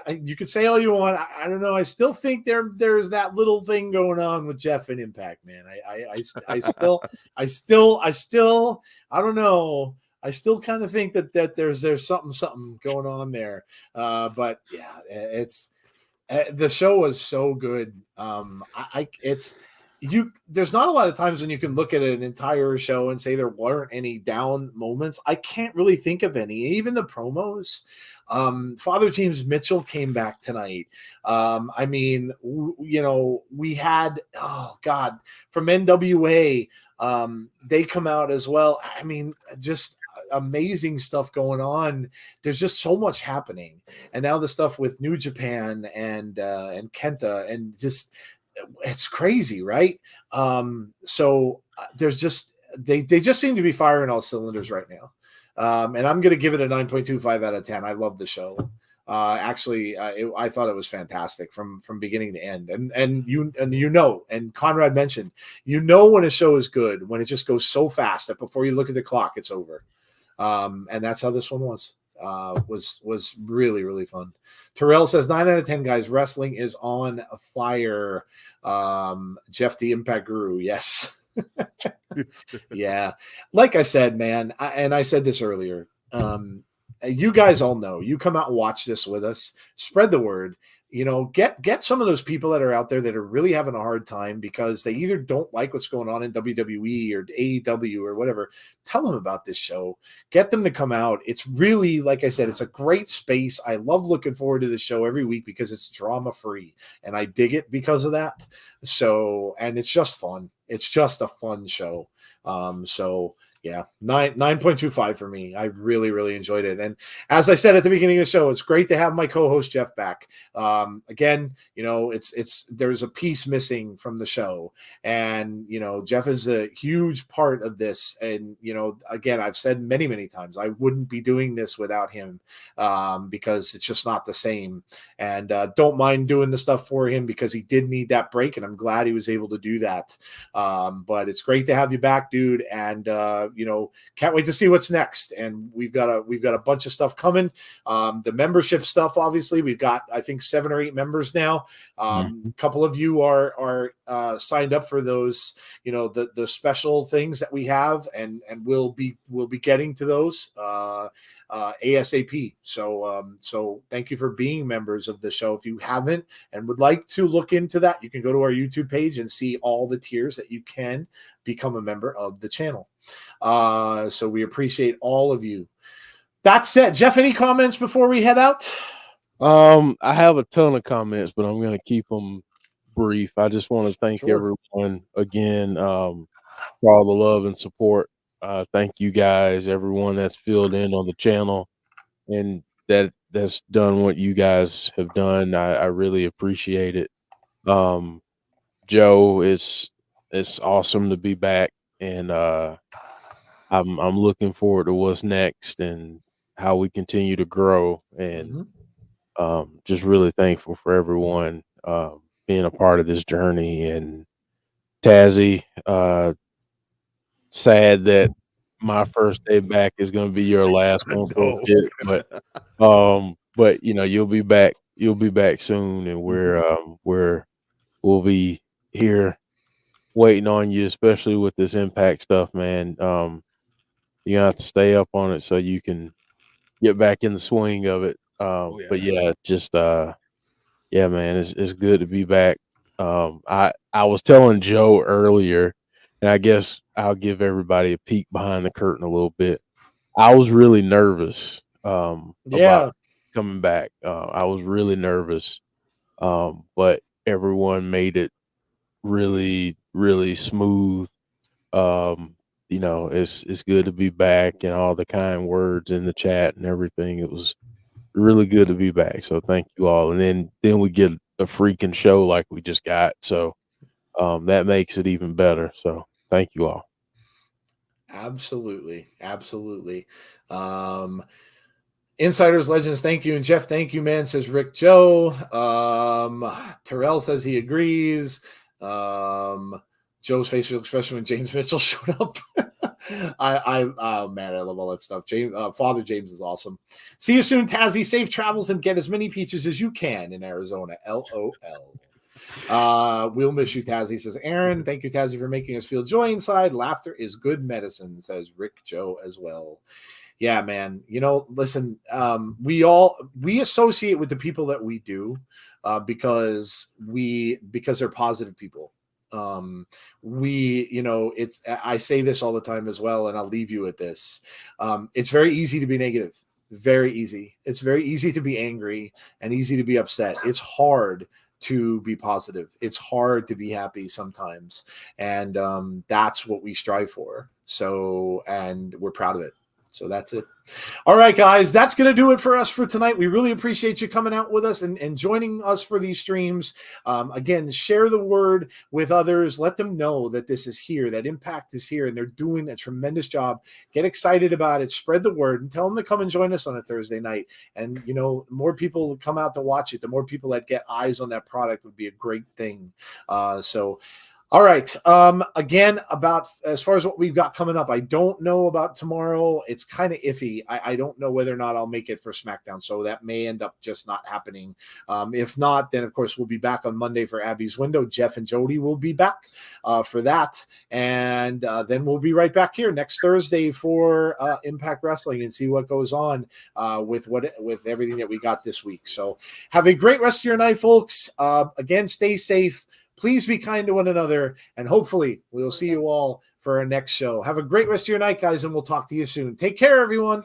You could say all you want. I don't know. I still think there's that little thing going on with Jeff and Impact, man. I still I don't know. I still kind of think that there's something going on there. But yeah, it's the show was so good. There's not a lot of times when you can look at an entire show and say there weren't any down moments. I can't really think of any. Even the promos. Father James Mitchell came back tonight. We had, from NWA, they come out as well. Just amazing stuff going on. There's just so much happening. And now the stuff with New Japan and Kenta, and just, it's crazy, right? So there's just, they just seem to be firing all cylinders right now. And I'm going to give it a 9.25 out of 10. I love the show. I thought it was fantastic from beginning to end. And Conrad mentioned, when a show is good, when it just goes so fast that before you look at the clock, it's over. And that's how this one was. Was really, really fun. Terrell says 9 out of 10, guys. Wrestling is on fire. Jeff the Impact Guru. Yes. Yeah. Like I said, man, I said this earlier. You guys all know, you come out and watch this with us, spread the word. get some of those people that are out there that are really having a hard time because they either don't like what's going on in WWE or AEW or whatever. Tell them about this show. Get them to come out. It's really, like I said, it's a great space. I love looking forward to the show every week because it's drama free, and I dig it because of that. So, and it's just fun. It's just a fun show. So yeah, 9.25 for me. I really, really enjoyed it. And as I said at the beginning of the show, it's great to have my co-host Jeff back. Again, there's a piece missing from the show. And, Jeff is a huge part of this. And, again, I've said many, many times, I wouldn't be doing this without him because it's just not the same. And don't mind doing the stuff for him because he did need that break. And I'm glad he was able to do that. But it's great to have you back, dude. And, can't wait to see what's next. And we've got a bunch of stuff coming. The membership stuff, obviously, we've got, I think, 7 or 8 members now. A couple of you are signed up for those, the special things that we have, and we'll be getting to those ASAP. So thank you for being members of the show. If you haven't and would like to look into that, you can go to our YouTube page and see all the tiers that you can become a member of the channel. So we appreciate all of you. That said, Jeff, any comments before we head out? I have a ton of comments, but I'm going to keep them brief. I just want to thank everyone again for all the love and support. Thank you guys, everyone that's filled in on the channel and that's done what you guys have done. I really appreciate it. Joe, it's awesome to be back, and I'm looking forward to what's next and how we continue to grow, and just really thankful for everyone being a part of this journey. And Tazzy, sad that my first day back is going to be your last one for a bit, but you'll be back soon, and we'll be here waiting on you, especially with this Impact stuff, man. You're gonna have to stay up on it so you can get back in the swing of it. But yeah, just yeah, man, it's good to be back. I was telling Joe earlier, and I guess I'll give everybody a peek behind the curtain a little bit. I was really nervous about coming back. I was really nervous, but everyone made it really, really smooth. It's good to be back, and all the kind words in the chat and everything. It was really good to be back. So thank you all. And then we get a freaking show like we just got. So that makes it even better. So thank you all. Absolutely. Insiders, legends, thank you. And Jeff, thank you, man, says Rick Joe. Terrell says he agrees. Joe's facial expression when James Mitchell showed up. Oh man, I love all that stuff. Father James is awesome. See you soon, Tazzy. Safe travels and get as many peaches as you can in Arizona. LOL. We'll miss you, Tazzy, says Aaron. Thank you, Tazzy, for making us feel joy inside. Laughter is good medicine, says Rick Joe as well. Yeah, man. Listen, we associate with the people that we do because they're positive people. I say this all the time as well, and I'll leave you with this. It's very easy to be negative. Very easy. It's very easy to be angry and easy to be upset. It's hard to be positive. It's hard to be happy sometimes. And that's what we strive for. So, and we're proud of it. So that's it. All right, guys, that's going to do it for us for tonight. We really appreciate you coming out with us and joining us for these streams. Again, share the word with others. Let them know that this is here, that Impact is here, and they're doing a tremendous job. Get excited about it. Spread the word and tell them to come and join us on a Thursday night. And, the more people come out to watch it, the more people that get eyes on that product would be a great thing. All right. Again, about as far as what we've got coming up, I don't know about tomorrow. It's kind of iffy. I don't know whether or not I'll make it for SmackDown, so that may end up just not happening. If not, then of course we'll be back on Monday for Abby's Window. Jeff and Jody will be back for that, and then we'll be right back here next Thursday for Impact Wrestling and see what goes on with everything that we got this week. So have a great rest of your night, folks. Again, stay safe. Please be kind to one another, and hopefully we'll see you all for our next show. Have a great rest of your night, guys, and we'll talk to you soon. Take care, everyone.